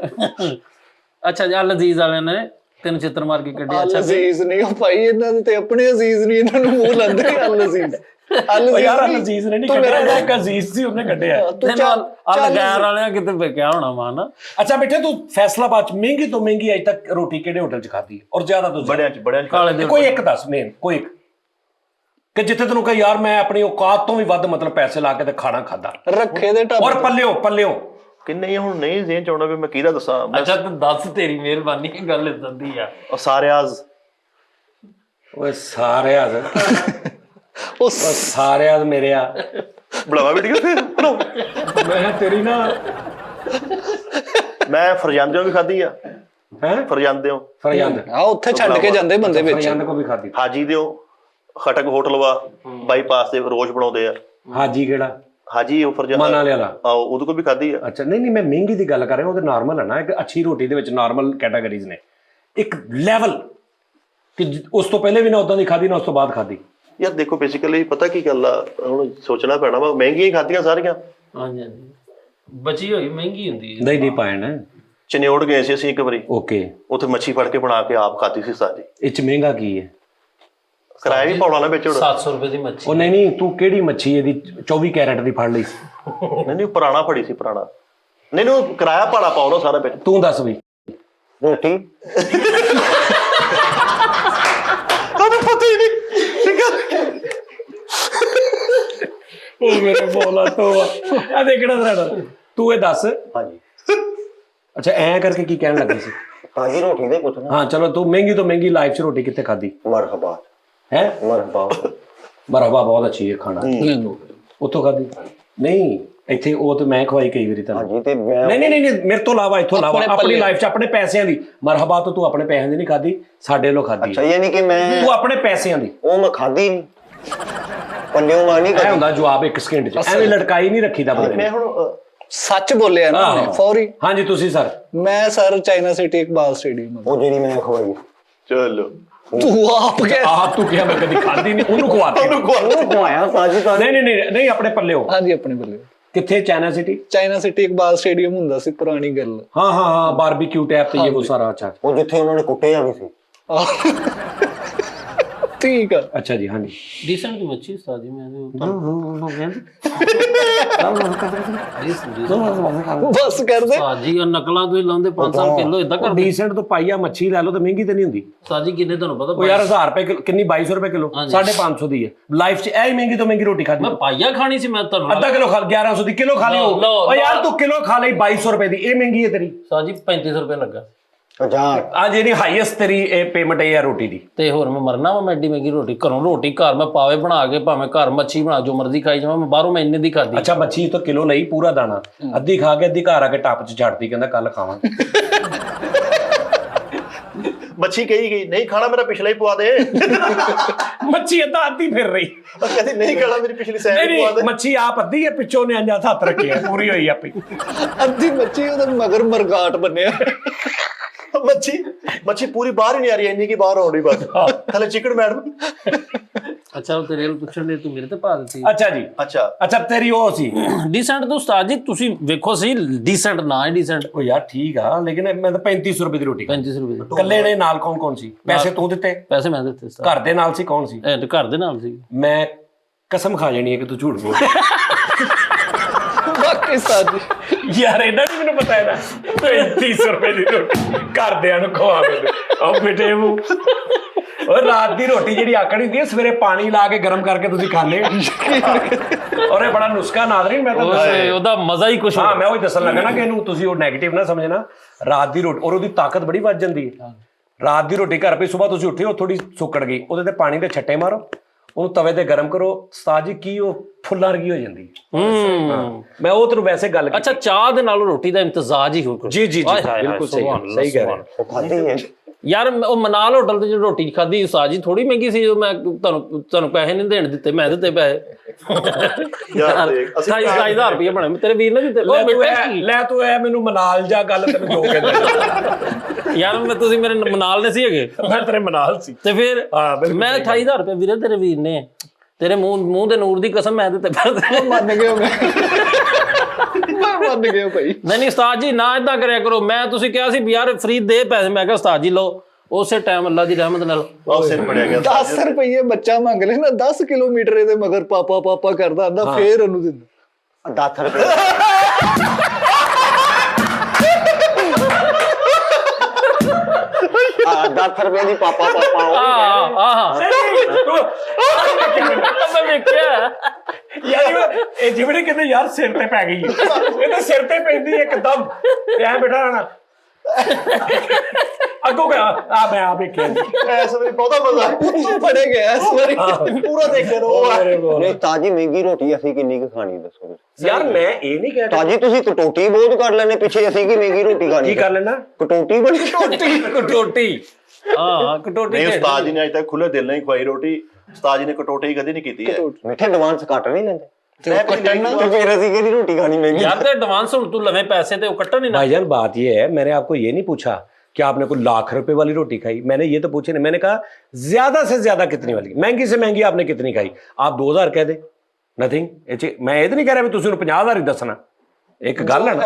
ਅੱਛਾ ਜੀ, ਲਜ਼ੀਜ਼ ਵਾਲਿਆਂ ਨੇ 3 ਚਿੱਤਰ ਮਾਰ ਕੇ ਕੱਢਿਆ। ਅੱਛਾ ਅਜ਼ੀਜ਼ ਨਹੀਂ ਉਹ ਭਾਈ, ਇਹਨਾਂ ਦੇ ਤੇ ਆਪਣੇ ਅਜ਼ੀਜ਼ ਨਹੀਂ, ਇਹਨਾਂ ਨੂੰ ਮੂੰਹ ਲਾਂਦੇ ਅਜ਼ੀਜ਼। ਉਹ ਯਾਰ ਅਜ਼ੀਜ਼ ਨੇ ਨਹੀਂ ਕੱਢਿਆ, ਇੱਕ ਅਜ਼ੀਜ਼ ਸੀ ਉਹਨੇ ਕੱਢਿਆ। ਗੈਰ ਵਾਲਿਆਂ ਕਿਤੇ ਵੇਖਿਆ ਹੋਣਾ ਵਾ ਨਾ। ਅੱਛਾ ਬੇਟੇ ਤੂੰ ਫੈਸਲਾਬਾਦ ਚ ਮਹਿੰਗੀ ਤੋਂ ਮਹਿੰਗੀ ਅਜ ਤੱਕ ਰੋਟੀ ਕਿਹੜੇ ਹੋਟਲ ਚ ਖਾਧੀ ਹੈ ਔਰ ਜ਼ਿਆਦਾ ਤੋਂ ਬੜਿਆਂ ਚ ਕਾਲੇ ਦੇ ਕੋਈ ਇੱਕ ਦੱਸ ਮੇਨ, ਕੋਈ ਇੱਕ ਕਿ ਜਿੱਥੇ ਤੈਨੂੰ ਕਹੇ ਯਾਰ ਮੈਂ ਆਪਣੀ ਔਕਾਤ ਤੋਂ ਵੀ ਵੱਧ ਮਤਲਬ ਪੈਸੇ ਲਾ ਕੇ ਤੇ ਖਾਣਾ ਖਾਦਾ ਰੱਖੇ ਦੇ ਢਾਬੇ ਔਰ ਪੱਲਿਓ ਕਿੰਨੇ ਹੁਣ ਨਹੀਂ ਜ਼ੇਨ ਚ ਆਉਣਾ ਵੀ ਮੈਂ ਕਿਹਦਾ ਦੱਸਾਂ। ਅੱਛਾ ਤੂੰ ਦੱਸ, ਤੇਰੀ ਮਿਹਰਬਾਨੀ, ਗੱਲ ਇਦਾਂ ਦੀ ਆ। ਉਹ ਸਾਰਿਆਜ਼ ਓਏ ਸਾਰਿਆਂ ਉਹ ਸਾਰਿਆਂ ਮੇਰੇ ਆ ਬੜਾਵਾ ਵੀਡੀਓ ਫਿਰ ਮੈਂ ਤੇਰੀ ਨਾ ਮੈਂ ਫਰਜ਼ੰਦਿਓ ਵੀ ਖਾਧੀ ਆ। ਹੈ ਫਰਜ਼ੰਦਿਓ ਫਰਜ਼ੰਦ ਆ ਉੱਥੇ ਛੱਡ ਕੇ ਜਾਂਦੇ ਬੰਦੇ ਵਿੱਚ। ਫਰਜ਼ੰਦ ਕੋ ਵੀ ਖਾਧੀ। ਹਾਜੀ ਦਿਓ ਖਟਕ ਹੋਟਲ ਵਾ ਬਾਈਪਾਸ ਤੇ ਰੋਜ਼ ਬਣਾਉਂਦੇ ਆ। ਹਾਜੀ ਕਿਹੜਾ? ਹਾਜੀ ਉਹ ਫਰਜ਼ੰਦ ਮਾਨ ਵਾਲੇ ਵਾਲਾ। ਆਹੋ ਉਹਦੇ ਕੋ ਵੀ ਖਾਧੀ ਆ। ਅੱਛਾ ਨਹੀਂ ਮੈਂ ਮਹਿੰਗੀ ਦੀ ਗੱਲ ਕਰ ਰਿਹਾ, ਉਹ ਤੇ ਨਾਰਮਲ ਹੈ ਨਾ। ਇੱਕ ਅੱਛੀ ਰੋਟੀ ਦੇ ਵਿੱਚ ਨਾਰਮਲ ਕੈਟਾਗਰੀਜ਼ ਨੇ, ਇੱਕ ਲੈਵਲ ਕਿ ਉਸ ਤੋਂ ਪਹਿਲੇ ਵੀ ਨਾ ਉਦਾਂ ਦੀ ਖਾਧੀ ਨਾ ਉਸ ਤੋਂ ਬਾਅਦ ਖਾਧੀ। ਯਾਰ ਦੇਖੋ ਬੇਸਿਕਲੀ ਪਤਾ ਕੀ ਗੱਲ ਆ, ਹੁਣ ਸੋਚਣਾ ਪੈਣਾ ਵਾ, ਮਹਿੰਗੀਆਂ ਹੀ ਖਾਧੀਆਂ ਸਾਰੀਆਂ। ਹਾਂਜੀ ਹਾਂਜੀ, ਬਚੀ ਹੋਈ ਮਹਿੰਗੀ ਹੁੰਦੀ ਹੈ। ਨਹੀਂ ਪਾਇਣ ਚਨਿਓੜ ਗਏ ਸੀ ਅਸੀਂ ਇੱਕ ਵਾਰੀ, ਓਕੇ, ਉੱਥੇ ਮੱਛੀ ਫੜ ਕੇ ਬਣਾ ਕੇ ਆਪ ਖਾਧੀ ਸੀ ਸਾਰੀ। ਇਹ ਚ ਮਹਿੰਗਾ ਕੀ ਹੈ? ਕਿਰਾਇਆ ਵੀ ਪਾਉਣਾ ਨਾ ਵਿੱਚ। 700 ਰੁਪਏ ਦੀ ਮੱਛੀ। ਉਹ ਨਹੀਂ ਤੂੰ ਕਿਹੜੀ ਮੱਛੀ ਇਹਦੀ 24 ਕੈਰਟ ਦੀ ਫੜ ਲਈ ਸੀ? ਨਹੀਂ ਪੁਰਾਣਾ ਫੜੀ ਸੀ ਪੁਰਾਣਾ। ਨਹੀਂ ਉਹ ਕਿਰਾਇਆ ਭਾੜਾ ਪਾਉਣਾ ਸਾਰਾ ਵਿੱਚ। ਤੂੰ ਦੱਸ ਬਈ। ਰੋਟੀ ਤੁਹਾਨੂੰ ਪਤਾ ਹੀ ਨਹੀਂ। ਉਹ ਮੇਰੇ ਬੋਲਾ ਤੋਂ ਆ ਦੇਖਣਾ ਜ਼ਰਾ, ਤੂੰ ਇਹ ਦੱਸ। ਹਾਂਜੀ ਅੱਛਾ ਐਂ ਕਰਕੇ ਕੀ ਕਹਿਣ ਲੱਗੀ ਸੀ? ਤਾਜੀ ਰੋਟੀ ਦੇ ਪੁੱਛਣਾ। ਹਾਂ ਚਲੋ, ਤੂੰ ਮਹਿੰਗੀ ਤੋਂ ਮਹਿੰਗੀ ਲਾਈਫ 'ਚ ਰੋਟੀ ਕਿੱਥੇ ਖਾਧੀ? ਮਰਹਬਾ ਹੈ ਮਰਹਬਾ ਮਰਹਬਾ ਬਹੁਤ ਅੱਛੀ ਹੈ ਖਾਣਾ, ਉੱਥੋਂ ਖਾਧੀ? ਨਹੀਂ ਇੱਥੇ ਉਹ ਤੇ ਮੈਂ ਖਵਾਈ ਕਈ ਵਾਰੀ ਤੁਹਾਨੂੰ। ਹਾਂਜੀ ਤੇ ਮੈਂ ਨਹੀਂ ਮੇਰੇ ਤੋਂ ਇਲਾਵਾ, ਇੱਥੋਂ ਇਲਾਵਾ ਆਪਣੀ ਲਾਈਫ 'ਚ ਆਪਣੇ ਪੈਸਿਆਂ ਦੀ। ਮਰਹਬਾ ਤੋਂ ਤੂੰ ਆਪਣੇ ਪੈਸਿਆਂ ਦੀ ਨਹੀਂ ਖਾਧੀ, ਸਾਡੇ ਲੋ ਖਾਧੀ। ਅੱਛਾ ਇਹ ਨਹੀਂ ਕਿ ਮੈਂ ਤੂੰ ਆਪਣੇ ਪੈਸਿਆਂ ਦੀ ਉਹ ਮੈਂ ਖਾਧੀ ਨਹੀਂ, ਪੱਲਿਓ ਮਾਰ ਨਹੀਂ ਇਹ ਹੁੰਦਾ ਜਵਾਬ 1 ਸਕਿੰਟ 'ਚ। ਐਵੇਂ ਲਟਕਾਈ ਨਹੀਂ ਰੱਖੀਦਾ ਬੰਦੇ ਮੈਂ ਨੇ। ਹੁਣ ਸੱਚ ਬੋਲਿਆ ਨਾ ਉਹਨੇ ਫੌਰੀ। ਹਾਂਜੀ ਤੁਸੀਂ ਸਰ? ਮੈਂ sir China city Iqbal stadium. ਉਹ ਜਿਹੜੀ ਮੈਂ ਖਵਾਈ। ਚਲੋ ਤੂੰ ਆਪ ਗਿਆ? ਆਪ ਤੂੰ ਕਿਹਾ ਮੈਂ ਕਦੀ ਖਾਧੀ ਨਹੀਂ, ਉਹਨੂੰ ਖਵਾਤੀ। ਉਹਨੂੰ ਖਵਾਇਆ ਤਾਜੀ ਤਾਜੀ। ਨਹੀਂ ਆਪਣੇ ਪੱਲਿਓ। ਹਾਂਜੀ ਆਪਣੇ ਬੱਲੇ। ਕਿੱਥੇ? China city? China city Iqbal stadium ਹੁੰਦਾ ਸੀ, ਪੁਰਾਣੀ ਗੱਲ। ਹਾਂ ਬਾਰਬੀਕਿਊ ਟੈਪ ਤੇ ਇਹ ਉਹ ਸਾਰਾ। ਅੱਛਾ ਉਹ ਜਿੱਥੇ ਉਹਨਾਂ ਨੇ ਕੁੱਟਿਆ ਵੀ ਸੀ। ਠੀਕ ਆ। ਅੱਛਾ ਜੀ, ਹਾਂਜੀ ਡੀਸੈਂਟ ਦੀ ਮੱਛੀ ਸਾਜੀ ਮੈਂ ਬਸ ਕਰਦੇ ਸਾਜੀ ਨਕਲਾਂ ਤੋਂ ਹੀ ਲਾਉਂਦੇ 500 ਕਿਲੋ ਇਦਾਂ ਕਰ। ਡੀਸੈਂਟ ਤੋਂ ਪਾਈਆ ਮੱਛੀ ਲੈ ਲਓ ਤਾਂ ਮਹਿੰਗੀ ਤੇ ਨਹੀਂ ਹੁੰਦੀ। ਸਾਜੀ ਕਿੰਨੇ ਤੁਹਾਨੂੰ ਪਤਾ? ਉਹ ਯਾਰ 1000 ਰੁਪਏ ਕਿੰਨੀ 2200 ਰੁਪਏ ਕਿਲੋ, 550 ਦੀ ਹੈ ਲਾਈਫ 'ਚ। ਇਹ ਹੀ ਮਹਿੰਗੀ ਤੋਂ ਮਹਿੰਗੀ ਰੋਟੀ ਖਾਧੀ ਮੈਂ ਪਾਈਆ ਖਾਣੀ ਸੀ ਮੈਂ ਤੁਹਾਨੂੰ। ਅੱਧਾ ਕਿਲੋ ਖਾ 1100 ਦੀ ਕਿਲੋ ਖਾ ਲਈ। ਉਹ ਯਾਰ ਤੂੰ ਕਿਲੋ ਖਾ ਲਈ 2200 ਰੁਪਏ ਦੀ, ਇਹ ਮਹਿੰਗੀ ਹੈ ਤੇਰੀ। ਸਾਜੀ 3500 ਰੁਪਏ ਲੱਗਾ। ਜਾ ਆ ਜਿਹੜੀ ਹਾਈਐਸਟ ਤੇਰੀ ਇਹ ਪੇਮੈਂਟ ਇਹ ਆ ਰੋਟੀ ਦੀ। ਤੇ ਹੋਰ ਮੈਂ ਮਰਨਾ ਵਾ? ਮੈਂ ਐਡੀ ਮਹਿੰਗੀ ਰੋਟੀ ਘਰੋਂ, ਰੋਟੀ ਘਰ ਮੈਂ ਪਾਵੇ ਬਣਾ ਕੇ, ਭਾਵੇਂ ਘਰ ਮੱਛੀ ਬਣਾ ਜੋ ਮਰਜ਼ੀ ਖਾਈ ਜਾਵਾਂ, ਮੈਂ ਬਾਹਰੋਂ ਮੈਂ ਇੰਨੇ ਦੀ ਖਾਦੀ। ਅੱਛਾ ਮੱਛੀ ਤੋਂ ਕਿਲੋ ਲਈ ਪੂਰਾ ਦਾਣਾ, ਅੱਧੀ ਖਾ ਕੇ ਅੱਧੀ ਘਰ ਆ ਕੇ ਟੱਪ 'ਚ ਛੱਡਦੀ, ਕਹਿੰਦਾ ਕੱਲ ਖਾਵਾਂਗੇ। ਮੱਛੀ ਕਹੀ ਗਈ ਨਹੀਂ ਖਾਣਾ, ਮੇਰਾ ਪਿਛਲਾ ਹੀ ਪਵਾ ਦੇ। ਮੱਛੀ ਅੱਧੀ ਫਿਰ ਰਹੀ। ਕਹਿੰਦੀ ਨਹੀਂ ਖਾਣਾ, ਮੇਰੀ ਪਿਛਲੀ ਸੈਰ ਹੀ ਪਵਾ ਨਹੀਂ ਦੇ। ਮੱਛੀ ਆਪ ਅੱਧੀ ਹੈ, ਪਿੱਛੋਂ ਨੇ ਅੰਜਾ ਹੱਥ ਰੱਖਿਆ, ਪੂਰੀ ਹੋਈ ਆਪੇ। ਅੱਧੀ ਮੱਛੀ ਉਹਦਾ ਮਗਰ ਮਰਗਾਟ ਬਣਿਆ। ਮੱਛੀ ਪੂਰੀ ਬਾਹਰ ਹੀ ਨਹੀਂ ਆ ਰਹੀ, ਇੰਨੀ ਕੀ ਬਾਹਰ ਆਉਣੀ ਬਸ ਥੱਲੇ ਚਿਕਨ ਮੈਡਮ। ਅੱਛਾ ਉਹ ਤੇਰੇ ਨੂੰ ਪੁੱਛਣ ਦੇ, ਤੂੰ ਮੇਰੇ ਤੇ ਪਾ ਦਿੱਤੀ। ਅੱਛਾ ਜੀ, ਅੱਛਾ ਤੇਰੀ ਉਹ ਸੀ ਡੀਸੈਂਟ ਤੋਂ ਉਸਤਾਦ ਜੀ ਤੁਸੀਂ ਵੇਖੋ ਸਹੀ, ਡੀਸੈਂਟ ਨਾ ਹੈ ਡੀਸੈਂਟ। ਉਹ ਯਾਰ ਠੀਕ ਆ, ਲੇਕਿਨ ਮੈਂ ਤਾਂ 3500 ਰੁਪਏ ਦੀ ਰੋਟੀ 3500 ਰੁਪਏ ਦੀ। ਇਕੱਲੇ ਨੇ? ਨਾਲ ਕੌਣ ਸੀ? ਪੈਸੇ ਤੂੰ ਦਿੱਤੇ? ਪੈਸੇ ਮੈਂ ਦਿੱਤੇ ਉਸਤਾਦ। ਘਰ ਦੇ ਨਾਲ ਸੀ? ਕੌਣ ਸੀ? ਘਰ ਦੇ ਨਾਲ ਸੀ। ਮੈਂ ਕਸਮ ਖਾ ਜਾਣੀ ਹੈ ਕਿ ਤੂੰ ਝੂਠ ਬੋਲ। ਬਾਕੀ ਸਾਜੀ ਯਾਰ ਇਹਨਾਂ ਨਹੀਂ ਮੈਨੂੰ ਪਤਾ ਇਹਦਾ 3500 ਰੁਪਏ ਦੀ ਰੋਟੀ ਘਰਦਿਆਂ ਨੂੰ ਖਵਾਵੇ। ਉਹ ਬੇਟੇ ਮੂੰਹ ਉਹ ਰਾਤ ਦੀ ਰੋਟੀ ਜਿਹੜੀ ਆਕੜੀ ਹੁੰਦੀ ਹੈ, ਸਵੇਰੇ ਪਾਣੀ ਲਾ ਕੇ ਗਰਮ ਕਰਕੇ ਤੁਸੀਂ ਖਾਣੇ। ਔਰ ਇਹ ਬੜਾ ਨੁਸਖਾ ਨਾਜ਼ਰੀਨ, ਮੈਂ ਤਾਂ ਉਹਦਾ ਮਜ਼ਾ ਹੀ ਕੁਛ। ਹਾਂ ਮੈਂ ਉਹੀ ਦੱਸਣ ਲੱਗਾ ਨਾ ਕਿ ਇਹਨੂੰ ਤੁਸੀਂ ਉਹ ਨੈਗੇਟਿਵ ਨਾ ਸਮਝਣਾ। ਰਾਤ ਦੀ ਰੋਟੀ ਔਰ ਉਹਦੀ ਤਾਕਤ ਬੜੀ ਵੱਧ ਜਾਂਦੀ ਹੈ। ਰਾਤ ਦੀ ਰੋਟੀ ਘਰ ਪਈ, ਸਵੇਰ ਤੁਸੀਂ ਉੱਠੇ ਹੋ ਥੋੜੀ ਸੁੱਕੜ ਗਈ, ਉਹਦੇ ਤੇ ਪਾਣੀ ਦੇ ਛੱਟੇ ਮਾਰੋ, ਉਹਨੂੰ ਤਵੇ ਤੇ ਗਰਮ ਕਰੋ ਉਸਤਾਦ ਜੀ, ਕੀ ਉਹ ਫੁੱਲਾਂ ਵਰਗੀ ਹੋ ਜਾਂਦੀ ਮੈਂ ਉਹ ਤੈਨੂੰ ਵੈਸੇ ਗੱਲ ਕੀਤੀ। ਅੱਛਾ, ਚਾਹ ਦੇ ਨਾਲ ਰੋਟੀ ਦਾ ਇਮਤਜ਼ਾਜ ਹੀ ਹੋ ਜੀ ਜੀ ਜੀ ਬਿਲਕੁਲ ਸਹੀ ਕਹਿ ਰਹੇ ਉਹ ਖਾਧੀ ਹੈ ਯਾਰ। ਉਹ ਮਨਾਲ ਹੋਟਲ ਤੇ ਜੋ ਰੋਟੀ ਖਾਧੀ ਉਸਤਾਦ ਜੀ ਥੋੜੀ ਮਹਿੰਗੀ ਸੀ, ਜੋ ਮੈਂ ਤੁਹਾਨੂੰ ਪੈਸੇ ਨਹੀਂ ਦੇਣ ਦਿੱਤੇ, ਮੈਂ ਦਿੱਤੇ ਪੈਸੇ। ਯਾਰ ਦੇਖ, ਅਸੀਂ 28,000 ਰੁਪਏ ਬਣੇ ਤੇਰੇ ਵੀਰ ਨੇ ਦਿੱਤੇ। ਉਹ ਲੈ ਤੂੰ ਐ ਮੈਨੂੰ ਮਨਾਲ ਜਾ ਗੱਲ ਤੈਨੂੰ ਜੋ ਕਹਿੰਦਾ ਯਾਰ ਤੁਸੀਂ ਮੇਰੇ ਮਨਾਲ ਨੇ ਸੀ ਹੈਗੇ, ਮੈਂ ਤੇਰੇ ਮਨਾਲ ਸੀ ਤੇ ਫਿਰ ਮੈਂ 28,000 ਰੁਪਏ ਵੀਰੇ ਤੇਰੇ ਵੀਰ ਨੇ, ਤੇਰੇ ਮੂੰਹ ਦੇ ਨੂਰ ਦੀ ਕਸਮ ਮੈਂ ਦਿੱਤੇ ਪੈਸੇ। ਮੰਨ ਗਏ ਮੈਂ ਮੰਨ ਗਏ ਭਾਈ। ਨਹੀਂ ਉਸਤਾਦ ਜੀ ਨਾ ਇਦਾਂ ਕਰਿਆ ਕਰੋ। ਮੈਂ ਤੁਸੀਂ ਕਿਹਾ ਸੀ ਵੀ ਯਾਰ ਫਰੀਦ ਦੇ ਪੈਸੇ, ਮੈਂ ਕਿਹਾ ਉਸਤਾਦ ਜੀ ਲਓ, ਉਸੇ ਟਾਈਮ ਅੱਲਾ ਦੀ ਰਹਿਮਤ ਨਾਲ ਬਹੁਤ ਸਿਰ ਪੜਿਆ ਗਿਆ 10 ਰੁਪਏ ਬੱਚਾ ਮੰਗ ਲੈ ਨਾ, 10 ਕਿਲੋਮੀਟਰ ਇਹਦੇ ਮਗਰ ਪਾਪਾ ਪਾਪਾ ਕਰਦਾ ਆਂਦਾ, ਫੇਰ ਉਹਨੂੰ ਦਿੰਦਾ 10 ਰੁਪਏ 10 ਰੁਪਏ ਦੀ ਪਾਪਾ ਪਾਪਾ ਆਹ ਮੈਂ ਵੇਖਿਆ ਯਾਰ ਇਹ ਜਿਵੇਂ ਕਹਿੰਦੇ ਯਾਰ ਸਿਰ ਤੇ ਪੈ ਗਈ ਇਹ ਤਾਂ ਸਿਰ ਤੇ ਪੈਂਦੀ ਇੱਕਦਮ ਐ ਬੈਠਾ ਰਹਿਣਾ ਅੱਗੋਂ ਗਿਆ ਮੈਂ ਆ ਵੇਖਿਆ ਐਸ ਵਾਰੀ ਬਹੁਤਾ ਮਜ਼ਾ ਤੂੰ ਫੜੇ ਗਿਆ ਇਸ ਵਾਰੀ ਪੂਰਾ ਦੇਖਿਆ ਰੋ ਨਹੀਂ ਤਾਜੀ ਮਹਿੰਗੀ ਰੋਟੀ ਅਸੀਂ ਕਿੰਨੀ ਕੁ ਖਾਣੀ ਦੱਸੋ ਤੁਸੀਂ? ਯਾਰ ਮੈਂ ਇਹ ਨਹੀਂ ਕਹਿ ਤਾਜੀ ਤੁਸੀਂ ਕਟੋਟੀ ਬਹੁਤ ਕਰ ਲੈਣੇ ਪਿੱਛੇ, ਅਸੀਂ ਕੀ ਮਹਿੰਗੀ ਰੋਟੀ ਖਾਣੀ? ਕੀ ਕਰ ਲੈਣਾ ਕਟੋਟੀ ਬੜੀ ਕਟੋਟੀ। ਹਾਂ ਕਟੋਟੀ। ਨਹੀਂ ਉਸਤਾਦ ਜੀ ਨੇ ਅੱਜ ਤੱਕ ਖੁੱਲੇ ਦਿਲ ਨਾਲ ਹੀ ਖਵਾਈ ਰੋਟੀ। ਉਸਤਾਦ ਜੀ ਨੇ ਕਟੋਟੀ ਕਦੀ ਨਹੀਂ ਕੀਤੀ ਹੈ। ਮਿੱਠੇ ਐਡਵਾਂਸ ਕੱਟ ਨਹੀਂ ਲੈਂਦੇ ਤੇ ਕੱਟਣਾ तो फिर ਅਸੀਂ ਕਿਹਦੀ ਰੋਟੀ ਖਾਣੀ ਮਹਿੰਗੀ? यार तो एडवांस ਹੁਣ ਤੂੰ ਲਵੇਂ ਪੈਸੇ ਤੇ ਉਹ ਕੱਟਣ ही ना। भाईजान बात ये है, मैंने आपको ये नहीं पूछा कि आपने कोई लाख रुपए वाली रोटी खाई, मैंने ये तो पूछे नहीं, मैंने कहा ज्यादा से ज्यादा कितनी वाली, महंगी से महंगी आपने कितनी खाई? आप 2000 कह दे, नथिंग। मैं ये तो नहीं कह रहा भी तुम 50,000 ही दसना, एक गल है ना।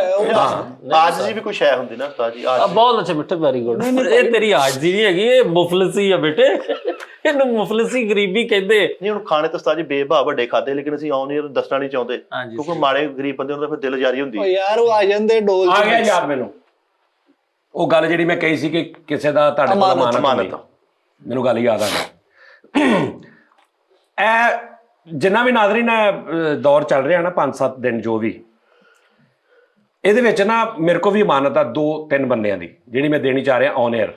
आज जी भी कुछ है ਹੁੰਦੀ ਨਾ ਉਸਤਾਦ ਜੀ ਅੱਜ बहुत अच्छे बेटे, वेरी गुड। ਇਹ ਤੇਰੀ ਆਜਜ਼ੀ ਨਹੀਂ ਹੈਗੀ, ਇਹ ਮੁਫਲਸੀ ਆ ਬੇਟੇ, ਇਹਨੂੰ ਮੁਫਲਸੀ ਗਰੀਬੀ ਕਹਿੰਦੇ। ਨਹੀਂ ਹੁਣ ਖਾਣੇ ਤਾਂ ਉਸਤਾਦ ਜੀ ਬੇਭਾ ਵੱਡੇ ਖਾਦੇ, ਲੇਕਿਨ ਅਸੀਂ ਆਉਂ ਨਹੀਂ ਦੱਸਣਾ ਨਹੀਂ ਚਾਹੁੰਦੇ ਹਾਂਜੀ। ਕਿਉਂਕਿ ਮਾੜੇ ਗਰੀਬ ਬੰਦੇ ਉਹਨਾਂ ਦਾ ਫਿਰ ਦਿਲ ਜਾਰੀ ਹੁੰਦੀ ਓ ਯਾਰ ਉਹ ਆ ਜਾਂਦੇ ਡੋਲ ਆ ਗਿਆ ਯਾਦ ਮੈਨੂੰ ਉਹ ਗੱਲ ਜਿਹੜੀ ਮੈਂ ਕਹੀ ਸੀ ਕਿ ਕਿਸੇ ਦਾ ਤੁਹਾਡੇ ਕੋਲ ਅਮਾਨਤ ਮੈਨੂੰ ਗੱਲ ਯਾਦ ਆ ਗਈ। ਇਹ ਜਿੰਨਾ ਵੀ ਨਾਜ਼ਰੀਨ ਦੌਰ ਚੱਲ ਰਿਹਾ ਨਾ 5-7 ਦਿਨ ਜੋ ਵੀ, ਇਹਦੇ ਵਿੱਚ ਨਾ ਮੇਰੇ ਕੋ ਵੀ ਅਮਾਨਤ ਆ 2-3 ਬੰਦਿਆਂ ਦੀ ਜਿਹੜੀ ਮੈਂ ਦੇਣੀ ਚਾਹ ਰਿਹਾ ਔਨ 에ਅਰ।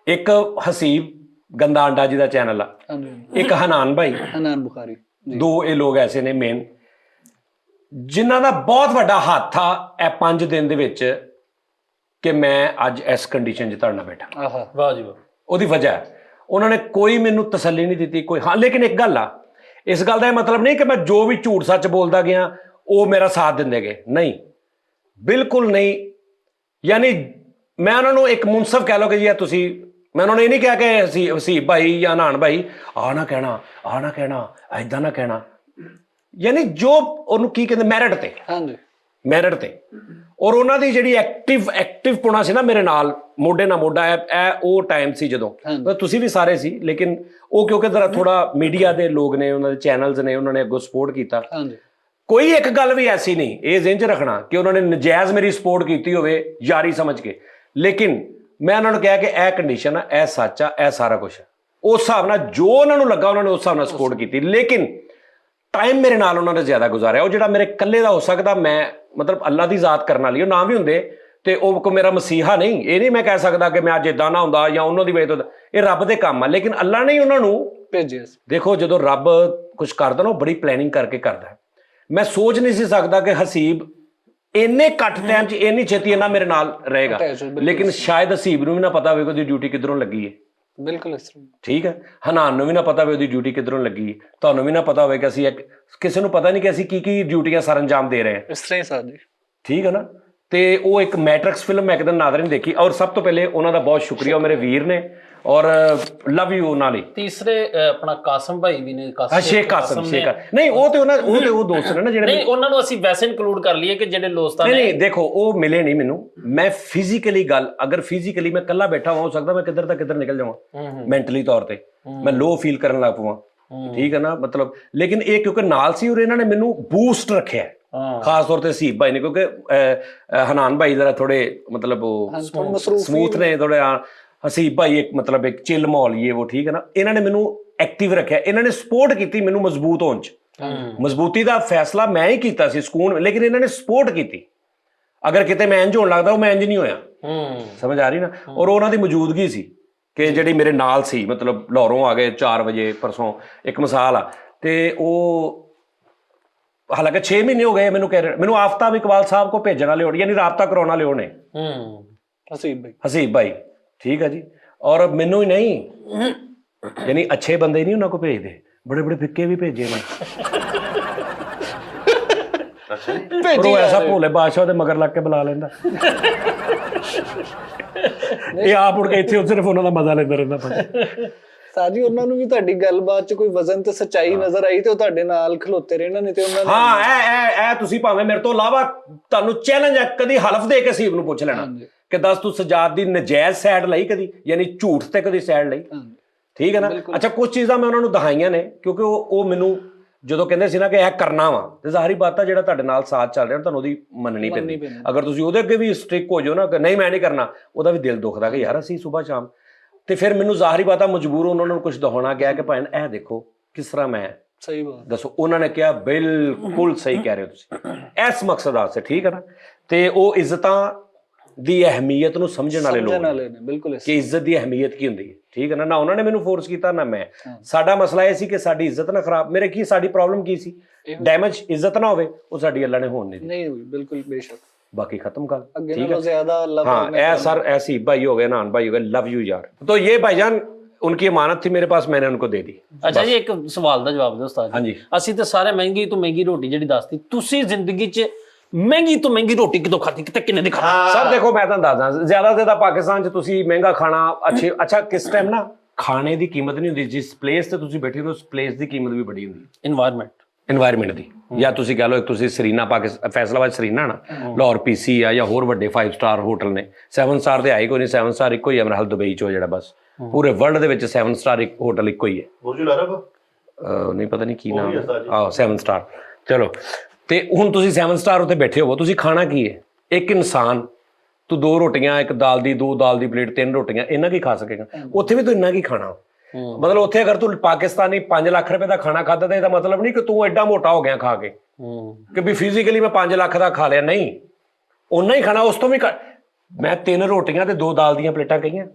ਇੱਕ ਹਸੀਬ ਗੰਦਾ ਅੰਡਾ ਜੀ ਦਾ ਚੈਨਲ ਆ, ਇੱਕ ਹਨਾਨ ਭਾਈ, ਹਨਾਨ ਬੁਖਾਰੀ। ਦੋ ਇਹ ਲੋਕ ਐਸੇ ਨੇ ਮੇਨ ਜਿਨ੍ਹਾਂ ਦਾ ਬਹੁਤ ਵੱਡਾ ਹੱਥ ਆ ਇਹ 5 ਦਿਨ ਦੇ ਵਿੱਚ ਕਿ ਮੈਂ ਅੱਜ ਇਸ ਕੰਡੀਸ਼ਨ 'ਚ ਤੁਹਾਡੇ ਨਾਲ ਬੈਠਾ। ਆਹਾ ਵਾਹ ਜੀ ਵਾਹ। ਉਹਦੀ ਵਜ੍ਹਾ ਹੈ ਉਹਨਾਂ ਨੇ ਕੋਈ ਮੈਨੂੰ ਤਸੱਲੀ ਨਹੀਂ ਦਿੱਤੀ ਕੋਈ। ਹਾਂ ਲੇਕਿਨ ਇੱਕ ਗੱਲ ਆ, ਇਸ ਗੱਲ ਦਾ ਇਹ ਮਤਲਬ ਨਹੀਂ ਕਿ ਮੈਂ ਜੋ ਵੀ ਝੂਠ ਸੱਚ ਬੋਲਦਾ ਗਿਆ ਉਹ ਮੇਰਾ ਸਾਥ ਦਿੰਦੇ ਗਏ, ਨਹੀਂ ਬਿਲਕੁਲ ਨਹੀਂ। ਯਾਨੀ ਮੈਂ ਉਹਨਾਂ ਨੂੰ ਇੱਕ ਮੁਨਸਫ ਕਹਿ ਲਓ ਕਿ ਜੀ ਤੁਸੀਂ, ਮੈਂ ਉਹਨਾਂ ਨੂੰ ਇਹ ਨਹੀਂ ਕਿਹਾ ਕਿ ਹਸੀਬ ਭਾਈ ਜਾਂ ਹਨਾਨ ਭਾਈ ਆਹ ਨਾ ਕਹਿਣਾ ਐਦਾਂ ਨਾ ਕਹਿਣਾ, ਯਾਨੀ ਜੋ ਉਹਨੂੰ ਕੀ ਕਹਿੰਦੇ ਮੈਰਿਟ ਤੇ, ਹਾਂਜੀ ਮੈਰਿਟ ਤੇ। ਔਰ ਉਹਨਾਂ ਦੀ ਜਿਹੜੀ ਐਕਟਿਵ ਪੁਣਾ ਸੀ ਨਾ ਮੇਰੇ ਨਾਲ ਮੋਢੇ ਨਾਲ ਮੋਢਾ, ਇਹ ਉਹ ਟਾਈਮ ਸੀ ਜਦੋਂ ਤੁਸੀਂ ਵੀ ਸਾਰੇ ਸੀ, ਲੇਕਿਨ ਉਹ ਕਿਉਂਕਿ ਜ਼ਰਾ ਥੋੜਾ ਮੀਡੀਆ ਦੇ ਲੋਕ ਨੇ, ਉਹਨਾਂ ਦੇ ਚੈਨਲਸ ਨੇ, ਉਹਨਾਂ ਨੇ ਅੱਗੋਂ ਸਪੋਰਟ ਕੀਤਾ। ਹਾਂਜੀ ਕੋਈ ਇੱਕ ਗੱਲ ਵੀ ਐਸੀ ਨਹੀਂ ਇਹ ਜ਼ਿਹਨ 'ਚ ਰੱਖਣਾ ਕਿ ਉਹਨਾਂ ਨੇ ਨਜਾਇਜ਼ ਮੇਰੀ ਸਪੋਰਟ ਕੀਤੀ ਹੋਵੇ ਯਾਰੀ ਸਮਝ ਕੇ, ਲੇਕਿਨ ਮੈਂ ਉਹਨਾਂ ਨੂੰ ਕਿਹਾ ਕਿ ਇਹ ਕੰਡੀਸ਼ਨ ਆ, ਇਹ ਸੱਚ ਆ, ਇਹ ਸਾਰਾ ਕੁਝ ਹੈ। ਉਸ ਹਿਸਾਬ ਨਾਲ ਜੋ ਉਹਨਾਂ ਨੂੰ ਲੱਗਾ ਉਹਨਾਂ ਨੇ ਉਸ ਹਿਸਾਬ ਨਾਲ ਸਪੋਰਟ ਕੀਤੀ, ਲੇਕਿਨ ਟਾਈਮ ਮੇਰੇ ਨਾਲ ਉਹਨਾਂ ਨੇ ਜ਼ਿਆਦਾ ਗੁਜ਼ਾਰਿਆ। ਉਹ ਜਿਹੜਾ ਮੇਰੇ ਇਕੱਲੇ ਦਾ ਹੋ ਸਕਦਾ, ਮੈਂ ਮਤਲਬ ਅੱਲਾ ਦੀ ਜ਼ਾਤ ਕਰਨ ਵਾਲੀ ਉਹ ਨਾ ਵੀ ਹੁੰਦੇ ਤੇ ਉਹ ਕੋ ਮੇਰਾ ਮਸੀਹਾ ਨਹੀਂ, ਇਹ ਨਹੀਂ ਮੈਂ ਕਹਿ ਸਕਦਾ ਕਿ ਮੈਂ ਅੱਜ ਇਦਾਂ ਨਾ ਹੁੰਦਾ ਜਾਂ ਉਹਨਾਂ ਦੀ ਵਜ੍ਹਾ ਤੋਂ, ਇਹ ਰੱਬ ਦੇ ਕੰਮ ਆ, ਲੇਕਿਨ ਅੱਲਾ ਨੇ ਉਹਨਾਂ ਨੂੰ ਭੇਜਿਆ। ਦੇਖੋ ਜਦੋਂ ਰੱਬ ਕੁਝ ਕਰਦਾ ਨਾ ਉਹ ਬੜੀ ਪਲੈਨਿੰਗ ਕਰਕੇ ਕਰਦਾ ਹੈ। ਮੈਂ ਸੋਚ ਨਹੀਂ ਸੀ ਸਕਦਾ ਕਿ ਹਸੀਬ ਇੰਨੇ ਘੱਟ ਟਾਈਮ 'ਚ ਇੰਨੀ ਛੇਤੀ ਇਹਨਾਂ ਮੇਰੇ ਨਾਲ ਰਹੇਗਾ, ਲੇਕਿਨ ਸ਼ਾਇਦ ਹਸੀਬ ਨੂੰ ਵੀ ਨਾ ਪਤਾ ਹੋਵੇਗਾ ਉਹਦੀ ਡਿਊਟੀ ਕਿੱਧਰੋਂ ਲੱਗੀ ਹੈ। ਬਿਲਕੁਲ ਇਸ ਤਰ੍ਹਾਂ ਠੀਕ ਹੈ, ਹਨਾਨ ਨੂੰ ਵੀ ਨਾ ਪਤਾ ਹੋਵੇ ਉਹਦੀ ਡਿਊਟੀ ਕਿੱਧਰੋਂ ਲੱਗੀ ਹੈ, ਤੁਹਾਨੂੰ ਵੀ ਨਾ ਪਤਾ ਹੋਵੇ ਕਿ ਅਸੀਂ ਕਿਸੇ ਨੂੰ ਪਤਾ ਨਹੀਂ ਕਿ ਅਸੀਂ ਕੀ ਡਿਊਟੀਆਂ ਸਰ ਅੰਜਾਮ ਦੇ ਰਹੇ ਹਾਂ। ਇਸ ਤਰ੍ਹਾਂ ਹੀ ਸਾਜੀ ਠੀਕ ਹੈ ਨਾ। ਤੇ ਉਹ ਇੱਕ ਮੈਟ੍ਰਿਕਸ ਫਿਲਮ ਮੈਂ ਇੱਕ ਦਿਨ ਨਾਜ਼ਰੀਨ ਦੇਖੀ, ਔਰ ਸਭ ਤੋਂ ਪਹਿਲੇ ਉਹਨਾਂ ਦਾ ਬਹੁਤ ਸ਼ੁਕਰੀਆ, ਉਹ ਮੇਰੇ ਵੀਰ ਨੇ ਔਰ ਲਵ ਯੂ ਉਹਨਾਂ ਲਈ। ਤੀਸਰੇ ਆਪਣਾ ਕਾਸਮ ਭਾਈ ਵੀ ਨੇ, ਸ਼ੇਖ ਕਾਸਮ ਨਹੀਂ ਉਹ ਦੋਸਤ ਨੇ ਨਾ ਜਿਹੜੇ, ਨਹੀਂ ਉਹਨਾਂ ਨੂੰ ਅਸੀਂ ਵੈਸੇ ਇਨਕਲੂਡ ਕਰ ਲਈਏ ਕਿ ਜਿਹੜੇ ਦੋਸਤਾਂ ਨਹੀਂ ਦੇਖੋ ਉਹ ਮਿਲੇ ਨਹੀਂ ਮੈਨੂੰ, ਮੈਂ ਫਿਜ਼ੀਕਲੀ ਗੱਲ, ਅਗਰ ਫਿਜ਼ੀਕਲੀ ਮੈਂ ਇਕੱਲਾ ਬੈਠਾ ਹਾਂ ਹੋ ਸਕਦਾ ਮੈਂ ਕਿੱਧਰ ਦਾ ਕਿੱਧਰ ਨਿਕਲ ਜਾਵਾਂ ਮੈਂਟਲੀ ਤੌਰ ਤੇ, ਮੈਂ ਲੋ ਫੀਲ ਕਰਨ ਲੱਗ ਪਵਾਂ, ਠੀਕ ਹੈ ਨਾ ਮਤਲਬ। ਲੇਕਿਨ ਇਹ ਕਿਉਂਕਿ ਨਾਲ ਸੀ ਔਰ ਇਹਨਾਂ ਨੇ ਮੈਨੂੰ ਬੂਸਟ ਰੱਖਿਆ, ਖਾਸ ਤੌਰ ਤੇ ਹਸੀਬ ਭਾਈ ਨੇ, ਕਿਉਂਕਿ ਹਨਾਨ ਭਾਈ ਜ਼ਰਾ ਥੋੜੇ ਮਤਲਬ ਸਮੂਥ ਨੇ ਥੋੜੇ, ਹਸੀਬ ਭਾਈ ਇੱਕ ਮਤਲਬ ਇੱਕ ਚਿਲ ਮਾਹੌਲ ਇਹ ਉਹ, ਠੀਕ ਹੈ ਨਾ। ਇਹਨਾਂ ਨੇ ਮੈਨੂੰ ਐਕਟਿਵ ਰੱਖਿਆ, ਇਹਨਾਂ ਨੇ ਸਪੋਰਟ ਕੀਤੀ ਮੈਨੂੰ ਮਜ਼ਬੂਤ ਹੋਣ 'ਚ। ਮਜ਼ਬੂਤੀ ਦਾ ਫੈਸਲਾ ਮੈਂ ਹੀ ਕੀਤਾ ਸੀ ਸਕੂਨ, ਲੇਕਿਨ ਇਹਨਾਂ ਨੇ ਸਪੋਰਟ ਕੀਤੀ। ਅਗਰ ਕਿਤੇ ਮੈਂ ਇੰਝ ਹੋਣ ਲੱਗਦਾ ਉਹ ਮੈਂ ਇੰਝ ਨਹੀਂ ਹੋਇਆ, ਸਮਝ ਆ ਰਹੀ ਨਾ। ਔਰ ਉਹਨਾਂ ਦੀ ਮੌਜੂਦਗੀ ਸੀ ਕਿ ਜਿਹੜੀ ਮੇਰੇ ਨਾਲ ਸੀ, ਮਤਲਬ ਲਾਹੌਰੋਂ ਆ ਗਏ 4 ਵਜੇ ਪਰਸੋਂ, ਇੱਕ ਮਿਸਾਲ ਆ। ਤੇ ਉਹ ਹਾਲਾਂਕਿ 6 ਮਹੀਨੇ ਹੋ ਗਏ ਮੈਨੂੰ ਕਹਿ ਰਹੇ, ਮੈਨੂੰ ਆਫਤਾਬ ਇਕਬਾਲ ਸਾਹਿਬ ਕੋ ਭੇਜਣ ਵਾਲੇ ਹੋਣ, ਯਾਨੀ ਰਾਬਤਾ ਕਰਾਉਣ ਵਾਲੇ ਹੋਣੇ, ਹਸੀਬ ਭਾਈ, ਠੀਕ ਹੈ ਜੀ। ਔਰ ਮੈਨੂੰ ਹੀ ਨਹੀਂ, ਯਾਨੀ ਅੱਛੇ ਬੰਦੇ ਨਹੀਂ ਉਹਨਾਂ ਕੋ ਭੇਜਦੇ, ਬੜੇ ਬੜੇ ਫਿੱਕੇ ਵੀ ਭੇਜੇ ਨੇ। ਪਰ ਉਹ ਐਸਾ ਭੋਲੇ ਬਾਦਸ਼ਾਹ ਦੇ ਮਗਰ ਲੱਗ ਕੇ ਬੁਲਾ ਲੈਂਦਾ, ਇਹ ਆਪ ਉੜ ਕੇ ਇੱਥੇ ਸਿਰਫ ਉਹਨਾਂ ਦਾ ਮਜ਼ਾ ਲੈਂਦਾ ਰਹਿੰਦਾ। ਸਾਜੀ ਉਹਨਾਂ ਨੂੰ ਵੀ ਤੁਹਾਡੀ ਗੱਲਬਾਤ 'ਚ ਕੋਈ ਵਜ਼ਨ ਤੇ ਸੱਚਾਈ ਨਜ਼ਰ ਆਈ ਤੇ ਉਹ ਤੁਹਾਡੇ ਨਾਲ ਖਲੋਤੇ ਰਹਿਣਾ, ਨਹੀਂ ਤੇ ਉਹਨਾਂ ਨੇ ਹਾਂ ਇਹ ਤੁਸੀਂ ਭਾਵੇਂ ਮੇਰੇ ਤੋਂ ਇਲਾਵਾ ਤੁਹਾਨੂੰ ਚੈਲੰਜ ਹੈ, ਕਦੀ ਹਲਫ ਦੇ ਕੇ ਹਸੀਬ ਨੂੰ ਪੁੱਛ ਲੈਣਾ ਕਿ ਦੱਸ ਤੂੰ ਸਜਾਦ ਦੀ ਨਜਾਇਜ਼ ਸਾਈਡ ਲਈ ਕਦੀ, ਯਾਨੀ ਝੂਠ ਤੇ ਕਦੀ ਸਾਈਡ ਲਈ, ਠੀਕ ਹੈ ਨਾ। ਅੱਛਾ ਕੁਝ ਚੀਜ਼ਾਂ ਮੈਂ ਉਹਨਾਂ ਨੂੰ ਦਿਖਾਈਆਂ ਨੇ, ਕਿਉਂਕਿ ਉਹ ਮੈਨੂੰ ਜਦੋਂ ਕਹਿੰਦੇ ਸੀ ਨਾ ਕਿ ਇਹ ਕਰਨਾ ਵਾ, ਤੇ ਜ਼ਾਹਰੀ ਬਾਤ ਆ ਜਿਹੜਾ ਤੁਹਾਡੇ ਨਾਲ ਸਾਥ ਚੱਲ ਰਿਹਾ ਤੁਹਾਨੂੰ ਉਹਦੀ ਮੰਨਣੀ ਪੈਂਦੀ। ਅਗਰ ਤੁਸੀਂ ਉਹਦੇ ਅੱਗੇ ਵੀ ਸਟ੍ਰਿਕ ਹੋ ਜਾਓ ਨਾ ਕਿ ਨਹੀਂ ਮੈਂ ਨਹੀਂ ਕਰਨਾ, ਉਹਦਾ ਵੀ ਦਿਲ ਦੁਖਦਾ ਕਿ ਯਾਰ ਅਸੀਂ ਸੁਬਾਹ ਸ਼ਾਮ, ਤੇ ਫਿਰ ਮੈਨੂੰ ਜ਼ਾਹਰੀ ਬਾਤ ਆ ਮਜਬੂਰ ਉਹਨਾਂ ਨੂੰ ਕੁਝ ਦਿਖਾਉਣਾ ਗਿਆ ਕਿ ਭਾਈ ਇਹ ਦੇਖੋ ਕਿਸ ਤਰ੍ਹਾਂ ਮੈਂ, ਸਹੀ ਬਾਤ ਦੱਸੋ। ਉਹਨਾਂ ਨੇ ਕਿਹਾ ਬਿਲਕੁਲ ਸਹੀ ਕਹਿ ਰਹੇ ਹੋ ਤੁਸੀਂ, ਇਸ ਮਕਸਦ ਵਾਸਤੇ, ਠੀਕ ਹੈ ਨਾ। ਤੇ ਉਹ ਇੱਜ਼ਤਾਂ ਦੀ ਅਹਿਮੀਅਤ ਨੂੰ ਸਮਝਣ ਵਾਲੇ ਲੋਕ ਨੇ, ਬਿਲਕੁਲ, ਕਿ ਇੱਜ਼ਤ ਦੀ ਅਹਿਮੀਅਤ ਕੀ ਹੁੰਦੀ ਹੈ, ਠੀਕ ਹੈ ਨਾ। ਨਾ ਉਹਨਾਂ ਨੇ ਮੈਨੂੰ ਫੋਰਸ ਕੀਤਾ ਨਾ ਮੈਂ, ਸਾਡਾ ਮਸਲਾ ਇਹ ਸੀ ਕਿ ਸਾਡੀ ਇੱਜ਼ਤ ਨਾ ਖਰਾਬ, ਮੇਰੇ ਕੀ ਸਾਡੀ ਪ੍ਰੋਬਲਮ ਕੀ ਸੀ, ਡੈਮੇਜ ਇੱਜ਼ਤ ਨਾ ਹੋਵੇ, ਉਹ ਸਾਡੀ ਅੱਲਾ ਨੇ ਹੋਣ ਨਹੀਂ ਹੋਈ, ਬਿਲਕੁਲ ਬੇਸ਼ੱਕ, बाकी खत्म कर, ठीक ठीक है। ज्यादा हाँ सर ऐसी भाई हो गए, नान भाई हो गए, लव यू यार। तो ये भाईजान उनकी अमानत थी मेरे पास, मैंने उनको दे दी। ਅੱਛਾ ਜੀ, ਇੱਕ ਸਵਾਲ ਦਾ ਜਵਾਬ ਦਿਓ ਉਸਤਾਦ ਹਾਂਜੀ। ਅਸੀਂ ਤਾਂ ਸਾਰੇ ਮਹਿੰਗੀ ਤੋਂ ਮਹਿੰਗੀ ਰੋਟੀ ਜਿਹੜੀ ਦੱਸਦੀ, ਤੁਸੀਂ ਜ਼ਿੰਦਗੀ 'ਚ ਮਹਿੰਗੀ ਤੋਂ ਮਹਿੰਗੀ ਰੋਟੀ ਕਿਦੋਂ ਖਾਧੀ, ਕਿਤੇ ਕਿੰਨੇ ਦੀ ਖਾਧੀ? सर देखो मैं तो ਦੱਸਦਾ, ਜ਼ਿਆਦਾ ਤੋਂ ਜ਼ਿਆਦਾ ਪਾਕਿਸਤਾਨ 'ਚ ਤੁਸੀਂ ਮਹਿੰਗਾ ਖਾਣਾ ਅੱਛਾ ਕਿਸ ਟਾਈਮ ਨਾ ਖਾਣੇ ਦੀ ਕੀਮਤ ਨਹੀਂ ਹੁੰਦੀ, ਜਿਸ ਪਲੇਸ ਤੇ ਤੁਸੀਂ ਬੈਠੇ ਹੋ ਉਸ ਪਲੇਸ ਦੀ ਕੀਮਤ ਵੀ ਬੜੀ ਹੁੰਦੀ ਹੈ, ਇਨਵਾਇਰਨਮੈਂਟ ਦੀ। ਜਾਂ ਤੁਸੀਂ ਕਹ ਲਓ ਇੱਕ ਤੁਸੀਂ ਸਰੀਨਾ ਪਾਕਿਸਤਾਨ ਫੈਸਲਾਬਾਦ ਸਰੀਨਾ ਨਾ, ਲਾਹੌਰ ਪੀਸੀ ਆ, ਜਾਂ ਹੋਰ ਵੱਡੇ 5 ਸਟਾਰ ਹੋਟਲ ਨੇ, 7 ਸਟਾਰ ਤੇ ਆਈ ਕੋਈ ਨਹੀਂ, 7 ਸਟਾਰ ਇੱਕੋ ਹੀ ਹੈ ਮੇਰੇ ਹਾਲ ਦੁਬਈ 'ਚ, ਜਿਹੜਾ ਬਸ ਪੂਰੇ ਵਰਲਡ ਦੇ ਵਿੱਚ 7 ਸਟਾਰ ਇੱਕ ਹੋਟਲ ਇੱਕੋ ਹੀ ਹੈ, ਨਹੀਂ ਪਤਾ ਨਹੀਂ ਕੀ ਨਾਮ ਹੈ, ਆਹੋ 7 ਸਟਾਰ। ਚਲੋ ਤੇ ਹੁਣ ਤੁਸੀਂ 7 ਸਟਾਰ ਉੱਤੇ ਬੈਠੇ ਹੋਵੋ, ਤੁਸੀਂ ਖਾਣਾ ਕੀ ਹੈ? ਇੱਕ ਇਨਸਾਨ ਤੂੰ 2 ਰੋਟੀਆਂ, ਇੱਕ ਦਾਲ ਦੀ, 2 ਦਾਲ ਦੀ ਪਲੇਟ, 3 ਰੋਟੀਆਂ, ਇੰਨਾ ਕੀ ਖਾ ਸਕੇਗਾ? ਉੱਥੇ ਵੀ ਤੂੰ ਇੰਨਾ ਕੀ ਖਾਣਾ? ਮਤਲਬ ਉੱਥੇ ਅਗਰ ਤੂੰ ਪਾਕਿਸਤਾਨੀ 5 ਲੱਖ ਰੁਪਏ ਦਾ ਖਾਣਾ ਖਾਧਾ ਤਾਂ ਇਹਦਾ ਮਤਲਬ ਨਹੀਂ ਕਿ ਤੂੰ ਐਡਾ ਮੋਟਾ ਹੋ ਗਿਆ ਖਾ ਕੇ, ਕਿ ਵੀ ਫਿਜ਼ੀਕਲੀ ਮੈਂ 5 ਲੱਖ ਦਾ ਖਾ ਲਿਆ, ਨਹੀਂ, ਓਨਾ ਹੀ ਖਾਣਾ, ਉਸ ਤੋਂ ਵੀ ਮੈਂ 3 ਰੋਟੀਆਂ ਤੇ 2 ਦਾਲ ਦੀਆਂ ਪਲੇਟਾਂ ਕਹੀਆਂ,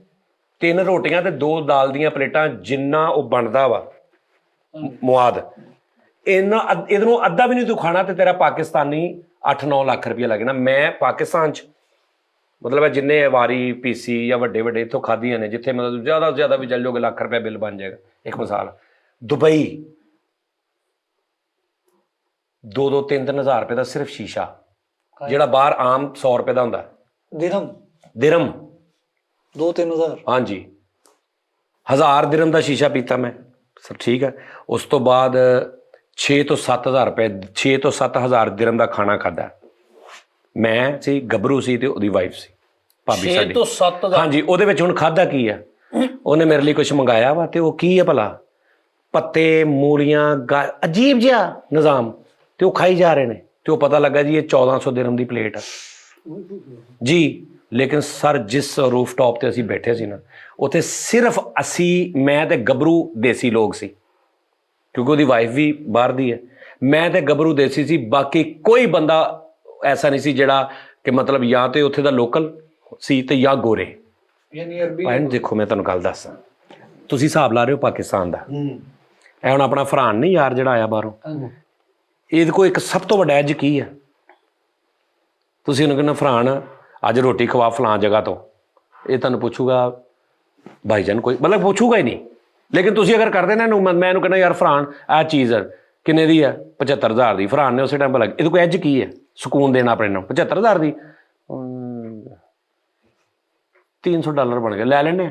3 ਰੋਟੀਆਂ ਤੇ 2 ਦਾਲ ਦੀਆਂ ਪਲੇਟਾਂ, ਜਿੰਨਾ ਉਹ ਬਣਦਾ ਵਾ ਮੁਆਦ, ਇਹਦੇ ਨੂੰ ਅੱਧਾ ਵੀ ਨਹੀਂ ਤੂੰ ਖਾਣਾ ਤੇ ਤੇਰਾ ਪਾਕਿਸਤਾਨੀ 8-9 ਲੱਖ ਰੁਪਇਆ ਲੱਗਣਾ। ਮੈਂ ਪਾਕਿਸਤਾਨ 'ਚ ਮਤਲਬ ਜਿੰਨੇ ਵਾਰੀ ਪੀਸੀ ਜਾਂ ਵੱਡੇ ਵੱਡੇ ਇੱਥੋਂ ਖਾਧੀਆਂ ਨੇ, ਜਿੱਥੇ ਮਤਲਬ ਜ਼ਿਆਦਾ ਤੋਂ ਜ਼ਿਆਦਾ ਵੀ ਚੱਲ ਜਾਓਗੇ ਲੱਖ ਰੁਪਇਆ ਬਿੱਲ ਬਣ ਜਾਏਗਾ। ਇੱਕ ਮਿਸਾਲ, ਦੁਬਈ 2-2, 3-3 ਹਜ਼ਾਰ ਰੁਪਏ ਦਾ ਸਿਰਫ ਸ਼ੀਸ਼ਾ, ਜਿਹੜਾ ਬਾਹਰ ਆਮ 100 ਰੁਪਏ ਦਾ ਹੁੰਦਾ, ਦਿਰਹਮ 2-3 ਹਜ਼ਾਰ, ਹਾਂਜੀ 1000 ਦਿਰਹਮ ਦਾ ਸ਼ੀਸ਼ਾ ਪੀਤਾ ਮੈਂ, ਸਰ ਠੀਕ ਹੈ। ਉਸ ਤੋਂ ਬਾਅਦ 6 ਤੋਂ 7 ਹਜ਼ਾਰ ਰੁਪਏ, 6 ਤੋਂ 7 ਹਜ਼ਾਰ ਦਿਰਹਮ ਦਾ ਖਾਣਾ ਖਾਧਾ ਮੈਂ। ਸੀ ਗੱਭਰੂ ਸੀ ਤੇ ਉਹਦੀ ਵਾਈਫ ਸੀ, ਭਾਬੀ ਸਾਡੀ। 6 ਤੋਂ 7 ਦਾ, ਹਾਂਜੀ। ਉਹਦੇ ਵਿੱਚ ਹੁਣ ਖਾਧਾ ਕੀ ਆ, ਉਹਨੇ ਮੇਰੇ ਲਈ ਕੁਝ ਮੰਗਾਇਆ ਵਾ, ਤੇ ਉਹ ਕੀ ਹੈ ਭਲਾ, ਪੱਤੇ, ਮੂਲੀਆਂ, ਅਜੀਬ ਜਿਹਾ ਨਿਜ਼ਾਮ, ਤੇ ਉਹ ਖਾਈ ਜਾ ਰਹੇ ਨੇ, ਤੇ ਉਹ ਪਤਾ ਲੱਗਾ ਜੀ ਇਹ 1400 ਦਿਰਹਮ ਦੀ ਪਲੇਟ ਆ ਜੀ। ਲੇਕਿਨ ਸਰ ਜਿਸ ਰੂਫ ਟਾਪ ਤੇ ਅਸੀਂ ਬੈਠੇ ਸੀ ਨਾ, ਉੱਥੇ ਸਿਰਫ ਅਸੀਂ, ਮੈਂ ਤੇ ਗੱਭਰੂ ਦੇਸੀ ਲੋਕ ਸੀ, ਕਿਉਂਕਿ ਉਹਦੀ ਵਾਈਫ ਵੀ ਬਾਹਰ ਦੀ ਹੈ, ਮੈਂ ਤੇ ਗੱਭਰੂ ਦੇਸੀ ਸੀ, ਬਾਕੀ ਕੋਈ ਬੰਦਾ ਐਸਾ ਨਹੀਂ ਸੀ ਜਿਹੜਾ ਕਿ ਮਤਲਬ ਜਾਂ ਤੇ ਉੱਥੇ ਦਾ ਲੋਕਲ ਸੀ ਤੇ ਜਾਂ ਗੋਰੇ। ਯਾਨੀ ਅਰਬੀ। ਭਾਈ ਦੇਖੋ ਮੈਂ ਤੁਹਾਨੂੰ ਗੱਲ ਦੱਸਾਂ, ਤੁਸੀਂ ਹਿਸਾਬ ਲਾ ਰਹੇ ਹੋ ਪਾਕਿਸਤਾਨ ਦਾ, ਇਹ ਹੁਣ ਆਪਣਾ ਫਰਹਾਨ ਨਹੀਂ ਯਾਰ ਜਿਹੜਾ ਆਇਆ ਬਾਹਰੋਂ, ਇਹਦੇ ਕੋਲ ਇੱਕ ਸਭ ਤੋਂ ਵੱਡਾ ਐਜ ਕੀ ਆ, ਤੁਸੀਂ ਉਹਨੂੰ ਕਹਿੰਦਾ ਫਰਹਾਨ ਅੱਜ ਰੋਟੀ ਖਵਾ ਫਲਾਂ ਜਗ੍ਹਾ ਤੋਂ, ਇਹ ਤੁਹਾਨੂੰ ਪੁੱਛੂਗਾ ਭਾਈਜਾਨ, ਕੋਈ ਮਤਲਬ ਪੁੱਛੂਗਾ ਹੀ ਨਹੀਂ। ਲੇਕਿਨ ਤੁਸੀਂ ਅਗਰ ਕਰਦੇ ਨਾ ਇਹਨੂੰ, ਮੈਂ ਇਹਨੂੰ ਕਹਿੰਦਾ ਯਾਰ ਫਰਹਾਨ ਆਹ ਚੀਜ਼ ਕਿੰਨੇ ਦੀ ਆ, 75,000 ਦੀ, ਫਰਹਾਨ ਨੇ ਉਸੇ ਟਾਈਮ ਭਲਾ ਇਹਦੇ ਕੋਲ ਐਜ ਕੀ ਹੈ, ਸਕੂਨ ਦੇਣਾ ਆਪਣੇ ਨੂੰ, 75,000 ਦੀ, $300 ਬਣ ਗਏ, ਲੈ ਲੈਣੇ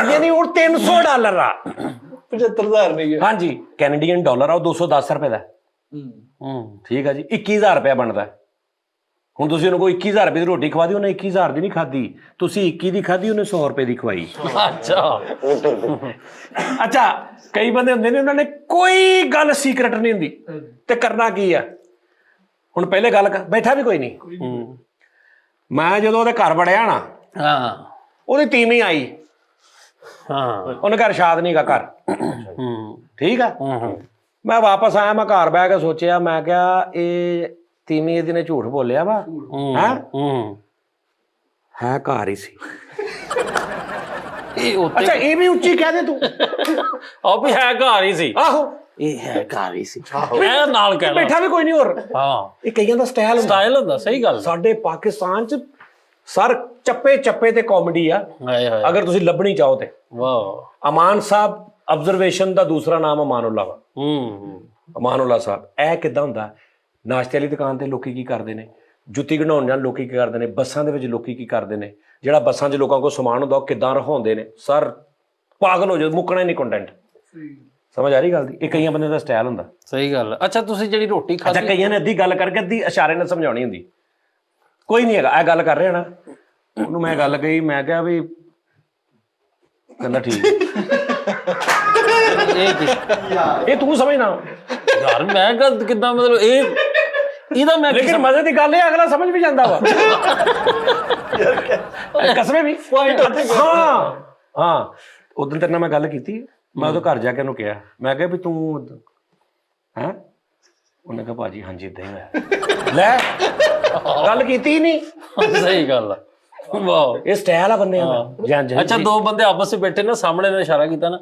ਯਾਨੀ ਹੁਣ $300 ਆ, 75,000 ਨਹੀਂ ਹੈ, ਹਾਂਜੀ ਕੈਨੇਡੀਅਨ ਡਾਲਰ ਆ, ਉਹ 210 ਰੁਪਏ ਦਾ, ਠੀਕ ਆ ਜੀ, 21,000 ਰੁਪਇਆ ਬਣਦਾ। ਹੁਣ ਤੁਸੀਂ ਉਹਨੂੰ ਕੋਈ 21,000 ਰੁਪਏ ਦੀ ਰੋਟੀ ਖਵਾ ਦੀ, ਉਹਨੇ 21,000 ਦੀ ਨਹੀਂ ਖਾਧੀ, ਤੁਸੀਂ 21 ਦੀ ਖਾਧੀ, ਉਹਨੇ 100 ਰੁਪਏ ਦੀ ਖਵਾਈ। ਅੱਛਾ ਕਈ ਬੰਦੇ ਹੁੰਦੇ ਨੇ, ਉਹਨਾਂ ਨੇ ਕੋਈ ਗੱਲ ਸੀਕ੍ਰੇਟ ਨਹੀਂ ਹੁੰਦੀ, ਤੇ ਕਰਨਾ ਕੀ ਆ। ਹੁਣ ਪਹਿਲੇ ਗੱਲ ਬੈਠਾ ਵੀ ਕੋਈ ਨਹੀਂ, ਮੈਂ ਜਦੋਂ ਉਹਦੇ ਘਰ ਵੜਿਆ ਨਾ, ਉਹਦੀ ਤੀਵੀਂ ਆਈ, ਉਹਨੇ ਘਰ ਸ਼ਾਦ ਨਹੀਂ ਗਾ ਘਰ, ਠੀਕ ਆ। ਮੈਂ ਵਾਪਸ ਆਇਆ, ਮੈਂ ਘਰ ਬਹਿ ਕੇ ਸੋਚਿਆ, ਮੈਂ ਕਿਹਾ ਇਹ ਤੀਵੀਂ ਇਹਦੀ ਨੇ ਝੂਠ ਬੋਲਿਆ ਵਾ, ਹੈ ਹੈ ਘਰ ਹੀ ਸੀ। ਇਹ ਉੱਤੇ ਅੱਛਾ ਇਹ ਵੀ ਉੱਚੀ ਕਹਿ ਦੇ ਤੂੰ। ਉਹ ਵੀ ਹੈ ਘਰ ਹੀ ਸੀ। ਆਹੋ ਇਹ ਹੈ ਘਰ ਹੀ ਸੀ, ਮੈਂ ਨਾਲ ਕਹਿਣਾ। ਬੈਠਾ ਵੀ ਕੋਈ ਨਹੀਂ ਹੋਰ। ਹਾਂ, ਇਹ ਕਈਆਂ ਦਾ ਸਟਾਈਲ ਸਟਾਈਲ ਹੁੰਦਾ, ਸਹੀ ਗੱਲ। ਸਾਡੇ ਪਾਕਿਸਤਾਨ ਚ ਸਰ ਚੱਪੇ ਚੱਪੇ ਤੇ ਕਾਮੇਡੀ ਆ, ਹਾਏ ਹਾਏ, ਅਗਰ ਤੁਸੀਂ ਲੱਭਣੀ ਚਾਹੋ ਤੇ। ਵਾਹ। ਅਮਾਨ ਸਾਹਿਬ ਆਬਜ਼ਰਵੇਸ਼ਨ ਦਾ ਦੂਸਰਾ ਨਾਮ ਅਮਾਨੁੱਲਾ ਵਾ। ਅਮਾਨੁੱਲਾ ਸਾਹਿਬ। ਇਹ ਕਿੱਦਾਂ ਹੁੰਦਾ, ਨਾਸ਼ਤੇ ਵਾਲੀ ਦੁਕਾਨ ਤੇ ਲੋਕੀ ਕੀ ਕਰਦੇ ਨੇ, ਜੁੱਤੀ ਘਣਾਉਣ ਨਾਲ ਲੋਕੀ ਕੀ ਕਰਦੇ ਨੇ, ਬੱਸਾਂ ਦੇ ਵਿੱਚ ਲੋਕੀ ਕੀ ਕਰਦੇ ਨੇ, ਜਿਹੜਾ ਬੱਸਾਂ 'ਚ ਲੋਕਾਂ ਕੋਲ ਸਮਾਨ ਹੁੰਦਾ ਉਹ ਕਿੱਦਾਂ ਰਹਾਉਂਦੇ ਨੇ, ਸਰ ਪਾਗਲ ਹੋ ਜਾਓ, ਮੁੱਕਣਾ ਹੀ ਨਹੀਂ ਕੰਟੈਂਟ। ਸਮਝ ਆ ਰਹੀ ਗੱਲ ਦੀ? ਇਹ ਕਈਆਂ ਬੰਦੇ ਦਾ ਸਟਾਈਲ ਹੁੰਦਾ। ਸਹੀ ਗੱਲ। ਅੱਛਾ ਤੁਸੀਂ ਜਿਹੜੀ ਰੋਟੀ ਅੱਛਾ ਖਾਧੀ, ਕਈਆਂ ਨੇ ਅੱਧੀ ਗੱਲ ਕਰਕੇ ਅੱਧੀ ਇਸ਼ਾਰੇ ਨਾਲ ਸਮਝਾਉਣੀ ਹੁੰਦੀ। ਕੋਈ ਨਹੀਂ ਹੈਗਾ, ਇਹ ਗੱਲ ਕਰ ਰਿਹਾ ਨਾ, ਉਹਨੂੰ ਮੈਂ ਗੱਲ ਕਹੀ, ਮੈਂ ਕਿਹਾ ਵੀ, ਕਹਿੰਦਾ ਠੀਕ। ਇਹ ਤੂੰ ਸਮਝਣਾ ਯਾਰ ਮੈਂ ਗੱਲ ਕਿੱਦਾਂ, ਮਤਲਬ ਇਹਦਾ ਮੈਂ ਲੇਕਿਨ ਮਜ਼ੇ ਦੀ ਗੱਲ ਹੈ, ਅਗਲਾ ਸਮਝ ਵੀ ਜਾਂਦਾ ਵਾ। ਕਸਮੇ ਵੀ। ਹਾਂ ਹਾਂ, ਉਦੋਂ ਤੇਰੇ ਨਾਲ ਮੈਂ ਗੱਲ ਕੀਤੀ, ਮੈਂ ਉਹਦੇ ਘਰ ਜਾ ਕੇ ਉਹਨੂੰ ਕਿਹਾ, ਮੈਂ ਕਿਹਾ ਵੀ ਤੂੰ ਹੈਂ, ਉਹਨੇ ਕਿਹਾ ਭਾਜੀ ਹਾਂਜੀ ਏਦਾਂ ਹੀ ਹੋਇਆ। ਲੈ ਗੱਲ ਕੀਤੀ ਹੀ ਨਹੀਂ। ਸਹੀ ਗੱਲ ਆ। ਵਾਹ, ਇਹ ਸਟਾਈਲ ਆ ਬੰਦਿਆਂ ਦਾ। ਅੱਛਾ ਦੋ ਬੰਦੇ ਆਪਸ ਵਿੱਚ ਬੈਠੇ ਨਾ, ਸਾਹਮਣੇ ਨੇ ਇਸ਼ਾਰਾ ਕੀਤਾ ਨਾ,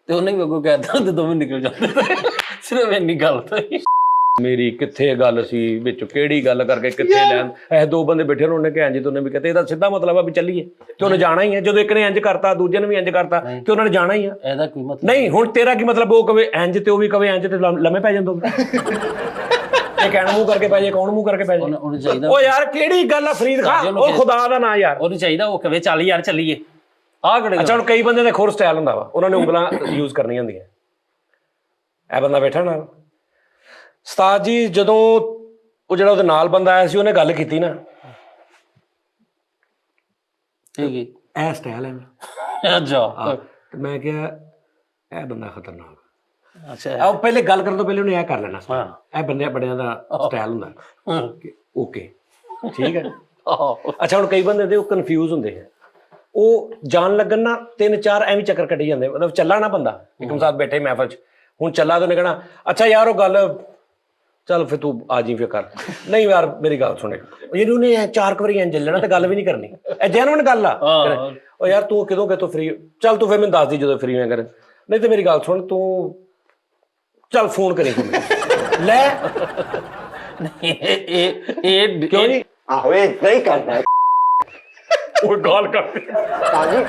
ਤੇ ਉਹਨੇ ਵੀ ਅੱਗੋਂ ਕਹਿਤਾ ਤੇ ਦੋਵੇਂ ਨਿਕਲ ਜਾਂਦੇ। ਸਿਰਫ ਇੰਨੀ ਗੱਲ ਤਾਂ ਮੇਰੀ ਕਿੱਥੇ ਗੱਲ ਸੀ ਵਿੱਚ, ਕਿਹੜੀ ਗੱਲ ਕਰਕੇ ਕਿੱਥੇ ਲੈਣ, ਇਹ ਦੋ ਬੰਦੇ ਬੈਠੇ ਨੇ, ਉਹਨੇ ਕਿਹਾ ਜੀ ਤੇ ਉਹਨੇ ਵੀ ਕਹਤੇ, ਇਹਦਾ ਸਿੱਧਾ ਮਤਲਬ ਆ ਵੀ ਚੱਲੀਏ, ਤੇ ਉਹਨੇ ਜਾਣਾ ਹੀ ਹੈ। ਜਦੋਂ ਇੱਕ ਨੇ ਇੰਜ ਕਰਤਾ, ਦੂਜੇ ਨੇ ਵੀ ਇੰਜ ਕਰਤਾ, ਤੇ ਉਹਨਾਂ ਨੇ ਜਾਣਾ ਹੀ ਆ। ਇਹਦਾ ਕੋਈ ਮਤਲਬ ਨਹੀਂ। ਹੁਣ ਤੇਰਾ ਕੀ ਮਤਲਬ, ਉਹ ਕਵੇ ਇੰਜ ਤੇ ਉਹ ਵੀ ਕਵੇ ਇੰਜ, ਤੇ ਲੰਮੇ ਪੈ ਜਾਂਦੇ। ਇਹ ਕਹਿਣ ਮੂੰਹ ਕਰਕੇ ਪੈ ਜਾਏ, ਕੌਣ ਮੂੰਹ ਕਰਕੇ ਪੈ ਜਾਏ? ਉਹਨੂੰ ਚਾਹੀਦਾ, ਉਹ ਯਾਰ ਕਿਹੜੀ ਗੱਲ ਆ ਫਰੀਦ ਖਾਨ, ਉਹ ਖੁਦਾ ਦਾ ਨਾਂ ਯਾਰ। ਉਹਨੂੰ ਚਾਹੀਦਾ ਉਹ ਕਵੇ ਚੱਲ ਯਾਰ ਚੱਲੀਏ। ਆਹ ਕਿਹੜੇ ਅੱਛਾ ਹੁਣ ਕਈ ਬੰਦੇ ਦੇ ਖੁਰ ਸਟਾਈਲ ਹੁੰਦਾ ਵਾ, ਉਹਨਾਂ ਨੇ ਉਂਗਲਾਂ ਯੂਜ਼ ਕਰਨੀਆਂ ਹੁੰਦੀਆਂ। ਇਹ ਬੰਦਾ ਬੈਠਾ ਨਾਲ, ਉਸਤਾਦ ਜੀ ਜਦੋਂ ਉਹ ਜਿਹੜਾ ਉਹਦੇ ਨਾਲ ਬੰਦਾ ਆਇਆ ਸੀ, ਉਹਨੇ ਗੱਲ ਕੀਤੀ ਨਾ, ਠੀਕ ਹੈ, ਇਹ ਸਟਾਈਲ ਹੈ। ਅੱਛਾ, ਤੇ ਮੈਂ ਕਿਹਾ ਇਹ ਬੰਦਾ ਖਤਰਨਾਕ। ਅੱਛਾ, ਉਹ ਪਹਿਲੇ ਗੱਲ ਕਰਨ ਤੋਂ ਪਹਿਲੇ ਉਹਨੇ ਇਹ ਕਰ ਲੈਣਾ। ਹਾਂ, ਇਹ ਬੰਦਿਆਂ ਬੜਿਆਂ ਦਾ ਸਟਾਈਲ ਹੁੰਦਾ। ਓਕੇ ਠੀਕ ਹੈ। ਆਹੋ, ਅੱਛਾ ਹੁਣ ਕਈ ਬੰਦੇ ਦੇ ਉਹ ਕਨਫਿਊਜ਼ ਹੁੰਦੇ ਆ, ਉਹ ਜਾਣ ਲੱਗਣ ਨਾ 3-4 ਐਵੇਂ ਚੱਕਰ ਕੱਢੀ ਜਾਂਦੇ। ਮਤਲਬ ਚੱਲਾ ਨਾ ਬੰਦਾ ਇੱਕਮ ਸਾਥ ਬੈਠੇ ਮਹਿਫਲ 'ਚ, ਹੁਣ ਚੱਲਾ ਤੇ ਉਹਨੇ ਕਹਿਣਾ ਅੱਛਾ ਯਾਰ ਉਹ ਗੱਲ ਚੱਲ ਫਿਰ ਤੂੰ ਆ ਜੀ ਫਿਰ ਕਰ। ਨਹੀਂ ਯਾਰ ਮੇਰੀ ਗੱਲ ਸੁਣੇ, ਇਹਨੂੰ ਨੇ 4 ਵਾਰੀ ਇੰਜ ਚੱਲਣਾ ਤੇ ਗੱਲ ਵੀ ਨਹੀਂ ਕਰਨੀ। ਇਹ ਜੈਨੂਇਨ ਗੱਲ ਆ। ਉਹ ਯਾਰ ਤੂੰ ਕਿਦੋਂ ਕਿਤੋਂ ਫ੍ਰੀ, ਚੱਲ ਤੂੰ ਫਿਰ ਮੈਨੂੰ ਦੱਸ ਦੀ ਜਦੋਂ ਫ੍ਰੀ ਹੋਇਆ ਕਰ। ਨਹੀਂ ਤੇ ਮੇਰੀ ਗੱਲ ਸੁਣ, ਤੂੰ ਚੱਲ ਫੋਨ ਕਰੀ ਤੂੰ ਲੈ। ਇਹ ਕਿਉਂ ਨਹੀਂ? ਆਹੋ ਇਹ ਨਹੀਂ ਕਰਦਾ ਉਹ ਗਾਲ ਕੱਢ ਭਾਜੀ।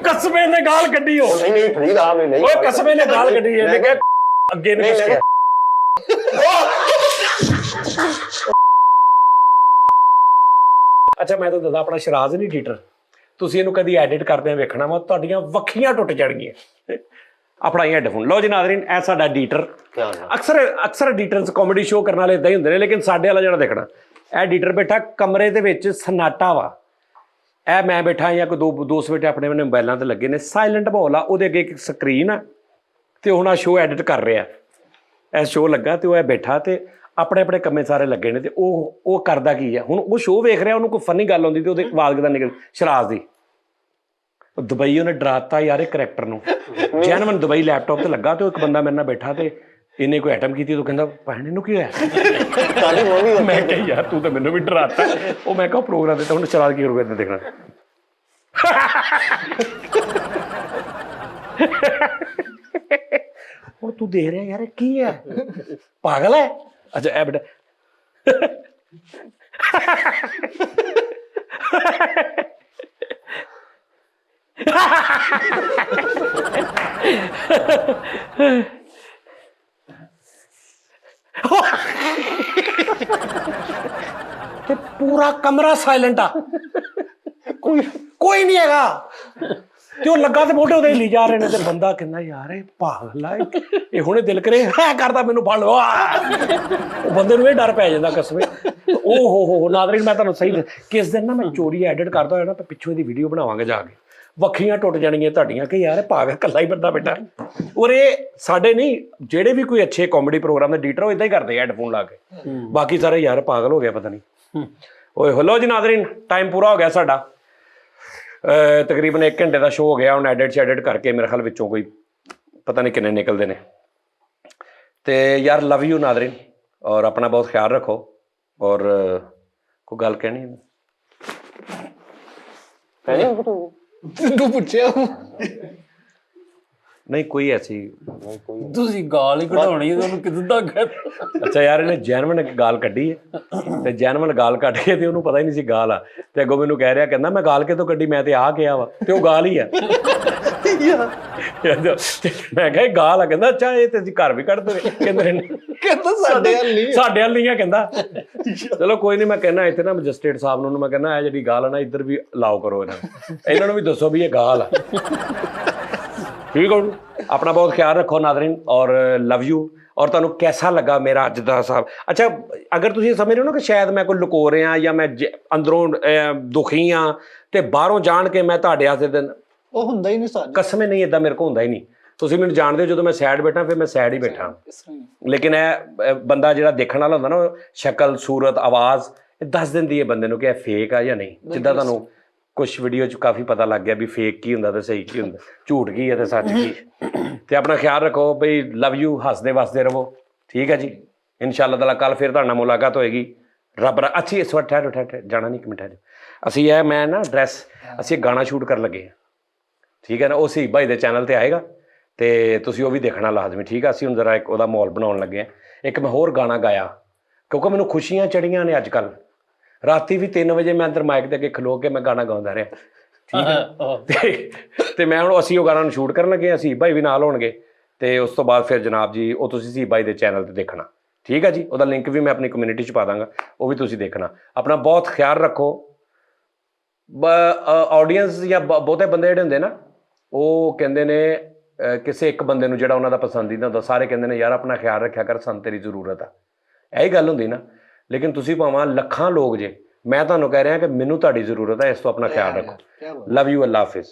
ਕਸਬੇ ਨੇ ਗਾਲ ਕੱਢੀ। ਹੋ ਨਹੀਂ ਨਹੀਂ ਫਰੀਦ ਆ ਮੈਂ ਨਹੀਂ। ਓਏ ਕਸਬੇ ਨੇ ਗਾਲ ਕੱਢੀ। ਇਹਨੇ ਕਿਹਾ ਅੱਗੇ ਨਹੀਂ ਕੁਛ ਕਿਹਾ। ਅੱਛਾ ਮੈਂ ਤੁਹਾਨੂੰ ਦੱਸਦਾ, ਆਪਣਾ ਸ਼ਰਾਜ਼ ਨਹੀਂ ਐਡੀਟਰ, ਤੁਸੀਂ ਇਹਨੂੰ ਕਦੀ ਐਡਿਟ ਕਰਦਿਆਂ ਵੇਖਣਾ ਵਾ, ਤੁਹਾਡੀਆਂ ਵੱਖੀਆਂ ਟੁੱਟ ਜਾਣਗੀਆਂ। ਆਪਣਾ ਹੀ ਹੈਡਫੋਨ ਲਓ ਜੀ ਨਾਜ਼ਰੀਨ, ਇਹ ਸਾਡਾ ਐਡੀਟਰ। ਅਕਸਰ ਐਡੀਟਰਸ ਕਾਮੇਡੀ ਸ਼ੋਅ ਕਰਨ ਵਾਲੇ ਇਦਾਂ ਹੀ ਹੁੰਦੇ ਨੇ, ਲੇਕਿਨ ਸਾਡੇ ਵਾਲਾ ਜਿਹੜਾ ਦੇਖਣਾ, ਇਹ ਐਡੀਟਰ ਬੈਠਾ ਕਮਰੇ ਦੇ ਵਿੱਚ, ਸਨਾਟਾ ਵਾ। ਇਹ ਮੈਂ ਬੈਠਾ ਜਾਂ ਕੋਈ ਦੋ ਦੋਸਤ ਬੈਠੇ ਆਪਣੇ ਮੋਬਾਈਲਾਂ ਤੇ ਲੱਗੇ ਨੇ, ਸਾਇਲੈਂਟ ਮਾਹੌਲ ਆ, ਉਹਦੇ ਅੱਗੇ ਇੱਕ ਸਕਰੀਨ ਆ, ਤੇ ਹੁਣ ਆ ਸ਼ੋਅ ਐਡਿਟ ਕਰ ਰਿਹਾ। ਇਹ ਸ਼ੋਅ ਲੱਗਾ ਤੇ ਉਹ ਇਹ ਬੈਠਾ ਤੇ ਆਪਣੇ ਆਪਣੇ ਕੰਮੇ ਸਾਰੇ ਲੱਗੇ ਨੇ, ਤੇ ਉਹ ਕਰਦਾ ਕੀ ਆ, ਹੁਣ ਉਹ ਸ਼ੋਅ ਵੇਖ ਰਿਹਾ, ਉਹਨੂੰ ਕੋਈ ਫਨੀ ਗੱਲ ਆਉਂਦੀ ਤੇ ਉਹਦੇ ਆਵਾਜ਼ ਕਿੱਦਾਂ ਨਿਕਲ, ਸ਼ਰਾਜ਼ ਦੀ। ਦੁਬਈ ਉਹਨੇ ਡਰਾਤਾ ਯਾਰ ਇਹ ਕਰੈਕਟਰ ਨੂੰ। ਜੈਨੂਇਨ ਦੁਬਈ ਲੈਪਟਾਪ ਤੇ ਲੱਗਾ, ਤੇ ਉਹ ਇੱਕ ਬੰਦਾ ਮੇਰੇ ਨਾਲ ਬੈਠਾ, ਤੇ ਇਹਨੇ ਕੋਈ ਆਈਟਮ ਕੀਤੀ, ਉਹ ਕਹਿੰਦਾ ਭੈਣ ਇਹਨੂੰ ਕੀ ਹੋਇਆ? ਮੈਂ ਕਿਹਾ ਯਾਰ ਤੂੰ ਤਾਂ ਮੈਨੂੰ ਵੀ ਡਰਾਤਾ। ਉਹ ਮੈਂ ਕਿਹਾ ਪ੍ਰੋਗਰਾਮ ਤੇ ਹੁਣ ਸ਼ਰਾਜ਼ ਕੀ ਕਰੂਗਾ ਇੱਦਾਂ ਦੇਖਣਾ। ਹੁਣ ਤੂੰ ਦੇਖ ਰਿਹਾ ਯਾਰ ਇਹ ਕੀ ਹੈ, ਪਾਗਲ ਹੈ? ਅੱਛਾ ਇਹ ਬੇਟਾ ਤੇ ਪੂਰਾ ਕਮਰਾ ਸਾਇਲੈਂਟ ਆ, ਕੋਈ ਨਹੀਂ ਹੈਗਾ। ਤੇ ਉਹ ਲੱਗਾ ਤੇ ਮੋਢੇ ਉਹਦੇ ਹਿੱਲੀ ਜਾ ਰਹੇ ਨੇ, ਤੇ ਬੰਦਾ ਕਹਿੰਦਾ ਯਾਰ ਇਹ ਪਾਗਲ ਆ, ਇਹ ਹੁਣੇ ਦਿਲ ਕਰੇ ਹੈ ਕਰਦਾ ਮੈਨੂੰ ਫੜ ਲਓ। ਉਹ ਬੰਦੇ ਨੂੰ ਇਹ ਡਰ ਪੈ ਜਾਂਦਾ ਕਸਮੇ। ਓ ਹੋ ਨਾਜ਼ਰੀਨ, ਮੈਂ ਤੁਹਾਨੂੰ ਸਹੀ ਕਿਸ ਦਿਨ ਨਾ ਮੈਂ ਚੋਰੀ ਐਡਿਟ ਕਰਦਾ ਹੋਇਆ ਨਾ, ਤਾਂ ਪਿੱਛੋਂ ਇਹਦੀ ਵੀਡੀਓ ਬਣਾਵਾਂਗੇ ਜਾ ਕੇ, ਵੱਖੀਆਂ ਟੁੱਟ ਜਾਣਗੀਆਂ ਤੁਹਾਡੀਆਂ ਕਿ ਯਾਰ ਇਹ ਪਾਗਲ ਇਕੱਲਾ ਹੀ ਬੰਦਾ ਬੈਠਾ। ਔਰ ਇਹ ਸਾਡੇ ਨਹੀਂ, ਜਿਹੜੇ ਵੀ ਕੋਈ ਅੱਛੇ ਕਾਮੇਡੀ ਪ੍ਰੋਗਰਾਮ ਦੇ ਐਡੀਟਰ ਉਹ ਇਦਾਂ ਹੀ ਕਰਦੇ ਹੈਡਫੋਨ ਲਾ ਕੇ, ਬਾਕੀ ਸਾਰੇ ਯਾਰ ਪਾਗਲ ਹੋ ਗਿਆ ਪਤਾ ਨਹੀਂ। ਓਏ ਹਲੋ ਜੀ ਨਾਜ਼ਰੀਨ, ਟਾਈਮ ਪੂਰਾ ਹੋ ਗਿਆ ਸਾਡਾ, ਤਕਰੀਬਨ 1 ਘੰਟੇ ਦਾ ਸ਼ੋਅ ਹੋ ਗਿਆ। ਹੁਣ ਐਡਿਟ ਕਰਕੇ ਮੇਰੇ ਖਿਆਲ ਵਿੱਚੋਂ ਕੋਈ ਪਤਾ ਨਹੀਂ ਕਿੰਨੇ ਨਿਕਲਦੇ ਨੇ। ਤੇ ਯਾਰ ਲਵ ਯੂ ਨਾਜ਼ਰੀਨ, ਔਰ ਆਪਣਾ ਬਹੁਤ ਖਿਆਲ ਰੱਖੋ। ਔਰ ਕੋਈ ਗੱਲ ਕਹਿਣੀ? ਤੂੰ ਪੁੱਛਿਆ ਨਹੀਂ ਕੋਈ ਐਸੀ ਤੁਸੀਂ ਗਾਲ ਹੀ ਕਢਾਉਣੀ ਹੈ ਤੁਹਾਨੂੰ ਕਿੱਦਾਂ ਕਹਿ ਅੱਛਾ ਯਾਰ ਇਹਨੇ ਜੈਨਵਨ ਇੱਕ ਗਾਲ ਕੱਢੀ ਹੈ ਤੇ ਜੈਨਵਨ ਗਾਲ ਕੱਢ ਕੇ ਤੇ ਉਹਨੂੰ ਪਤਾ ਹੀ ਨਹੀਂ ਸੀ ਗਾਲ ਆ ਤੇ ਅੱਗੋਂ ਮੈਨੂੰ ਕਹਿ ਰਿਹਾ ਕਹਿੰਦਾ ਮੈਂ ਗਾਲ ਕਿਤੋਂ ਕੱਢੀ ਮੈਂ ਤੇ ਆ ਗਿਆ ਵਾ ਤੇ ਉਹ ਗਾਲ ਹੀ ਆ ਤੇ ਮੈਂ ਕਿਹਾ ਇਹ ਗਾਲ ਆ ਕਹਿੰਦਾ ਅੱਛਾ ਇਹ ਤੇ ਅਸੀਂ ਘਰ ਵੀ ਕੱਢਦੇ ਕਹਿੰਦੇ ਕਹਿੰਦਾ ਸਾਡੇ ਹੱਲ ਨਹੀਂ ਸਾਡੇ ਵੱਲ ਨਹੀਂ ਆ ਕਹਿੰਦਾ ਚਲੋ ਕੋਈ ਨਹੀਂ ਮੈਂ ਕਹਿੰਦਾ ਇੱਥੇ ਨਾ ਮੈਜਿਸਟ੍ਰੇਟ ਸਾਹਿਬ ਨੂੰ ਮੈਂ ਕਹਿੰਦਾ ਇਹ ਜਿਹੜੀ ਗਾਲ ਆ ਨਾ ਇੱਧਰ ਵੀ ਅਲਾਓ ਕਰੋ ਇਹਨਾਂ ਨੂੰ ਵੀ ਦੱਸੋ ਵੀ ਇਹ ਗਾਲ ਆ ਠੀਕ ਹੋ अपना बहुत ख्याल रखो नादरीन और लव यू और ਤੁਹਾਨੂੰ कैसा लगा मेरा ਅੱਜ ਦਾ ਸਾਹਿਬ ਅੱਛਾ ਅਗਰ ਤੁਸੀਂ ਸਮਝ ਰਹੇ ਹੋ ਨਾ ਕਿ ਸ਼ਾਇਦ ਮੈਂ ਕੋਈ ਲੁਕੋ ਰਿਹਾ ਜਾਂ ਮੈਂ ਅੰਦਰੋਂ ਦੁਖੀ ਆ ਤੇ ਬਾਹਰੋਂ ਜਾਣ ਕੇ ਮੈਂ ਤੁਹਾਡੇ ਆਸੇ ਦਿਨ ਉਹ ਹੁੰਦਾ ਹੀ ਨਹੀਂ ਸਾਡੇ ਕਸਮੇ ਨਹੀਂ ਇਦਾਂ ਮੇਰੇ ਕੋਲ ਹੁੰਦਾ ਹੀ ਨਹੀਂ ਤੁਸੀਂ ਮੈਨੂੰ ਜਾਣਦੇ ਹੋ ਜਦੋਂ ਮੈਂ ਸੈਡ ਬੈਠਾ ਫਿਰ ਮੈਂ ਸੈਡ ਹੀ ਬੈਠਾ ਲੇਕਿਨ ਇਹ ਬੰਦਾ ਜਿਹੜਾ ਦੇਖਣ ਵਾਲਾ ਹੁੰਦਾ ਨਾ ਸ਼ਕਲ ਸੂਰਤ ਆਵਾਜ਼ ਇਹ ਦੱਸ ਦਿੰਦੀ ਹੈ ਬੰਦੇ ਨੂੰ ਕਿ ਇਹ ਫੇਕ ਆ ਜਾਂ ਨਹੀਂ ਜਿੱਦਾਂ ਤੁਹਾਨੂੰ ਕੁਝ ਵੀਡੀਓ 'ਚ ਕਾਫੀ ਪਤਾ ਲੱਗ ਗਿਆ ਵੀ ਫੇਕ ਕੀ ਹੁੰਦਾ ਤੇ ਸਹੀ ਕੀ ਹੁੰਦਾ ਝੂਠ ਕੀ ਹੈ ਤੇ ਸੱਚ ਕੀ ਤੇ ਆਪਣਾ ਖਿਆਲ ਰੱਖੋ ਬਈ ਲਵ ਯੂ ਹੱਸਦੇ ਵਸਦੇ ਰਹੋ ਠੀਕ ਹੈ ਜੀ ਇਨਸ਼ਾਅੱਲਾ ਤਾਲਾ ਕੱਲ ਫਿਰ ਤੁਹਾਡੇ ਨਾਲ ਮੁਲਾਕਾਤ ਹੋਏਗੀ ਰੱਬ ਅੱਛੀ ਇਸ ਵਾਰ ਠਹਿਰੋ ਜਾਣਾ ਨਹੀਂ ਇੱਕ ਮਿੰਟ ਅਸੀਂ ਇਹ ਮੈਂ ਨਾ ਡਰੈਸ ਅਸੀਂ ਗਾਣਾ ਸ਼ੂਟ ਕਰਨ ਲੱਗੇ ਠੀਕ ਹੈ ਨਾ ਉਹ ਸੀ ਭਾਈ ਦੇ ਚੈਨਲ ਤੇ ਆਏਗਾ ਤੇ ਤੁਸੀਂ ਉਹ ਵੀ ਦੇਖਣਾ ਲਾਜ਼ਮੀ ਠੀਕ ਆ ਅਸੀਂ ਹੁਣ ਜ਼ਰਾ ਇੱਕ ਉਹਦਾ ਮਾਹੌਲ ਬਣਾਉਣ ਲੱਗੇ ਆ ਇੱਕ ਮੈਂ ਹੋਰ ਗਾਣਾ ਗਾਇਆ ਕਿਉਂਕਿ ਮੈਨੂੰ ਖੁਸ਼ੀਆਂ ਚੜੀਆਂ ਨੇ ਅੱਜ ਕੱਲ੍ਹ ਰਾਤੀ ਵੀ 3 ਵਜੇ ਮੈਂ ਅੰਦਰ ਮਾਈਕ ਦੇ ਅੱਗੇ ਖਲੋ ਕੇ ਮੈਂ ਗਾਣਾ ਗਾਉਂਦਾ ਰਿਹਾ ਠੀਕ ਹੈ ਤੇ ਮੈਂ ਹੁਣ ਅਸੀਂ ਉਹ ਗਾਣਾ ਨੂੰ ਸ਼ੂਟ ਕਰਨ ਲੱਗੇ ਅਸੀਂ ਭਾਈ ਵੀ ਨਾਲ ਹੋਣਗੇ ਤੇ ਉਸ ਤੋਂ ਬਾਅਦ ਫਿਰ ਜਨਾਬ ਜੀ ਉਹ ਤੁਸੀਂ ਸੀ ਭਾਈ ਦੇ ਚੈਨਲ ਤੇ ਦੇਖਣਾ ਠੀਕ ਹੈ ਜੀ ਉਹਦਾ ਲਿੰਕ ਵੀ ਮੈਂ ਆਪਣੀ ਕਮਿਊਨਿਟੀ 'ਚ ਪਾ ਦਾਂਗਾ ਉਹ ਵੀ ਤੁਸੀਂ ਦੇਖਣਾ ਆਪਣਾ ਬਹੁਤ ਖਿਆਲ ਰੱਖੋ ਆਡੀਅנס ਜਾਂ ਬਹੁਤੇ ਬੰਦੇ ਜਿਹੜੇ ਹੁੰਦੇ ਨਾ ਉਹ ਕਹਿੰਦੇ ਨੇ ਕਿਸੇ ਇੱਕ ਬੰਦੇ ਨੂੰ ਜਿਹੜਾ ਉਹਨਾਂ ਦਾ ਪਸੰਦੀਦਾ ਹੁੰਦਾ ਸਾਰੇ ਕਹਿੰਦੇ ਨੇ ਯਾਰ ਆਪਣਾ ਖਿਆਲ ਰੱਖਿਆ ਕਰ ਸਾਨੂੰ ਤੇਰੀ ਜ਼ਰੂਰਤ ਆ ਇਹੀ ਗੱਲ ਹੁੰਦੀ ਨਾ ਲੇਕਿਨ ਤੁਸੀਂ ਭਾਵੇਂ ਲੱਖਾਂ ਲੋਕ ਜੇ ਮੈਂ ਤੁਹਾਨੂੰ ਕਹਿ ਰਿਹਾ ਕਿ ਮੈਨੂੰ ਤੁਹਾਡੀ ਜ਼ਰੂਰਤ ਹੈ ਇਸ ਤੋਂ ਆਪਣਾ ਖਿਆਲ ਰੱਖੋ ਲਵ ਯੂ ਅੱਲਾ ਹਾਫਿਜ਼